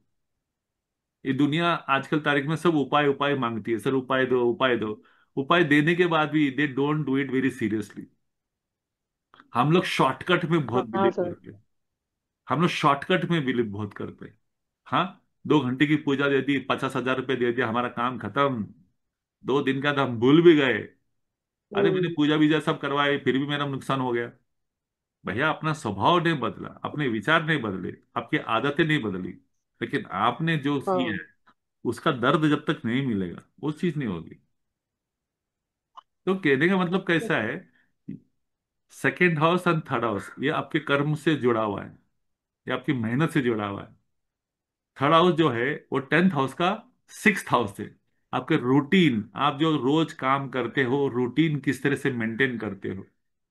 ये दुनिया आजकल तारीख में सब उपाय उपाय मांगती है, सर उपाय दो उपाय दो। उपाय देने के बाद भी they don't do it very seriously. हम लोग शॉर्टकट में बहुत
हाँ
बिलीव
सर।
करते हैं। हम लोग शॉर्टकट में बिलीव बहुत करते हैं। हाँ, 2 घंटे की पूजा दे दी, 50,000 रुपये दे दिया, हमारा काम खत्म। 2 दिन का तो हम भूल भी गए। अरे मैंने
हम्म।
पूजा बीजा सब करवाए, फिर भी मेरा नुकसान हो गया। भैया अपना स्वभाव नहीं बदला, अपने विचार नहीं बदले, आपकी आदतें नहीं बदली, लेकिन आपने जो किया
हाँ।
है उसका दर्द जब तक नहीं मिलेगा वो चीज नहीं होगी। तो कहने का मतलब कैसा है, second house and third house ये आपके कर्म से जुड़ा हुआ है, ये आपकी मेहनत से जुड़ा हुआ है। थर्ड हाउस जो है वो 10th हाउस का 6th हाउस है। आपके रूटीन, आप जो रोज काम करते हो, रूटीन किस तरह से मेंटेन करते हो,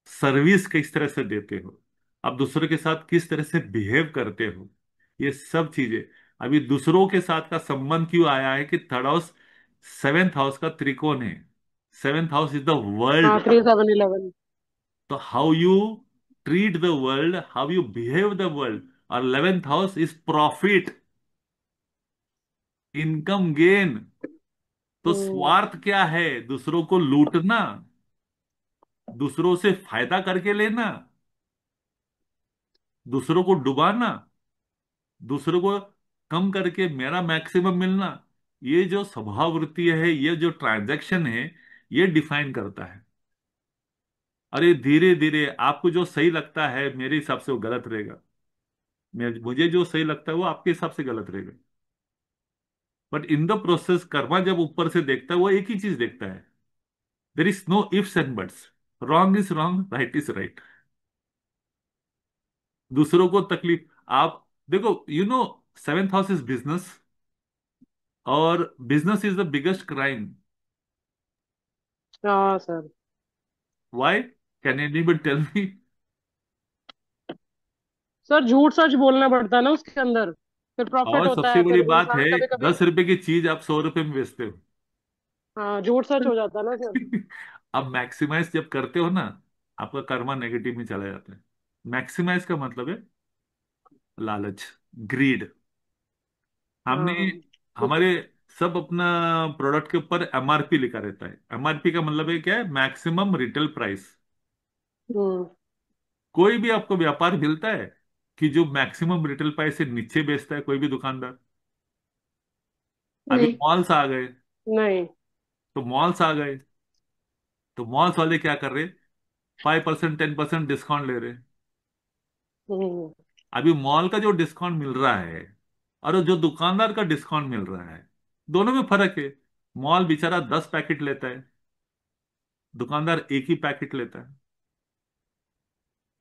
सर्विस किस तरह से देते हो, आप दूसरों के साथ किस तरह से बिहेव करते हो, ये सब चीजें। अभी दूसरों के साथ का संबंध क्यों आया है कि थर्ड हाउस 7th हाउस का त्रिकोण है। 7th हाउस इज द
हाँ,
वर्ल्ड।
3711।
तो how you treat the world, how you behave the world. और 11th house is profit, income gain. तो
हम्म।
स्वार्थ क्या है, दूसरों को लूटना, दूसरों से फायदा करके लेना, दूसरों को डुबाना, दूसरों को कम करके मेरा मैक्सिमम मिलना। ये जो स्वभाव वृत्ति है, ये जो ट्रांजैक्शन है, ये डिफाइन करता है। अरे धीरे धीरे आपको जो सही लगता है मेरे हिसाब से वो गलत रहेगा, मुझे जो सही लगता है वो आपके हिसाब से गलत रहेगा। But in the process Karma जब ऊपर से देखता है वो एक ही चीज देखता है, there is no ifs and buts. Wrong is wrong, right is right. दूसरों को तकलीफ, आप देखो, you know, 7th house is business, और business is the biggest crime.
हाँ sir.
Why, can anybody tell me?
Sir झूठ सच बोलना पड़ता है ना उसके अंदर, फिर प्रॉफिट
और
होता
सबसे
है,
बड़ी
फिर
बात
इंसान
है,
कभी कभी।
10 रुपए की चीज आप 100 रुपए में बेचते हो।
हाँ, झूठ सच हो जाता है ना सर।
अब मैक्सिमाइज जब करते हो ना, आपका कर्मा नेगेटिव में चला जाता है। मैक्सिमाइज का मतलब है लालच, ग्रीड। हमने,
हाँ।
हमारे सब अपना प्रोडक्ट के ऊपर एमआरपी लिखा रहता है। एमआरपी का मतलब है क्या है, मैक्सिमम रिटेल प्राइस।
हम्म।
कोई भी आपको व्यापार मिलता है कि जो मैक्सिमम रिटेल प्राइस से नीचे बेचता है, कोई भी दुकानदार? अभी
नहीं।
मॉल्स आ गए,
नहीं।
तो मॉल्स आ गए, तो मॉल्स वाले क्या कर रहे, 5% 10% डिस्काउंट ले रहे।
हम्म।
अभी मॉल का जो डिस्काउंट मिल रहा है और जो दुकानदार का डिस्काउंट मिल रहा है, दोनों में फर्क है। मॉल बेचारा 10 पैकेट लेता है, दुकानदार एक ही पैकेट लेता है।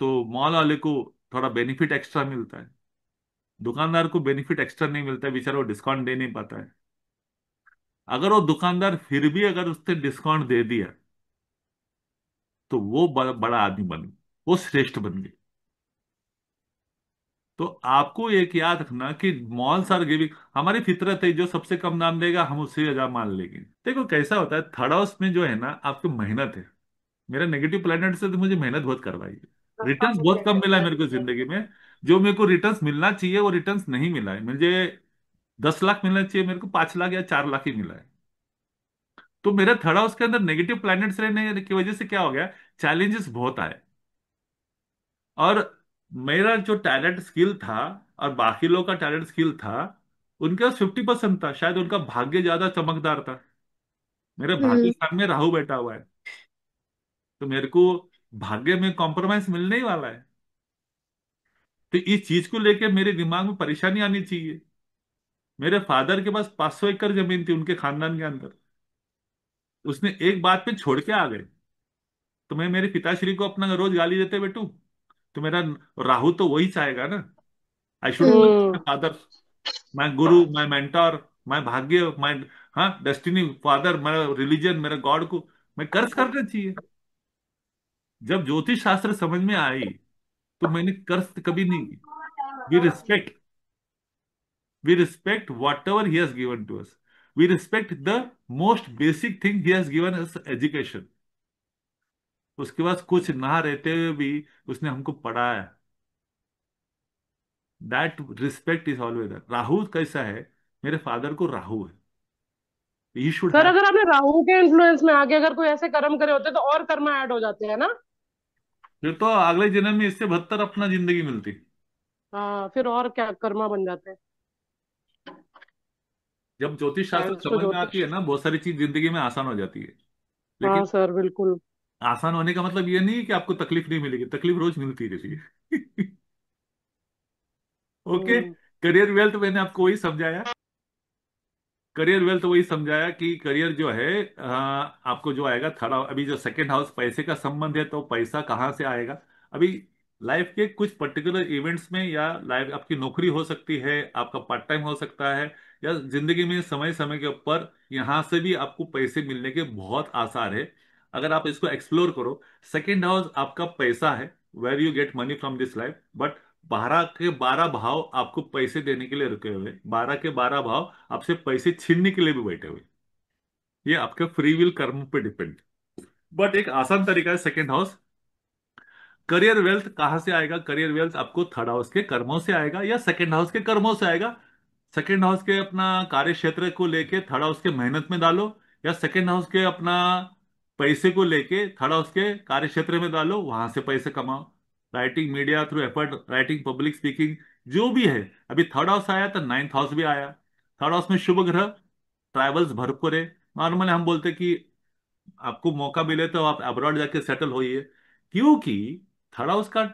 तो मॉल वाले को थोड़ा बेनिफिट एक्स्ट्रा मिलता है, दुकानदार को बेनिफिट एक्स्ट्रा नहीं मिलता है, बेचारा वो डिस्काउंट दे नहीं पाता है। अगर वो दुकानदार फिर भी अगर उसने डिस्काउंट दे दिया, तो वो बड़ा आदमी बन गया, वो श्रेष्ठ बन गया। तो आपको एक याद रखना कि मॉल्स आर गिविंग, हमारी फितरत है, जो सबसे कम दाम देगा हम उससे ज्यादा मान लेंगे। देखो कैसा होता है, थर्ड हाउस में जो है ना, आपकी मेहनत है। मेरा नेगेटिव प्लैनेट से तो मुझे मेहनत बहुत करवाई है, रिटर्न्स बहुत कम मिला है मेरे को जिंदगी में। जो मेरे को रिटर्न्स मिलना चाहिए वो रिटर्न्स नहीं मिला है मुझे। 10 लाख मिलना चाहिए, मेरे को 5 लाख या 4 लाख ही मिला है। तो मेरा थर्ड हाउस के अंदर नेगेटिव प्लैनेट्स रहने की वजह से क्या हो गया, चैलेंजेस बहुत आए। और मेरा जो टैलेंट स्किल था और बाकी लोग का टैलेंट स्किल था, उनके पास 50% था, शायद उनका भाग्य ज्यादा चमकदार था। मेरे भाग्य
हम्म।
स्थान में राहु बैठा हुआ है, तो मेरे को भाग्य में कॉम्प्रोमाइज मिलने ही वाला है। तो इस चीज को लेके मेरे दिमाग में परेशानी आनी चाहिए। मेरे फादर के पास 500 एकड़ जमीन थी उनके खानदान के अंदर, उसने एक बात पे छोड़ के आ गए। तो मैं मेरे पिताश्री को अपना रोज गाली देते बैठू, तो मेरा राहु तो वही चाहेगा ना, I should be
hmm.
Father, my Guru, my mentor, my भाग्य, माय, हाँ, डेस्टिनी फादर, मेरा रिलीजन, मेरा गॉड को मैं कर्ज करना चाहिए। जब ज्योतिष शास्त्र समझ में आई तो मैंने कर्ज कभी नहीं की। We respect, we respect whatever he has given to us, we respect the most basic thing he has given us, education. उसके बाद कुछ ना रहते हुए भी उसने हमको पढ़ाया। That respect is always. Rahu कैसा है, मेरे फादर को राहु है, ही शुड
सर
हैव।
अगर आपने राहु के इन्फ्लुएंस में आके अगर कोई ऐसे कर्म करे होते तो और कर्म ऐड हो जाते हैं ना।
फिर तो अगले जन्म में इससे बदतर अपना जिंदगी मिलती।
हाँ, फिर और क्या कर्मा बन जाते हैं।
जब ज्योतिष शास्त्र
थैंक्स टू
समझ में आती
ज्योतिष।
है ना, बहुत सारी चीज जिंदगी में आसान हो जाती है।
हाँ
लेकिन
सर, बिल्कुल।
आसान होने का मतलब ये नहीं है कि आपको तकलीफ नहीं मिलेगी, तकलीफ रोज मिलती रहती है। ओके।
हम्म।
करियर वेल्थ मैंने आपको वही समझाया। करियर वेल्थ वही समझाया कि करियर जो है, आपको जो आएगा थर्ड, अभी जो सेकंड हाउस पैसे का संबंध है, तो पैसा कहाँ से आएगा। अभी लाइफ के कुछ पर्टिकुलर इवेंट्स में, या लाइफ आपकी नौकरी हो सकती है, आपका पार्ट टाइम हो सकता है, या जिंदगी में समय समय के ऊपर यहाँ से भी आपको पैसे मिलने के बहुत आसार है, अगर आप इसको एक्सप्लोर करो। सेकंड हाउस आपका पैसा है, where you get money from this life, but 12 के 12 भाव आपको पैसे देने के लिए रुके हुए, 12 के 12 भाव आपसे पैसे छीनने के लिए भी बैठे हुए। ये आपके फ्री विल कर्म पे डिपेंड। बट एक आसान तरीका है सेकेंड हाउस। करियर वेल्थ कहां से आएगा, करियर वेल्थ आपको थर्ड हाउस के कर्मों से आएगा या सेकेंड हाउस के कर्मों से आएगा। सेकेंड हाउस के अपना कार्य क्षेत्र को लेके थर्ड हाउस के मेहनत में डालो, या सेकेंड हाउस के अपना पैसे को लेके थर्ड हाउस के कार्य क्षेत्र में डालो, वहां से पैसे कमाओ। Writing media through effort, writing, public speaking, जो भी है। अभी थर्ड हाउस आया तो नाइन्थ हाउस भी आया। थर्ड हाउस में शुभ ग्रह, ट्रैवल्स भरपूर है। नॉर्मली हम बोलते हैं कि आपको मौका मिले तो आप अब्रॉड जाके सेटल होइए, क्योंकि थर्ड हाउस का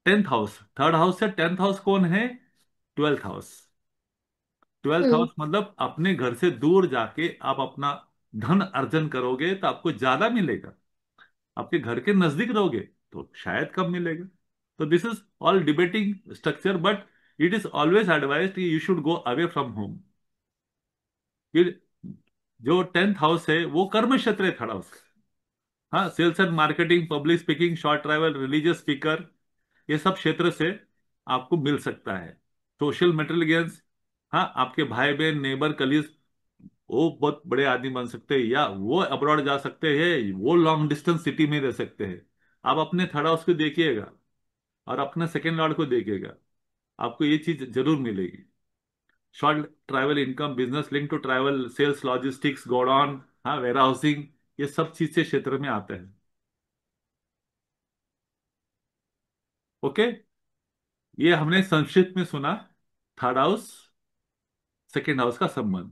10th हाउस, थर्ड हाउस से 10th हाउस कौन है, 12th हाउस। ट्वेल्थ
हम्म।
हाउस मतलब अपने घर से दूर जाके आप अपना धन अर्जन करोगे तो आपको ज्यादा मिलेगा, आपके घर के नजदीक रहोगे तो शायद कम मिलेगा। तो this is all debating structure, but it is always advise you should go away from home. फिर जो 10th हाउस है वो कर्म क्षेत्र है थर्ड हाउस। हाँ, sales and marketing, public speaking, short travel, religious speaker, ये सब क्षेत्र से आपको मिल सकता है। सोशल मटेरियल गेन्स, हाँ, आपके भाई बहन, नेबर, कलीग, वो बहुत बड़े आदमी बन सकते हैं, या वो अब्रॉड जा सकते हैं, वो लॉन्ग डिस्टेंस सिटी में रह सकते हैं। आप अपने थर्ड हाउस को देखिएगा और अपने सेकेंड लॉर्ड को देखिएगा, आपको ये चीज जरूर मिलेगी। Short travel income, business link to travel, sales, logistics, godown, हाँ, वेयर हाउसिंग, ये सब चीज से क्षेत्र में आते हैं। ओके, ये हमने संक्षिप्त में सुना थर्ड हाउस सेकेंड हाउस का संबंध।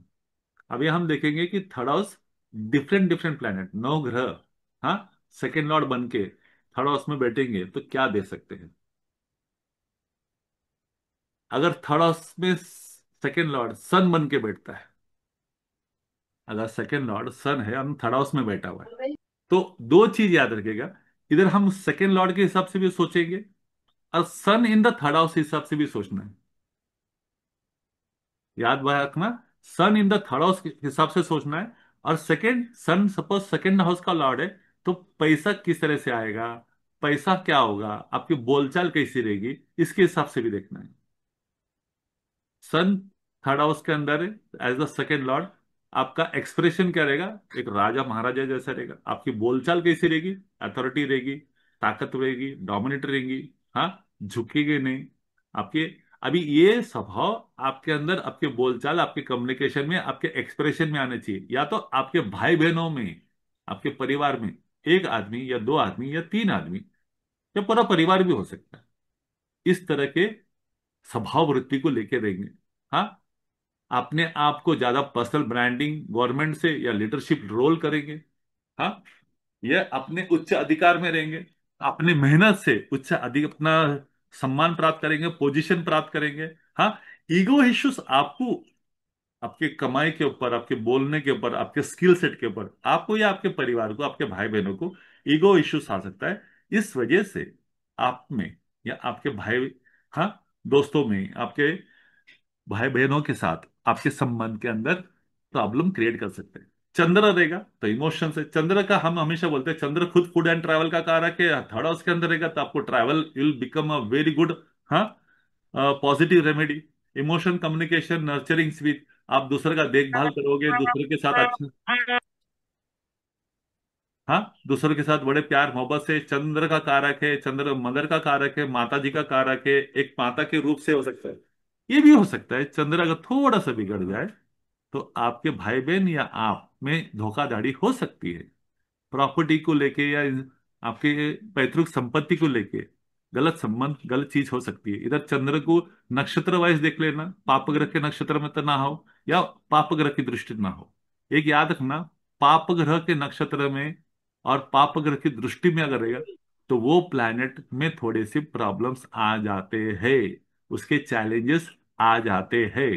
अभी हम देखेंगे कि third house, different different planet, 9 ग्रह, हाँ, सेकेंड लॉर्ड बन के थर्ड हाउस में बैठेंगे तो क्या दे सकते हैं। अगर थर्ड हाउस में सेकेंड लॉर्ड सन बन के बैठता है, अगर सेकेंड लॉर्ड सन है और थर्ड हाउस में बैठा हुआ है, तो दो चीज याद रखिएगा। इधर हम सेकेंड लॉर्ड के हिसाब से भी सोचेंगे, और सन इन द थर्ड हाउस के हिसाब से भी सोचना है। याद रखना, सन इन द थर्ड हाउस के हिसाब से सोचना है। और सेकंड सन सपोज सेकंड हाउस का लॉर्ड है, तो पैसा किस तरह से आएगा, पैसा क्या होगा, आपकी बोलचाल कैसी रहेगी, इसके हिसाब से भी देखना है। सन थर्ड हाउस के अंदर एज द सेकंड लॉर्ड, आपका एक्सप्रेशन क्या रहेगा, एक राजा महाराजा जैसा रहेगा। आपकी बोलचाल कैसी रहेगी, अथॉरिटी रहेगी, ताकत रहेगी, डोमिनेट रहेगी, हाँ, झुकेगी नहीं। आपके अभी ये स्वभाव आपके अंदर, आपके बोलचाल, आपके कम्युनिकेशन में, आपके एक्सप्रेशन में आने चाहिए। या तो आपके भाई बहनों में, आपके परिवार में, एक आदमी या दो आदमी या तीन आदमी, या पूरा परिवार भी हो सकता है, इस तरह के स्वभाव वृत्ति को लेके रहेंगे। हाँ, अपने आप को ज्यादा पर्सनल ब्रांडिंग, गवर्नमेंट से या लीडरशिप रोल करेंगे। हाँ, ये अपने उच्च अधिकार में रहेंगे, अपने मेहनत से उच्च अधिक अपना सम्मान प्राप्त करेंगे, पोजीशन प्राप्त करेंगे। हाँ, ईगो इश्यूज आपको, आपके कमाई के ऊपर, आपके बोलने के ऊपर, आपके स्किल सेट के ऊपर, आपको या आपके परिवार को, आपके भाई बहनों को ईगो इश्यूज आ सकता है। इस वजह से आप में या आपके भाई, हाँ, दोस्तों में, आपके भाई बहनों के साथ आपके संबंध के अंदर प्रॉब्लम क्रिएट कर सकते हैं। चंद्र रहेगा तो इमोशन से, चंद्र का हम हमेशा बोलते हैं चंद्र खुद फूड एंड ट्रैवल का कारक है, थर्ड हाउस के अंदर रहेगा तो आपको travel will become a very good, हाँ, positive remedy. Emotion, communication, nurturing sweet, आप दूसरे का देखभाल करोगे, दूसरे के साथ अच्छा, हाँ, दूसरों के साथ बड़े प्यार मोहब्बत से। चंद्र का कारक है, चंद्र मदर का कारक है, माता जी का कारक है, एक माता के रूप से हो सकता है। ये भी हो सकता है चंद्र अगर थोड़ा सा बिगड़ जाए तो आपके भाई बहन या आप में धोखाधड़ी हो सकती है, प्रॉपर्टी को लेके या आपके पैतृक संपत्ति को लेके गलत संबंध, गलत चीज हो सकती है। इधर चंद्र को नक्षत्र वाइज देख लेना, पाप ग्रह के नक्षत्र में तो ना हो या पाप ग्रह की दृष्टि ना हो। एक याद रखना, पाप ग्रह के नक्षत्र में और पाप ग्रह की दृष्टि में अगर रहेगा तो वो प्लैनेट में थोड़े से प्रॉब्लम्स आ जाते हैं, उसके चैलेंजेस आ जाते हैं।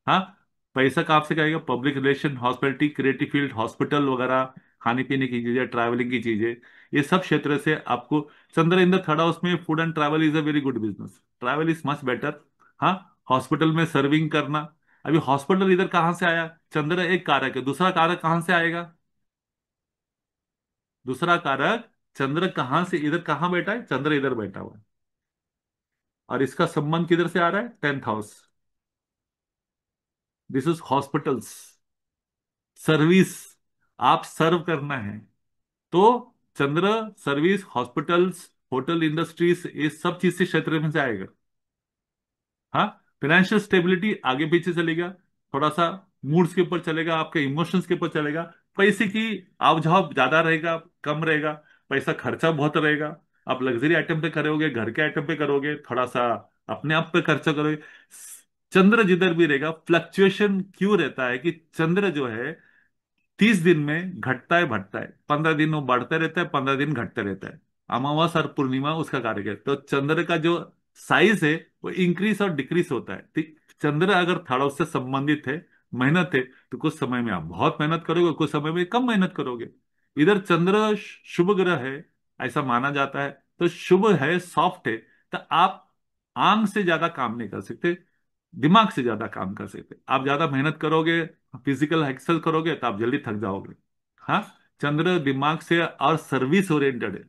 हाँ, पैसा कहाँ से आएगा? Public relation, hospitality, creative field, hospital वगैरह, खाने पीने की चीजें, ट्रैवलिंग की चीजें, ये सब क्षेत्र से आपको। चंद्र इन द थर्ड हाउस में food and travel is a very good business, travel is much better. हाँ, हॉस्पिटल में सर्विंग करना। अभी हॉस्पिटल इधर कहाँ से आया? चंद्र एक कारक है, दूसरा कारक कहाँ से आएगा? दूसरा कारक चंद्र कहाँ से, इधर कहाँ बैठा है? चंद्र इधर बैठा हुआ है, और इसका संबंध किधर से आ रहा है? 10th house. This is hospitals, service, आप सर्व करना है तो चंद्र सर्विस, हॉस्पिटल्स, होटल इंडस्ट्रीज, ये सब चीज से क्षेत्र में से आएगा। हाँ, फाइनेंशियल स्टेबिलिटी आगे पीछे चलेगा, थोड़ा सा मूड्स के ऊपर चलेगा, आपके इमोशंस के ऊपर चलेगा। पैसे की आवजाव ज्यादा रहेगा, कम रहेगा, पैसा खर्चा बहुत रहेगा। आप लग्जरी आइटम पे करोगे, घर के आइटम पे करोगे, थोड़ा सा अपने आप पे खर्चा करोगे। चंद्र जिधर भी रहेगा, फ्लक्चुएशन क्यों रहता है कि चंद्र जो है 30 दिन में घटता है बढ़ता है, 15 दिन वो बढ़ता रहता है, 15 दिन घटता रहता है। अमावस और पूर्णिमा उसका कार्य है, तो चंद्र का जो साइज है वो इंक्रीज और डिक्रीज होता है। ठीक, चंद्र अगर थर्ड हाउस से संबंधित है, मेहनत है, तो कुछ समय में आप बहुत मेहनत करोगे, कुछ समय में कम मेहनत करोगे। इधर चंद्र शुभ ग्रह है, ऐसा माना जाता है, तो शुभ है, सॉफ्ट है, तो आप आंग से ज्यादा काम नहीं कर सकते, दिमाग से ज्यादा काम कर सकते। आप ज्यादा मेहनत करोगे, फिजिकल एक्सरसाइज करोगे तो आप जल्दी थक जाओगे। हाँ, चंद्र दिमाग से और सर्विस ओरिएंटेड है।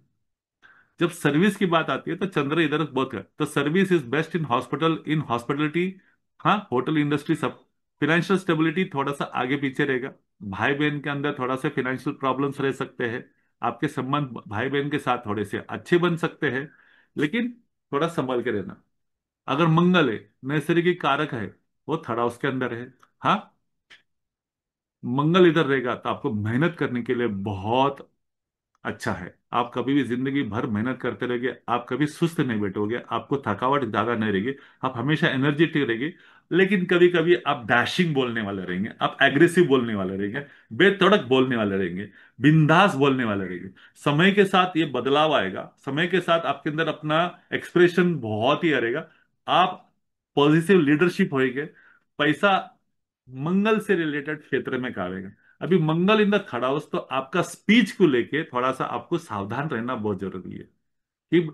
जब सर्विस की बात आती है तो चंद्र इधर बहुत है, तो service is best in hospital, in hospitality, हाँ, होटल इंडस्ट्री सब। फिनेंशियल स्टेबिलिटी थोड़ा सा आगे पीछे रहेगा, भाई बहन के अंदर थोड़ा सा फिनेंशियल प्रॉब्लम्स रह सकते हैं, आपके संबंध भाई बहन के साथ थोड़े से अच्छे बन सकते हैं, लेकिन थोड़ा संभल के रहना। अगर मंगल है, नैसर्गिक कारक है, वो थर्ड हाउस के अंदर है। हाँ, मंगल इधर रहेगा तो आपको मेहनत करने के लिए बहुत अच्छा है। आप कभी भी जिंदगी भर मेहनत करते रहोगे, आप कभी सुस्त नहीं बैठोगे, आपको थकावट ज्यादा नहीं रहेगी, आप हमेशा एनर्जेटिक रहेंगे। लेकिन कभी कभी आप डैशिंग बोलने वाले रहेंगे, आप एग्रेसिव बोलने वाले रहेंगे, बेतड़क बोलने वाले रहेंगे, बिंदास बोलने वाले रहेंगे। समय के साथ ये बदलाव आएगा, समय के साथ आपके अंदर अपना एक्सप्रेशन बहुत ही आएगा, आप पॉजिटिव लीडरशिप होएंगे। पैसा मंगल से रिलेटेड क्षेत्र में कावेगा। अभी मंगल इन द थर्ड हाउस, तो आपका स्पीच को लेके थोड़ा सा आपको सावधान रहना बहुत जरूरी है कि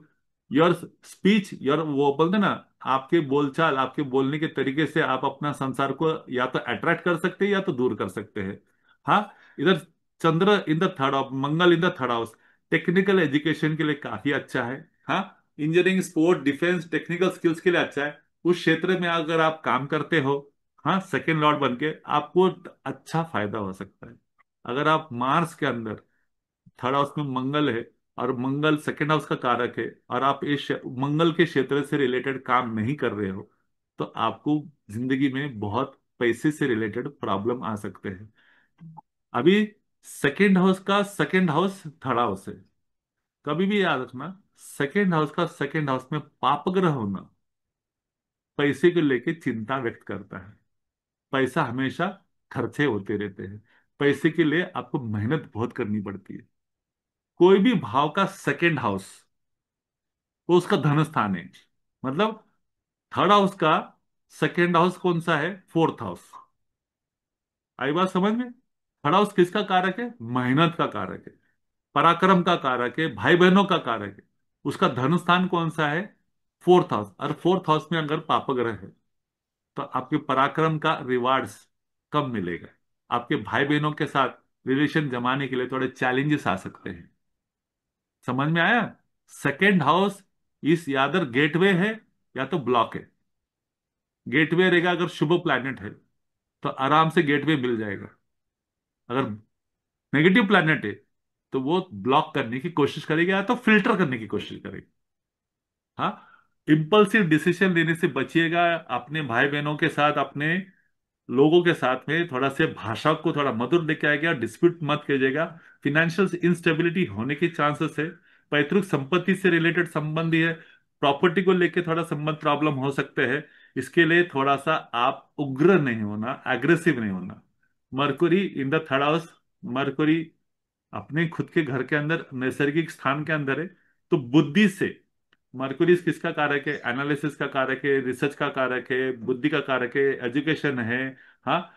योर स्पीच, योर, वो बोलते हैं ना, आपके बोलचाल, आपके बोलने के तरीके से आप अपना संसार को या तो अट्रैक्ट कर सकते हैं या तो दूर कर सकते हैं। हाँ, इधर Chandra in the third house, Mangal in the third house, technical education के लिए काफी अच्छा है। हाँ, engineering, sport, defence, technical skills के लिए अच्छा है। उस क्षेत्र में अगर आप काम करते हो, हाँ, सेकेंड लॉर्ड बन के, आपको अच्छा फायदा हो सकता है। अगर आप मार्स के अंदर थर्ड हाउस में मंगल है, और मंगल सेकेंड हाउस का कारक है, और आप इस मंगल के क्षेत्र से रिलेटेड काम नहीं कर रहे हो, तो आपको जिंदगी में बहुत पैसे से रिलेटेड प्रॉब्लम आ सकते हैं। अभी सेकेंड हाउस का सेकेंड हाउस थर्ड हाउस है, कभी भी याद रखना, सेकेंड हाउस का सेकेंड हाउस में पाप ग्रह होना पैसे को लेके चिंता व्यक्त करता है। पैसा हमेशा खर्चे होते रहते हैं, पैसे के लिए आपको मेहनत बहुत करनी पड़ती है। कोई भी भाव का सेकेंड हाउस, वो उसका धन स्थान है। मतलब थर्ड हाउस का सेकेंड हाउस कौन सा है? 4th house. आई बात समझ में? थर्ड हाउस किसका कारक है? मेहनत का कारक है, पराक्रम का कारक है, भाई बहनों का कारक है। उसका धन स्थान कौन सा है? Fourth house. और फोर्थ हाउस में अगर पाप ग्रह है तो आपके पराक्रम का रिवार्ड्स कम मिलेगा। आपके भाई बहनों के साथ रिलेशन जमाने के लिए थोड़े चैलेंजेस आ सकते हैं। समझ में आया? सेकेंड हाउस इस यादर गेटवे है या तो ब्लॉक है। गेटवे रहेगा अगर शुभ प्लैनेट है तो आराम से गेटवे मिल जाएगा। अगर नेगेटिव प्लैनेट है तो वो ब्लॉक करने की कोशिश करेगा या तो फिल्टर करने की कोशिश करेगा। हाँ, इम्पल्सिव डिसीजन लेने से बचिएगा। अपने भाई बहनों के साथ, अपने लोगों के साथ में थोड़ा से भाषा को थोड़ा मधुर लेके आएगा, डिस्प्यूट मत कीजिएगा। फिनेंशियल इंस्टेबिलिटी होने के चांसेस है। पैतृक संपत्ति से रिलेटेड संबंधी है। प्रॉपर्टी को लेके थोड़ा संबंध प्रॉब्लम हो सकते हैं। इसके लिए थोड़ा सा आप उग्र नहीं होना, एग्रेसिव नहीं होना। Mercury in the third house. Mercury अपने खुद के घर के अंदर नैसर्गिक स्थान के अंदर है। तो बुद्धि से, मर्कुरी किसका कारक है? एनालिसिस का कारक है, रिसर्च का कारक है, बुद्धि का कारक है, एजुकेशन है। हाँ,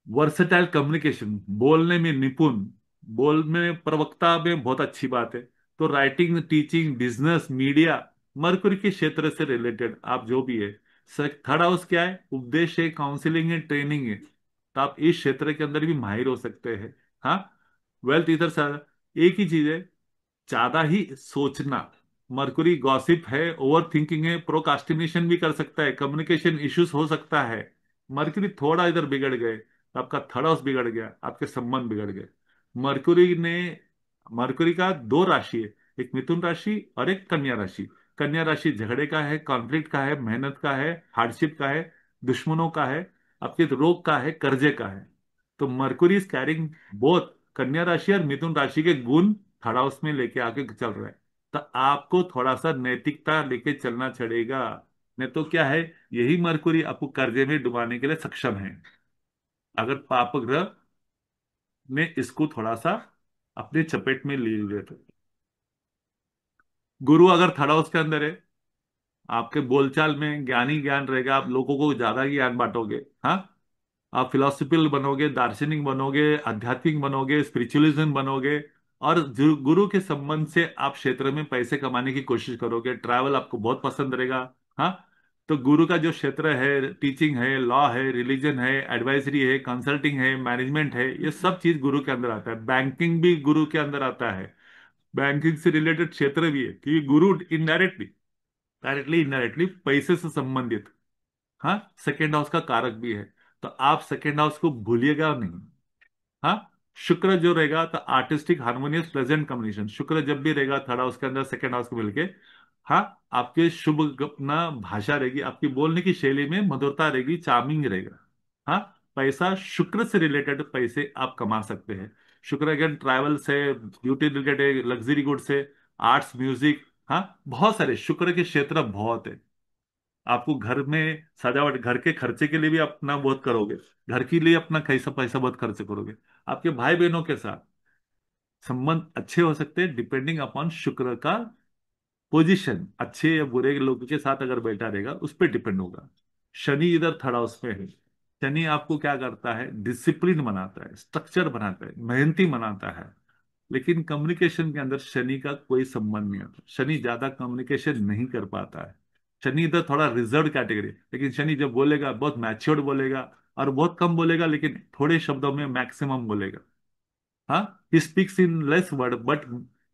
वर्सेटाइल कम्युनिकेशन, बोलने में निपुण, बोल में प्रवक्ता में बहुत अच्छी बात है। तो writing, teaching, business, media, Mercury के क्षेत्र से रिलेटेड आप जो भी है। थर्ड हाउस क्या है? उपदेश है, काउंसलिंग है, ट्रेनिंग है। तो आप इस क्षेत्र के अंदर भी माहिर हो सकते हैं। हाँ, वेल्थ इधर सर, एक ही चीज है, ज्यादा ही सोचना। मरकुरी गॉसिप है, ओवर थिंकिंग है, प्रोकास्टिनेशन भी कर सकता है, कम्युनिकेशन इश्यूज हो सकता है। मरकुरी थोड़ा इधर बिगड़ गए तो आपका थर्ड हाउस बिगड़ गया, आपके संबंध बिगड़ गए। मरकुरी ने, मरकुरी का दो राशि है, एक मिथुन राशि और एक कन्या राशि। कन्या राशि झगड़े का है, कॉन्फ्लिक्ट का है, मेहनत का है, हार्डशिप का है, दुश्मनों का है, आपके रोग का है, कर्जे का है। तो मरकुरी इज कैरिंग बोथ कन्या राशि और मिथुन राशि के गुण थर्ड हाउस में लेके आके चल रहा है। तो आपको थोड़ा सा नैतिकता लेके चलना चढ़ेगा। नहीं तो क्या है, यही मरकुरी आपको कर्जे में डुबाने के लिए सक्षम है, अगर पाप ग्रह ने इसको थोड़ा सा अपने चपेट में ले लिया तो। गुरु अगर थर्ड हाउस के अंदर है, आपके बोलचाल में ज्ञानी ज्ञान रहेगा, आप लोगों को ज्यादा ज्ञान बांटोगे। हाँ, आप फिलोसफिकल बनोगे, दार्शनिक बनोगे, आध्यात्मिक बनोगे, स्पिरिचुअलिज्म बनोगे। और गुरु के संबंध से आप क्षेत्र में पैसे कमाने की कोशिश करोगे, ट्रैवल आपको बहुत पसंद रहेगा। हाँ, तो गुरु का जो क्षेत्र है, टीचिंग है, लॉ है, रिलीजन है, एडवाइजरी है, कंसल्टिंग है, मैनेजमेंट है, ये सब चीज गुरु के अंदर आता है। बैंकिंग भी गुरु के अंदर आता है। बैंकिंग से रिलेटेड क्षेत्र भी है, क्योंकि गुरु इनडायरेक्टली, डायरेक्टली इनडायरेक्टली पैसे से संबंधित, हाँ, सेकेंड हाउस का कारक भी है। तो आप सेकेंड हाउस को भूलिएगा नहीं। हाँ, शुक्र जो रहेगा तो आर्टिस्टिक, हार्मोनियस, प्लेजेंट कम्युनिकेशन, शुक्र जब भी रहेगा थर्ड हाउस के अंदर सेकेंड हाउस को मिलके, हाँ, आपके शुभ अपना भाषा रहेगी, आपकी बोलने की शैली में मधुरता रहेगी, चार्मिंग रहेगा। हाँ, पैसा शुक्र से रिलेटेड पैसे आप कमा सकते हैं। शुक्र अगेन ट्रैवल से, ब्यूटी रिलेटेड, लग्जरी गुड से, आर्ट्स, म्यूजिक। हाँ, बहुत सारे शुक्र के क्षेत्र बहुत है। आपको घर में सजावट, घर के खर्चे के लिए भी अपना बहुत करोगे, घर के लिए अपना कैसा पैसा बहुत खर्च करोगे। आपके भाई बहनों के साथ संबंध अच्छे हो सकते हैं, डिपेंडिंग अपॉन शुक्र का पोजीशन। अच्छे या बुरे लोगों के साथ अगर बैठा रहेगा उस पर डिपेंड होगा। शनि इधर थर्ड हाउस में है। शनि आपको क्या करता है? डिसिप्लिन बनाता है, स्ट्रक्चर बनाता है, मेहनती बनाता है। लेकिन कम्युनिकेशन के अंदर शनि का कोई संबंध नहीं आता, शनि ज्यादा कम्युनिकेशन नहीं कर पाता है। शनि इधर थोड़ा रिजर्व कैटेगरी, लेकिन शनि जब बोलेगा बहुत मैच्योर्ड बोलेगा, और बहुत कम बोलेगा लेकिन थोड़े शब्दों में मैक्सिमम बोलेगा। हाँ, he speaks in less word but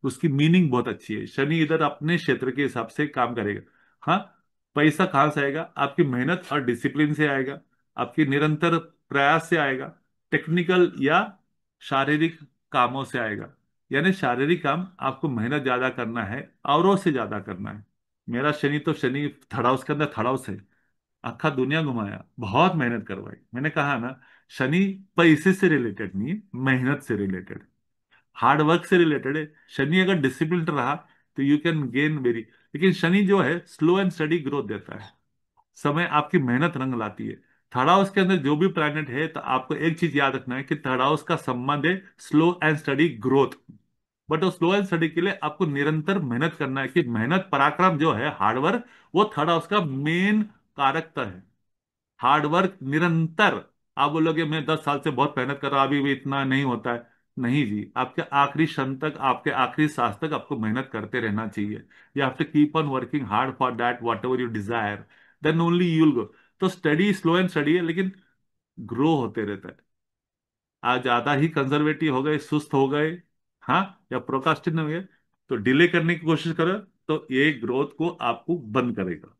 उसकी मीनिंग बहुत अच्छी है। शनि इधर अपने क्षेत्र के हिसाब से काम करेगा। हाँ, पैसा कहाँ से आएगा? आपकी मेहनत और डिसिप्लिन से आएगा, आपकी निरंतर प्रयास से आएगा, टेक्निकल या शारीरिक कामों से आएगा। यानी शारीरिक काम आपको मेहनत ज्यादा करना है, औरों से ज्यादा करना है। मेरा शनि तो शनि थर्ड हाउस के अंदर थर्ड हाउस है। आखा दुनिया घुमाया, बहुत मेहनत करवाई। मैंने कहा ना, शनि पैसे से रिलेटेड नहीं है, मेहनत से रिलेटेड, हार्ड वर्क से रिलेटेड है। शनि अगर डिसिप्लिन रहा तो यू कैन गेन वेरी। लेकिन शनि जो है स्लो एंड स्टडी ग्रोथ देता है, समय आपकी मेहनत रंग लाती है। थर्ड हाउस के अंदर जो भी प्लैनेट है, तो आपको एक चीज याद रखना है कि थर्ड हाउस का संबंध है slow and study growth. But वो स्लो एंड स्टडी के लिए आपको निरंतर मेहनत करना है, कि मेहनत पराक्रम जो है, हार्डवर्क, वो थर्ड हाउस का मेन कारकता है। हार्डवर्क निरंतर। आप बोलोगे मैं 10 साल से बहुत मेहनत कर रहा हूं, अभी भी इतना नहीं होता है। नहीं जी, आपके आखिरी क्षण तक, आपके आखिरी सांस तक आपको मेहनत करते रहना चाहिए। You have to keep on working hard for that whatever you desire, then only you will go. तो स्टडी स्लो एंड स्टडी है, लेकिन ग्रो होते रहता है। आज ज्यादा ही कंजर्वेटिव हो गए, सुस्त हो गए, हाँ, या प्रोकास्टिन हो गए, तो डिले करने की कोशिश करो, तो ये ग्रोथ को आपको बंद करेगा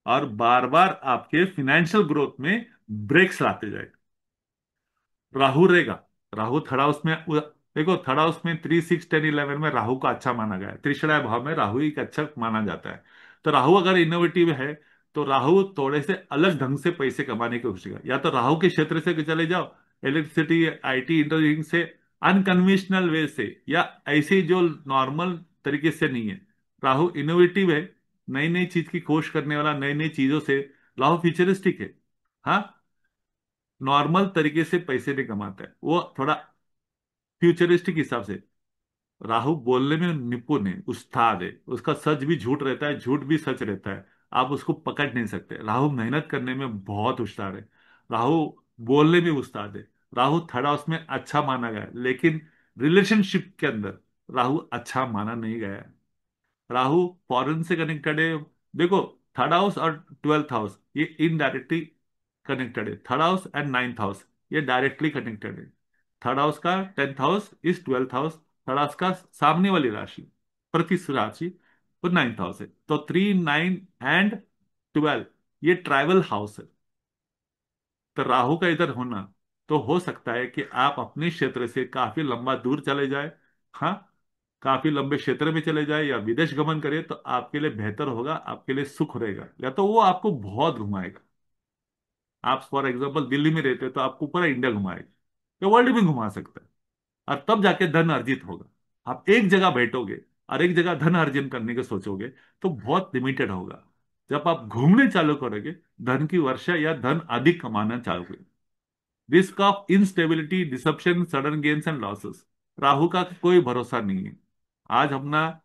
और बार बार आपके फाइनेंशियल ग्रोथ में ब्रेक्स लाते जाएगा। राहु रहेगा, राहु थर्ड हाउस में देखो, थर्ड हाउस में 3 6 10 11 में राहु का अच्छा माना गया है, त्रिशराय भाव में राहु एक अच्छा माना जाता है। तो राहु अगर इनोवेटिव है, तो राहु थोड़े से अलग ढंग से पैसे कमाने की कोशिश करेगा। या तो राहु के क्षेत्र से चले जाओ, इलेक्ट्रिसिटी, आईटी, इंजीनियरिंग से, अनकन्वेंशनल वे से, या ऐसे जो नॉर्मल तरीके से नहीं है। राहु इनोवेटिव है, नई नई चीज की खोज करने वाला, नई नई चीजों से। राहु फ्यूचरिस्टिक है, हाँ, नॉर्मल तरीके से पैसे नहीं कमाता है, वो थोड़ा फ्यूचरिस्टिक हिसाब से। राहु बोलने में निपुण है, उस्ताद है, उसका सच भी झूठ रहता है, झूठ भी सच रहता है। आप उसको पकड़ नहीं सकते। राहु मेहनत करने में बहुत होशियार है, राहु बोलने में उस्ताद है। राहु थर्ड हाउस में अच्छा माना गया है, लेकिन रिलेशनशिप के अंदर राहु अच्छा माना नहीं गया है। राहु फॉरेन से कनेक्टेड है। देखो, थर्ड हाउस और ट्वेल्थ हाउस ये इनडायरेक्टली कनेक्टेड है, third house and ninth house ये डायरेक्टली कनेक्टेड है। थर्ड हाउस का 10th house is twelfth house, third house का सामने वाली राशि, प्रतिश राशि, वो नाइन्थ हाउस है। तो 3 9 एंड 12 ये ट्राइवल हाउस है। तो राहु का इधर होना, तो हो सकता है कि आप अपने क्षेत्र से काफी लंबा दूर चले जाए, हाँ, काफी लंबे क्षेत्र में चले जाए, या विदेश गमन करे, तो आपके लिए बेहतर होगा, आपके लिए सुख रहेगा। या तो वो आपको बहुत घुमाएगा, आप फॉर एग्जाम्पल दिल्ली में रहते हो तो आपको पूरा इंडिया घुमाएगा, या वर्ल्ड में घुमा सकता है, और तब जाके धन अर्जित होगा। आप एक जगह बैठोगे और एक जगह धन अर्जन करने के सोचोगे, तो बहुत लिमिटेड होगा। जब आप घूमने चालू करोगे, धन की वर्षा या धन अधिक कमाना चाहोगे। Risk of instability, deception, sudden gains and losses, Rahu का कोई भरोसा नहीं है। आज अपना,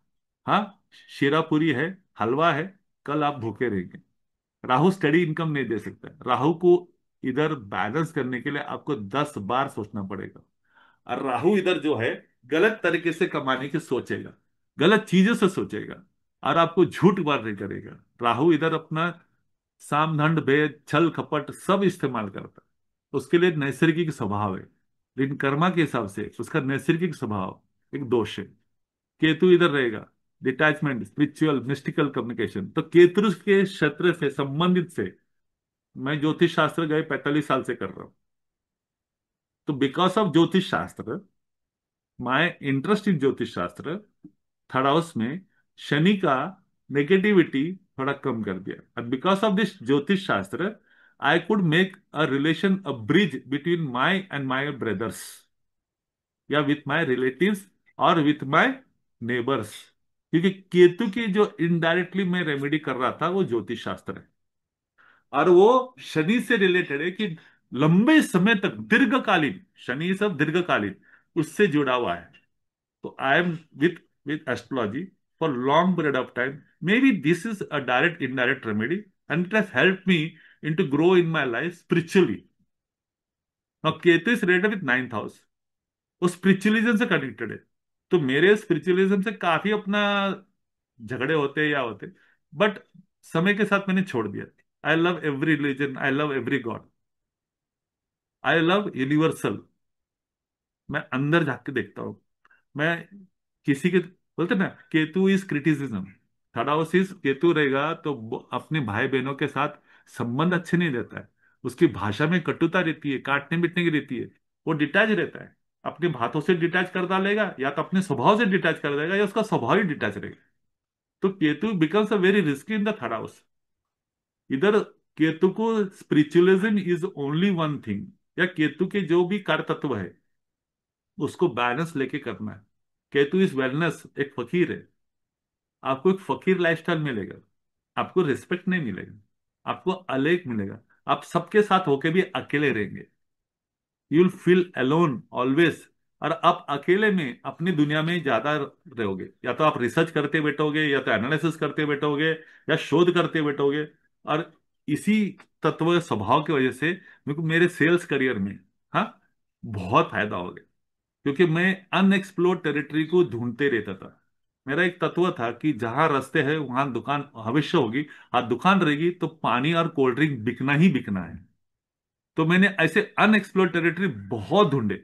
हाँ, शीरा पूरी है, हलवा है, कल आप भूखे रहेंगे। राहु स्टडी इनकम नहीं दे सकता। राहु को इधर बैलेंस करने के लिए आपको 10 बार सोचना पड़ेगा। और राहु इधर जो है, गलत तरीके से कमाने की सोचेगा, गलत चीजों से सोचेगा, और आपको झूठ बार नहीं करेगा। राहु इधर अपना साम दंड भेद छल कपट सब इस्तेमाल करता है, उसके लिए नैसर्गिक स्वभाव है, लेकिन कर्मा के हिसाब से उसका नैसर्गिक स्वभाव एक दोष है। केतु इधर रहेगा, डिटैचमेंट, स्पिरिचुअल, मिस्टिकल कम्युनिकेशन। तो केतु के क्षेत्र से संबंधित से मैं ज्योतिष शास्त्र गए 45 साल से कर रहा हूं। तो बिकॉज ऑफ ज्योतिष शास्त्र, माय इंटरेस्ट इन ज्योतिष शास्त्र, थर्ड हाउस में शनि का नेगेटिविटी थोड़ा कम कर दिया, और बिकॉज ऑफ दिस ज्योतिष शास्त्र I could make a relation, a bridge between my and my brothers, या विथ माई रिलेटिव्स, और विथ माई नेबर्स। क्योंकि केतु की जो इनडायरेक्टली मैं रेमेडी कर रहा था वो ज्योतिष शास्त्र है, और वो शनि से रिलेटेड है, कि लंबे समय तक दीर्घकालीन, शनि सब दीर्घकालीन उससे जुड़ा हुआ है। तो I am with astrology for long period of time. Maybe this is a direct indirect remedy, and it has help me in to grow in my life spiritually. Now Ketu is related with ninth house, वो spiritualism से connected है। तो मेरे spiritualism से काफी अपना झगड़े होते या होते, बट समय के साथ मैंने छोड़ दिया। I love every religion, I love every God, I love universal. मैं अंदर झांक के देखता हूँ। मैं किसी के, बोलते ना, Ketu is criticism, third house is Ketu रहेगा तो वो अपने भाई बहनों के साथ संबंध अच्छे नहीं देता है। उसकी भाषा में कटुता रहती है, काटने पीटने की रहती है। वो डिटैच रहता है, अपने बातों से डिटैच कर डालेगा, या तो अपने स्वभाव से डिटैच कर देगा, या उसका स्वभाव ही डिटैच रहेगा। तो Ketu becomes a very risky in the third house. इधर केतु को spiritualism is only one thing, या केतु के जो भी कार्य तत्व है उसको बैलेंस लेके करना है। केतु इज वेलनेस, एक फकीर है। आपको एक फकीर लाइफस्टाइल मिलेगा, आपको रिस्पेक्ट नहीं मिलेगा, आपको अलग मिलेगा। आप सबके साथ होके भी अकेले रहेंगे, you will feel alone always. और आप अकेले में अपनी दुनिया में ज्यादा रहोगे, या तो आप रिसर्च करते बैठोगे, या तो एनालिसिस करते बैठोगे, या शोध करते बैठोगे। और इसी तत्व स्वभाव की वजह से मेरे सेल्स करियर में, हाँ, बहुत फायदा हो गया। क्योंकि मैं अनएक्सप्लोर्ड टेरिटरी को ढूंढते रहता था। मेरा एक तत्व था कि जहां रास्ते है वहां दुकान अवश्य होगी, और दुकान रहेगी तो पानी और कोल्ड ड्रिंक बिकना ही बिकना है। तो मैंने ऐसे अनएक्सप्लोर्ड टेरिटरी बहुत ढूंढे,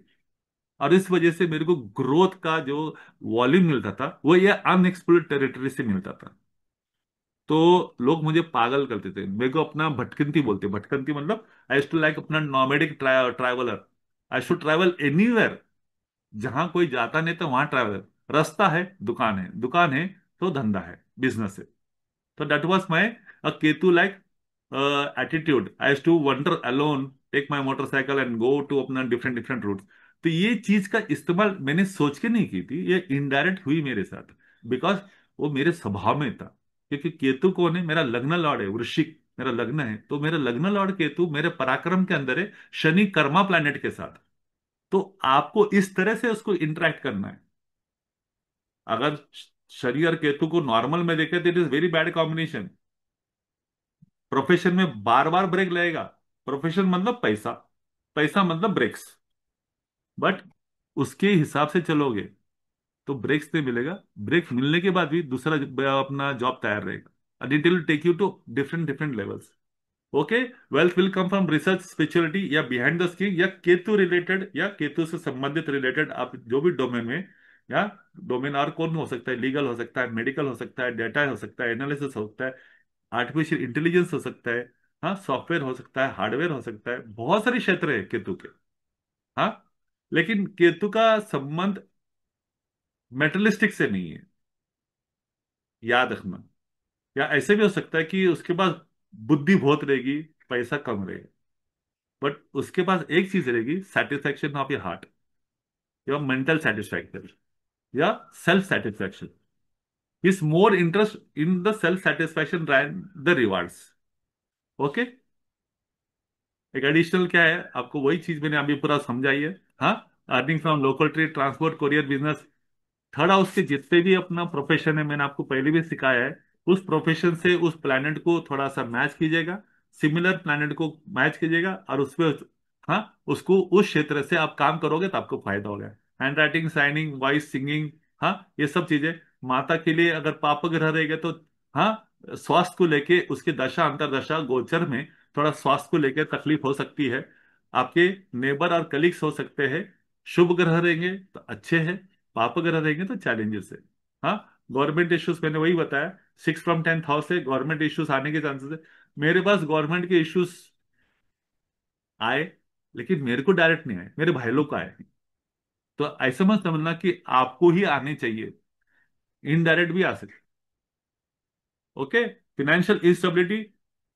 और इस वजह से मेरे को ग्रोथ का जो वॉल्यूम मिलता था वो ये अनएक्सप्लोर्ड टेरिटरी से मिलता था। तो लोग मुझे पागल करते थे, मेरे को अपना भटकंती बोलते। भटकंती मतलब आई टू लाइक अपना nomadic traveller. I should travel anywhere, जहां कोई जाता नहीं तो वहां ट्रैवलर। रास्ता है, दुकान है, दुकान है तो धंधा है, बिजनेस है। तो that was my Ketu like attitude. I to wonder alone, take my motorcycle and go to अपना डिफरेंट डिफरेंट रूट। तो ये चीज का इस्तेमाल मैंने सोच के नहीं की थी, ये इनडायरेक्ट हुई मेरे साथ, बिकॉज वो मेरे स्वभाव में था। क्योंकि केतु कौन है? मेरा लग्न लॉर्ड है, वृश्चिक मेरा लग्न है। तो मेरा लग्न लॉर्ड केतु मेरे पराक्रम के अंदर है, शनि कर्मा प्लैनेट के साथ। तो आपको इस तरह से उसको इंटरेक्ट करना है। अगर शनि और केतु को नॉर्मल में देखें तो it is very bad combination. Profession में बार बार ब्रेक लगेगा। प्रोफेशन मतलब पैसा, पैसा मतलब ब्रेक्स। बट उसके हिसाब से चलोगे तो ब्रेक्स नहीं मिलेगा। ब्रेक मिलने के बाद भी दूसरा अपना जॉब तैयार रहेगा, and it will take you to different different levels. Okay. Wealth will come from research, spirituality, या बिहाइंड द स्क्रीन, या केतु रिलेटेड, या केतु से संबंधित रिलेटेड आप जो भी डोमेन में, या डोमेन और कौन हो सकता है? लीगल हो सकता है, मेडिकल हो सकता है, डेटा हो सकता है, एनालिसिस हो सकता है, आर्टिफिशियल इंटेलिजेंस हो सकता है, हाँ, सॉफ्टवेयर हो सकता है, हार्डवेयर हो सकता है, बहुत सारे क्षेत्र है केतु के। हाँ, लेकिन केतु का संबंध मेटलिस्टिक से नहीं है, याद रखना। या ऐसे भी हो सकता है कि उसके पास बुद्धि बहुत रहेगी, पैसा कम रहेगा, बट उसके पास एक चीज रहेगी, satisfaction of your heart, your mental satisfaction, या self satisfaction. Is more interest in the self satisfaction than the rewards. Okay. एक एडिशनल क्या है, आपको वही चीज मैंने अभी पूरा समझाई है। हाँ, earning from local trade, transport, courier business. Third house के जितने भी अपना प्रोफेशन है, मैंने आपको पहले भी सिखाया है, उस प्रोफेशन से उस प्लैनेट को थोड़ा सा मैच कीजिएगा, सिमिलर प्लैनेट को मैच कीजिएगा, और उस पे, हाँ, उसको उस क्षेत्र से आप काम करोगे तो आपको फायदा होगा। Hand writing, signing, voice, singing, हाँ, ये सब चीजें। माता के लिए अगर पाप ग्रह रहेगा तो, हाँ, स्वास्थ्य को लेके उसके दशा अंतरदशा गोचर में थोड़ा स्वास्थ्य को लेकर तकलीफ हो सकती है। आपके नेबर और कलीग्स हो सकते हैं। शुभ ग्रह रहेंगे तो अच्छे हैं, पाप ग्रह रहेंगे तो चैलेंजेस है। हाँ, गवर्नमेंट इश्यूज मैंने वही बताया, 6 from 10th हाउस से गवर्नमेंट इश्यूज आने के चांसेस है। मेरे पास गवर्नमेंट के इश्यूज आए, लेकिन मेरे को डायरेक्ट नहीं आए, मेरे भाई लोग को आए। तो ऐसा मत समझना कि आपको ही आने चाहिए, इनडायरेक्ट भी आ सकते। ओके। फिनेंशियल इंस्टेबिलिटी,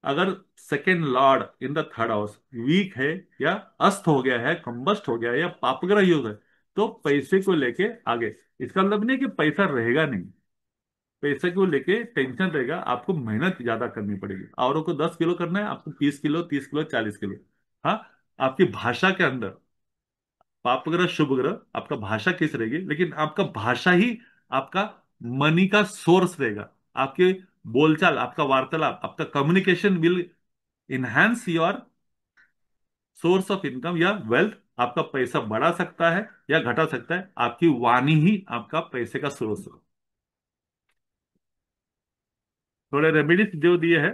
अगर second lord in the third house weak है, या अस्त हो गया है, कंबस्ट हो गया है, या पापग्रह योग है, तो पैसे को लेके आगे, इसका मतलब नहीं कि पैसा रहेगा नहीं। पैसे को लेके टेंशन रहेगा, आपको मेहनत ज्यादा करनी पड़ेगी। औरों को 10 किलो करना है, आपको 20 किलो, 30 किलो, 40 किलो। हाँ, आपकी भाषा के अंदर पाप ग्रह शुभ ग्रह, आपका भाषा किस रहेगी, लेकिन आपका भाषा ही आपका मनी का सोर्स रहेगा। आपके बोलचाल, आपका वार्तालाप, आपका communication will enhance your source of income या वेल्थ। आपका पैसा बढ़ा सकता है या घटा सकता है, आपकी वाणी ही आपका पैसे का सोर्स है। थोड़े रेमेडीज जो दिए हैं,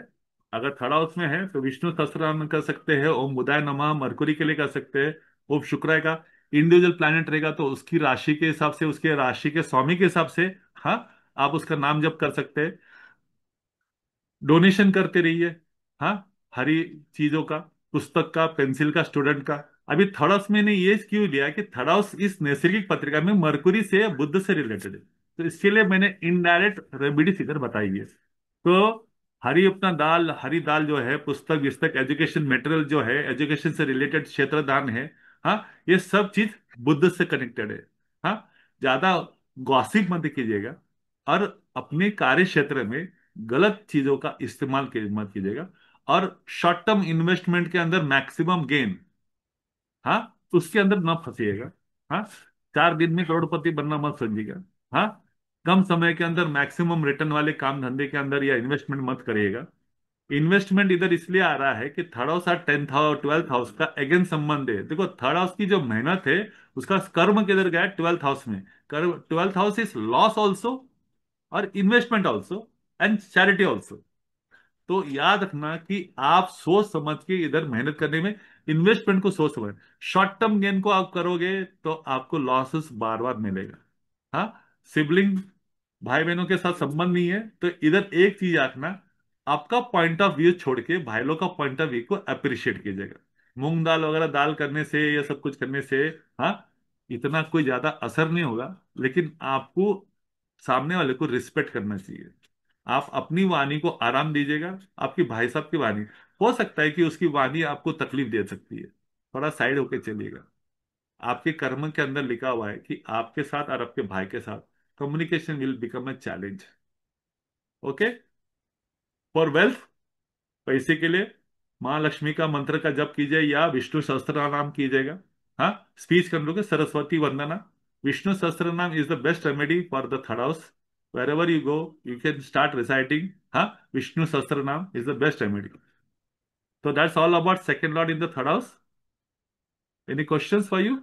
अगर थर्ड हाउस में है तो विष्णु सहस्त्रनाम कर सकते हैं, ओम बुधाय नमः, मरकुरी के लिए कर सकते हैं, ओम शुक्र का। इंडिविजुअल प्लैनेट रहेगा तो उसकी राशि के हिसाब से, उसके राशि के स्वामी के हिसाब से, हाँ, आप उसका नाम जप कर सकते हैं। डोनेशन करते रहिए, हाँ, हरी चीजों का, पुस्तक का, पेंसिल का, स्टूडेंट का। अभी थर्ड हाउस मैंने ये क्यों लिया कि थर्ड हाउस इस नैसर्गिक पत्रिका में मरकुरी से या बुद्ध से रिलेटेड है, तो इसके लिए मैंने इनडायरेक्ट रेमेडीज इधर बताई है। तो हरी अपना दाल, हरी दाल जो है, पुस्तक विस्तक, एजुकेशन मटेरियल जो है, एजुकेशन से रिलेटेड क्षेत्र दान है, हाँ, ये सब चीज बुद्ध से कनेक्टेड है। हाँ, ज्यादा गॉसिप मत कीजिएगा, और अपने कार्य क्षेत्र में गलत चीजों का इस्तेमाल मत कीजिएगा, और शॉर्ट टर्म इन्वेस्टमेंट के अंदर मैक्सिमम गेन, हाँ, उसके अंदर न फंसिएगा। हाँ, 4 दिन में करोड़पति बनना मत समझिएगा। हाँ, कम समय के अंदर मैक्सिमम रिटर्न वाले काम धंधे के अंदर या इन्वेस्टमेंट मत करिएगा। इन्वेस्टमेंट इधर इसलिए आ रहा है कि थर्ड हाउस और टेंथ हाउस ट्वेल्थ हाउस का अगेन संबंध है। देखो थर्ड हाउस की जो मेहनत है उसका कर्म किधर गया है, ट्वेल्थ हाउस में। कर्म, twelfth house is loss also और investment also and charity also. तो याद रखना कि आप सोच समझ के इधर मेहनत करने में, इन्वेस्टमेंट को सोच समझ, शॉर्ट टर्म गेन को आप करोगे तो आपको लॉसेस बार बार मिलेगा। हाँ, सिबलिंग, भाई बहनों के साथ संबंध नहीं है तो इधर एक चीज रखना, आपका पॉइंट ऑफ व्यू छोड़ के भाई लोग का पॉइंट ऑफ व्यू को अप्रिशिएट कीजिएगा। मूंग दाल वगैरह दाल करने से या सब कुछ करने से, हाँ, इतना कोई ज्यादा असर नहीं होगा, लेकिन आपको सामने वाले को रिस्पेक्ट करना चाहिए। आप अपनी वाणी को आराम दीजिएगा, आपकी भाई साहब की वाणी, हो सकता है कि उसकी वाणी आपको तकलीफ दे सकती है, थोड़ा साइड होके चलिएगा। आपके कर्म के अंदर लिखा हुआ है कि आपके साथ और आपके भाई के साथ communication will become a challenge. Okay, for wealth, पैसे के लिए माँ लक्ष्मी का मंत्र का जप कीजिए या विष्णु सहस्त्र नाम कीजिएगा। हाँ, स्पीच कर लोगे सरस्वती वंदना, Vishnu Sahasranama is the best remedy for the third house. Wherever you go you can start reciting, हाँ, Vishnu Sahasranama is the best remedy. तो that's all about second lord in the third house. Any questions for you?